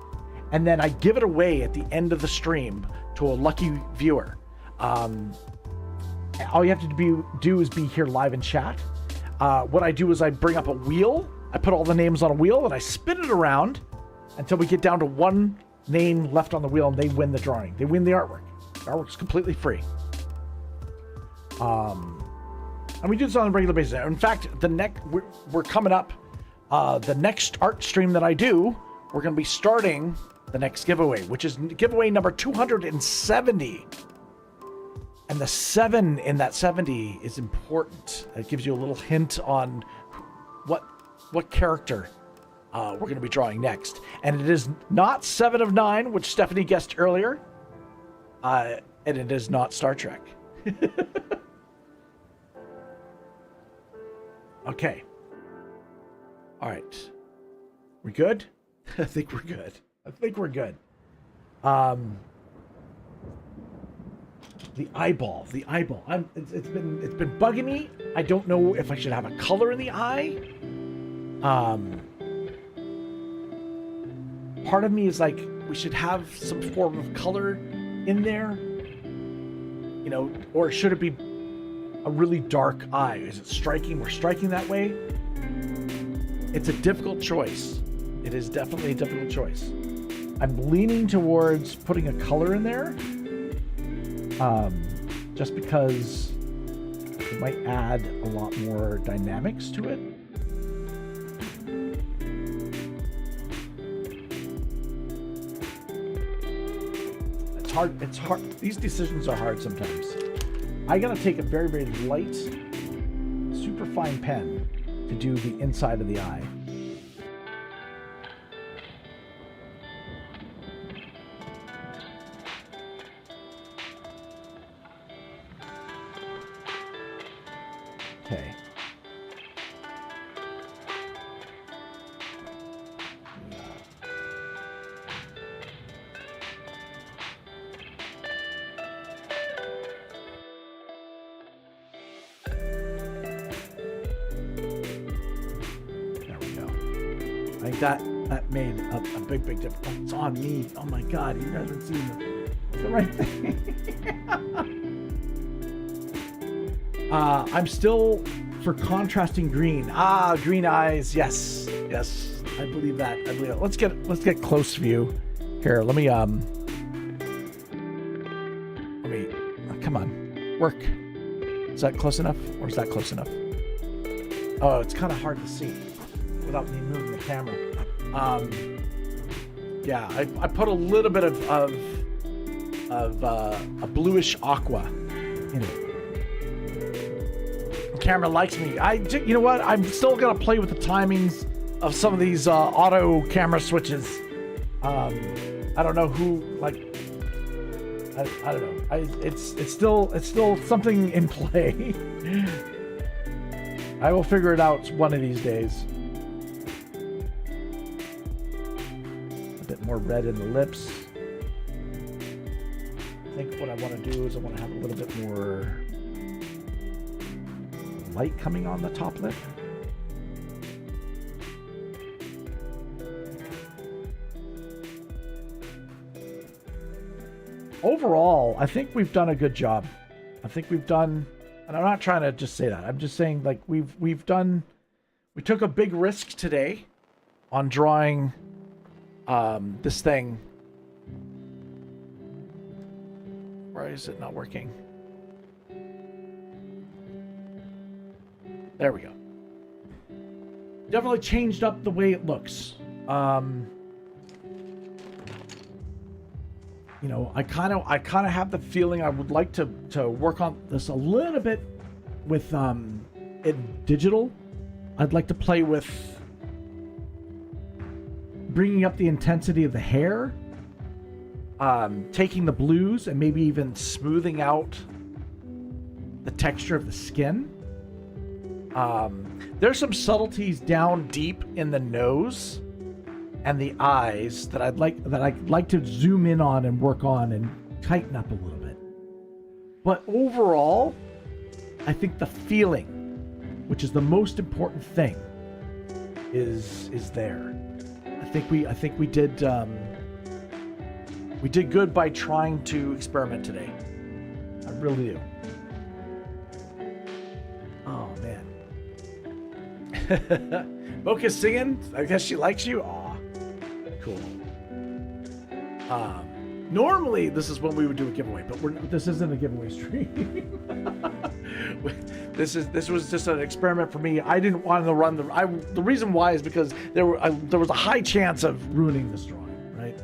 Speaker 5: And then I give it away at the end of the stream to a lucky viewer. All you have to do is be here live in chat. What I do is I bring up a wheel. I put all the names on a wheel and I spin it around until we get down to one name left on the wheel, and they win the drawing. They win the artwork. The artwork's completely free. And we do this on a regular basis. In fact, we're coming up. The next art stream that I do, we're going to be starting the next giveaway, which is giveaway number 270. And the 7 in that 70 is important. It gives you a little hint on what character we're going to be drawing next. And it is not 7 of 9, which Stephanie guessed earlier. And it is not Star Trek. Okay. All right. We good? I think we're good. The eyeball. It's been bugging me. I don't know if I should have a color in the eye. Part of me is like, we should have some form of color in there, you know, or should it be a really dark eye? Is it striking? We're striking that way. It's a difficult choice. It is definitely a difficult choice. I'm leaning towards putting a color in there, just because it might add a lot more dynamics to it. It's hard. These decisions are hard sometimes. I gotta take a very, very light, super fine pen to do the inside of the eye. Okay. That made a big difference. Oh, it's on me. Oh my God, you guys haven't seen the right thing. I'm still for contrasting green. Green eyes. Yes, I believe that. Let's get close view here. Let me come on, work. Is that close enough, or is that close enough? Oh, it's kind of hard to see without me moving the camera. Yeah, I put a little bit of a bluish aqua in it. The camera likes me. You know what? I'm still gonna play with the timings of some of these auto camera switches. I don't know who, like, I don't know. It's still something in play. I will figure it out one of these days. More red in the lips. I think what I want to do is I want to have a little bit more light coming on the top lip. Overall, I think we've done a good job. I think we've done, and I'm not trying to just say that. I'm just saying, like, we took a big risk today on drawing this thing. Why is it not working? There we go. Definitely changed up the way it looks. You know, I kind of have the feeling I would like to work on this a little bit with in digital. I'd like to play with bringing up the intensity of the hair, taking the blues and maybe even smoothing out the texture of the skin. There's some subtleties down deep in the nose and the eyes that I'd like to zoom in on and work on and tighten up a little bit. But overall, I think the feeling, which is the most important thing, is there. I think we did good by trying to experiment today. I really do. Oh man. Mocha's singing. I guess she likes you. Aw, cool. Normally this is when we would do a giveaway, but this isn't a giveaway stream. This was just an experiment for me. I didn't want to run the reason why is because there was a high chance of ruining this drawing, right?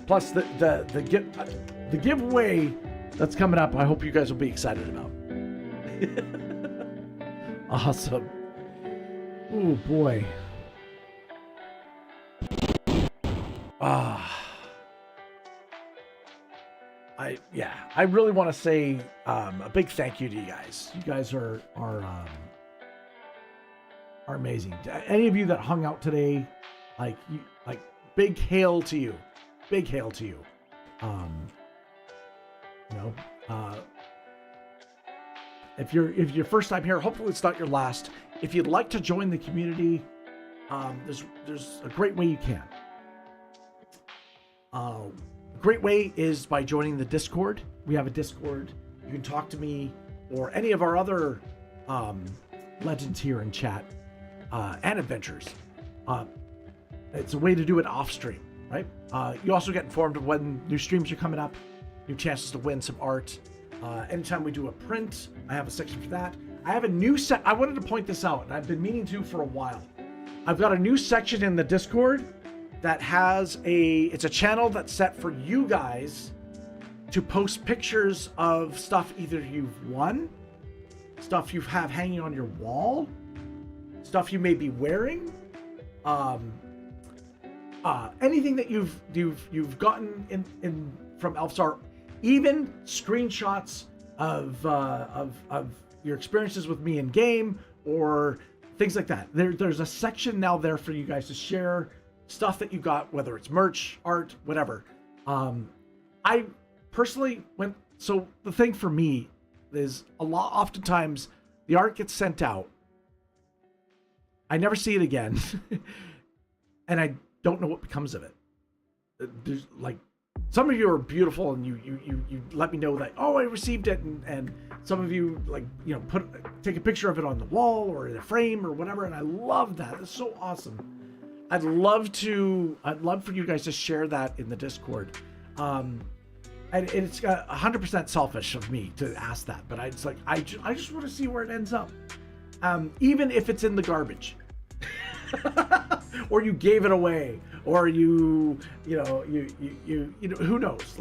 Speaker 5: Plus the giveaway that's coming up, I hope you guys will be excited about. Awesome. Oh boy. I really want to say a big thank you to you guys. You guys are amazing. Any of you that hung out today, big hail to you. Big hail to you. If you're first time here, hopefully it's not your last. If you'd like to join the community, there's a great way you can. A great way is by joining the Discord. We have a Discord. You can talk to me or any of our other legends here in chat and adventures. It's a way to do it off stream, right? You also get informed of when new streams are coming up, new chances to win some art. Anytime we do a print, I have a section for that. I have a new I wanted to point this out, and I've been meaning to for a while. I've got a new section in the Discord that has it's a channel that's set for you guys to post pictures of stuff either you've won, stuff you have hanging on your wall, stuff you may be wearing, anything that you've gotten in from ELFSAR, even screenshots of your experiences with me in game or things like that. There's a section now there for you guys to share stuff that you got, whether it's merch, art, whatever. I personally so the thing for me is oftentimes the art gets sent out. I never see it again. And I don't know what becomes of it. There's some of you are beautiful and you let me know that, oh, I received it, and some of you take a picture of it on the wall or in a frame or whatever, and I love that. It's so awesome. I'd love for you guys to share that in the Discord. And it's 100% selfish of me to ask that, but I just want to see where it ends up. Even if it's in the garbage. Or you gave it away, or you who knows,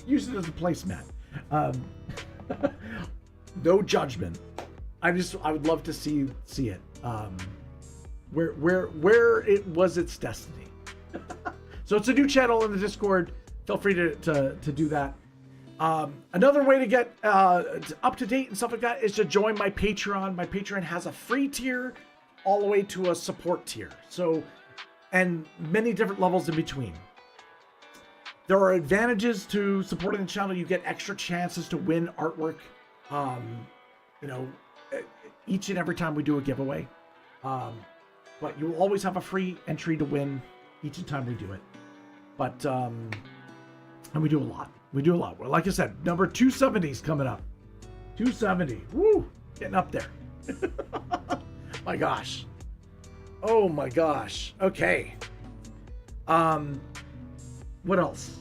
Speaker 5: use it as a placemat. No judgment. I would love to see it. Where it was its destiny. So it's a new channel in the Discord. Feel free to do that. Another way to get up to date and stuff like that is to join my Patreon. My Patreon has a free tier all the way to a support tier. So, and many different levels in between. There are advantages to supporting the channel. You get extra chances to win artwork, each and every time we do a giveaway. But you will always have a free entry to win each time we do it. But, and we do a lot. Well, like I said, number 270 is coming up. 270. Woo! Getting up there. My gosh. Oh my gosh. Okay. What else?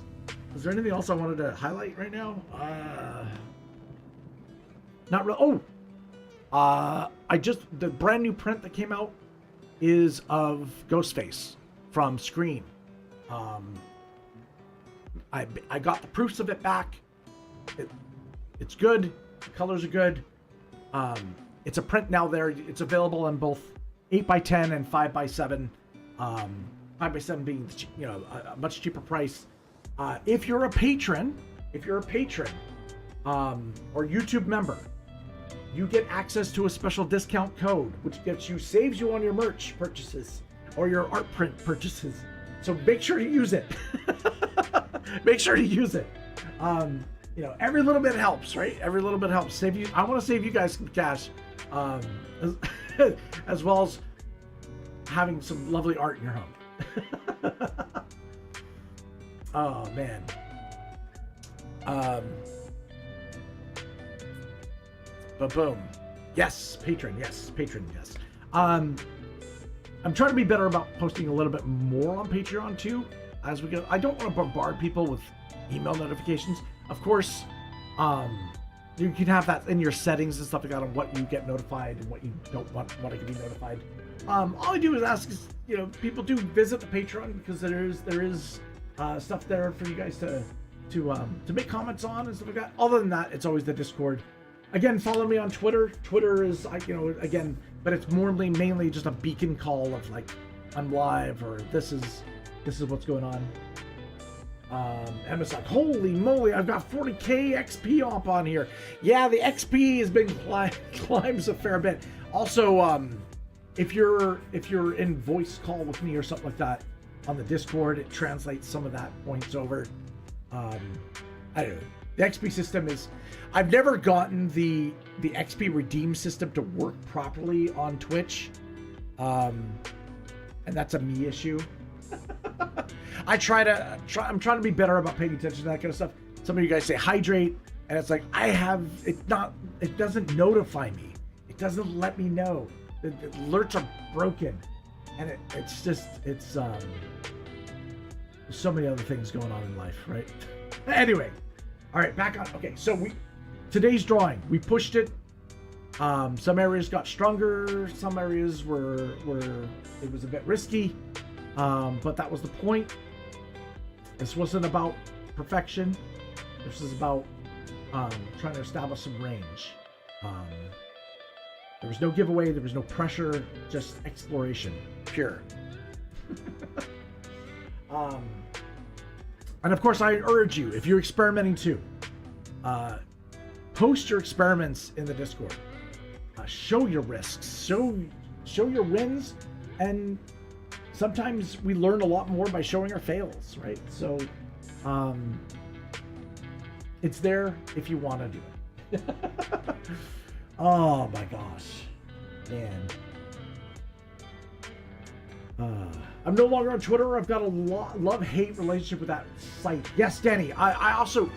Speaker 5: Is there anything else I wanted to highlight right now? Not really. Oh, the brand new print that came out is of Ghostface from Scream. I got the proofs of it back. It's good. The colors are good. It's a print now there. It's available in both 8x10 and 5x7. 5x7 being, a much cheaper price. If you're a patron, or YouTube member, you get access to a special discount code, which saves you on your merch purchases or your art print purchases. So make sure to use it. Make sure to use it. Every little bit helps, right? Every little bit helps. I want to save you guys some cash, as well as having some lovely art in your home. Oh man. Boom. Yes, patron. Yes. I'm trying to be better about posting a little bit more on Patreon too as we go. I don't want to bombard people with email notifications. Of course, you can have that in your settings and stuff like that on what you get notified and what you don't want to be notified. All I do is ask, people do visit the Patreon because there is stuff there for you guys to make comments on and stuff like that. Other than that, it's always the Discord. Again, follow me on Twitter. Twitter is, but it's mainly just a beacon call of like, I'm live, or this is what's going on. Emma's like, holy moly, I've got 40k XP up on here. Yeah, the XP has been climbs a fair bit. Also, if you're in voice call with me or something like that on the Discord, it translates some of that points over. I don't know. The XP system is, I've never gotten the XP redeem system to work properly on Twitch. And that's a me issue. I'm trying to be better about paying attention to that kind of stuff. Some of you guys say hydrate, and it's like, it doesn't notify me. It doesn't let me know. The alerts are broken. And it's there's so many other things going on in life, right? Anyway, all right, back on. Okay, so today's drawing, we pushed it. Some areas got stronger. Some areas were it was a bit risky, but that was the point. This wasn't about perfection. This is about trying to establish some range. There was no giveaway. There was no pressure. Just exploration, pure. And of course, I urge you, if you're experimenting too, post your experiments in the Discord. Show your risks. Show your wins, and sometimes we learn a lot more by showing our fails, right? So, it's there if you want to do it. Oh my gosh, man. I'm no longer on Twitter. I've got a love-hate relationship with that site. Yes, Danny. I also...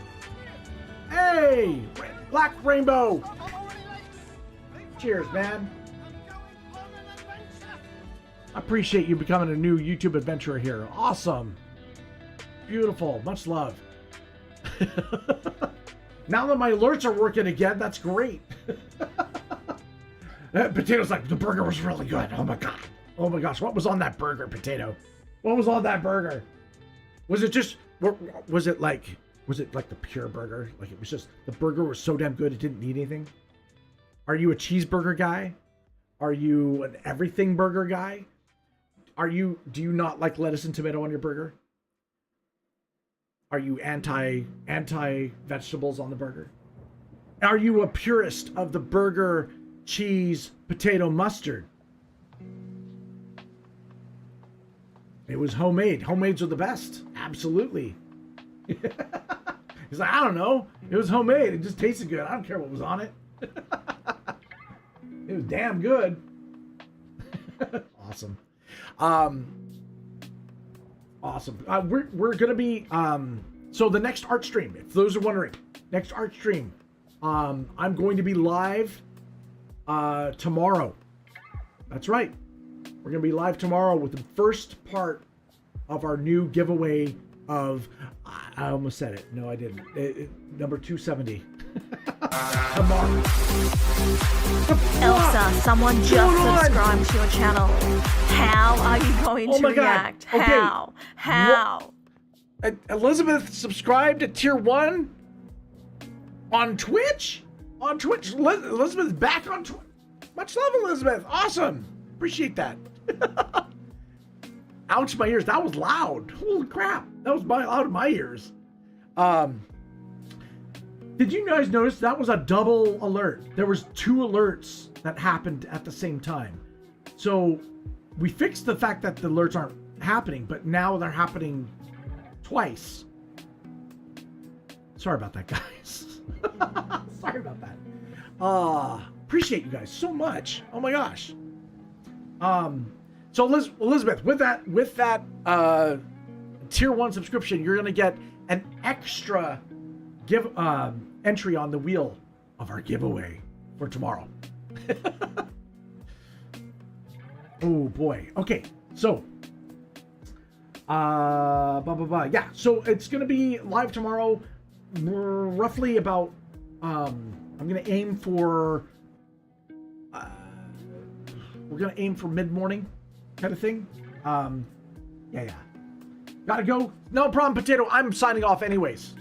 Speaker 5: Hey! Black Rainbow! Cheers, man. I appreciate you becoming a new YouTube adventurer here. Awesome. Beautiful. Much love. Now that my alerts are working again, that's great. Potato's like, the burger was really good. Oh my god. Oh my gosh, what was on that burger, Potato? What was on that burger? Was it like the pure burger? Like it was just, the burger was so damn good it didn't need anything? Are you a cheeseburger guy? Are you an everything burger guy? Do you not like lettuce and tomato on your burger? Are you anti vegetables on the burger? Are you a purist of the burger, cheese, potato, mustard? It was homemade. Homemades are the best. Absolutely. He's like, I don't know. It was homemade. It just tasted good. I don't care what was on it. It was damn good. Awesome. Awesome. We're going to be... so the next art stream, if those are wondering, next art stream, I'm going to be live tomorrow. That's right. We're going to be live tomorrow with the first part of our new giveaway of, I almost said it. No, I didn't. Number 270. Come on.
Speaker 6: ELFSAR, someone just subscribed to your channel. How are you going to react?
Speaker 5: Okay.
Speaker 6: How?
Speaker 5: Elizabeth subscribed to Tier 1 on Twitch? On Twitch. Elizabeth's back on Twitch. Much love, Elizabeth. Awesome. Appreciate that. Ouch, my ears. That was loud. Holy crap. That was loud in my ears. Did you guys notice that was a double alert? There was 2 alerts that happened at the same time. So we fixed the fact that the alerts aren't happening, but now they're happening twice. Sorry about that, guys. Sorry about that. Appreciate you guys so much. Oh my gosh. So Elizabeth, with that Tier 1 subscription, you're gonna get an extra entry on the wheel of our giveaway for tomorrow. Oh boy. Okay, so yeah, so it's gonna be live tomorrow, roughly about I'm gonna aim for we're gonna aim for mid-morning kind of thing. Yeah. Gotta go. No problem, Potato. I'm signing off anyways.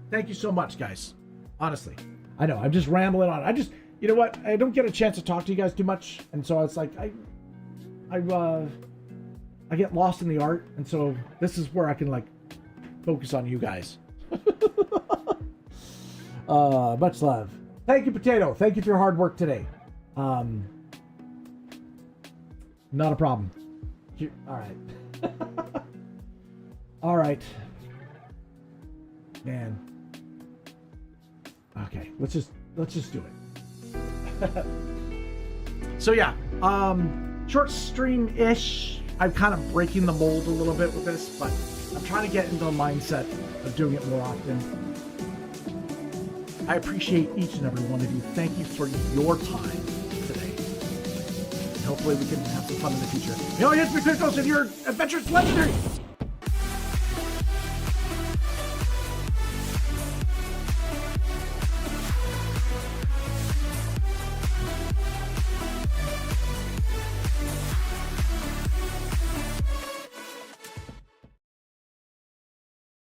Speaker 5: Thank you so much, guys. Honestly, I know I'm just rambling on. You know what? I don't get a chance to talk to you guys too much, and so it's like I get lost in the art, and so this is where I can like focus on you guys. Much love. Thank you, Potato. Thank you for your hard work today. Not a problem. All right. All right. Man. Okay, let's just do it. So yeah, short stream-ish. I'm kind of breaking the mold a little bit with this, but I'm trying to get into the mindset of doing it more often. I appreciate each and every one of you. Thank you for your time today. And hopefully we can have some fun in the future. You know, yes, be critical if your adventure's legendary.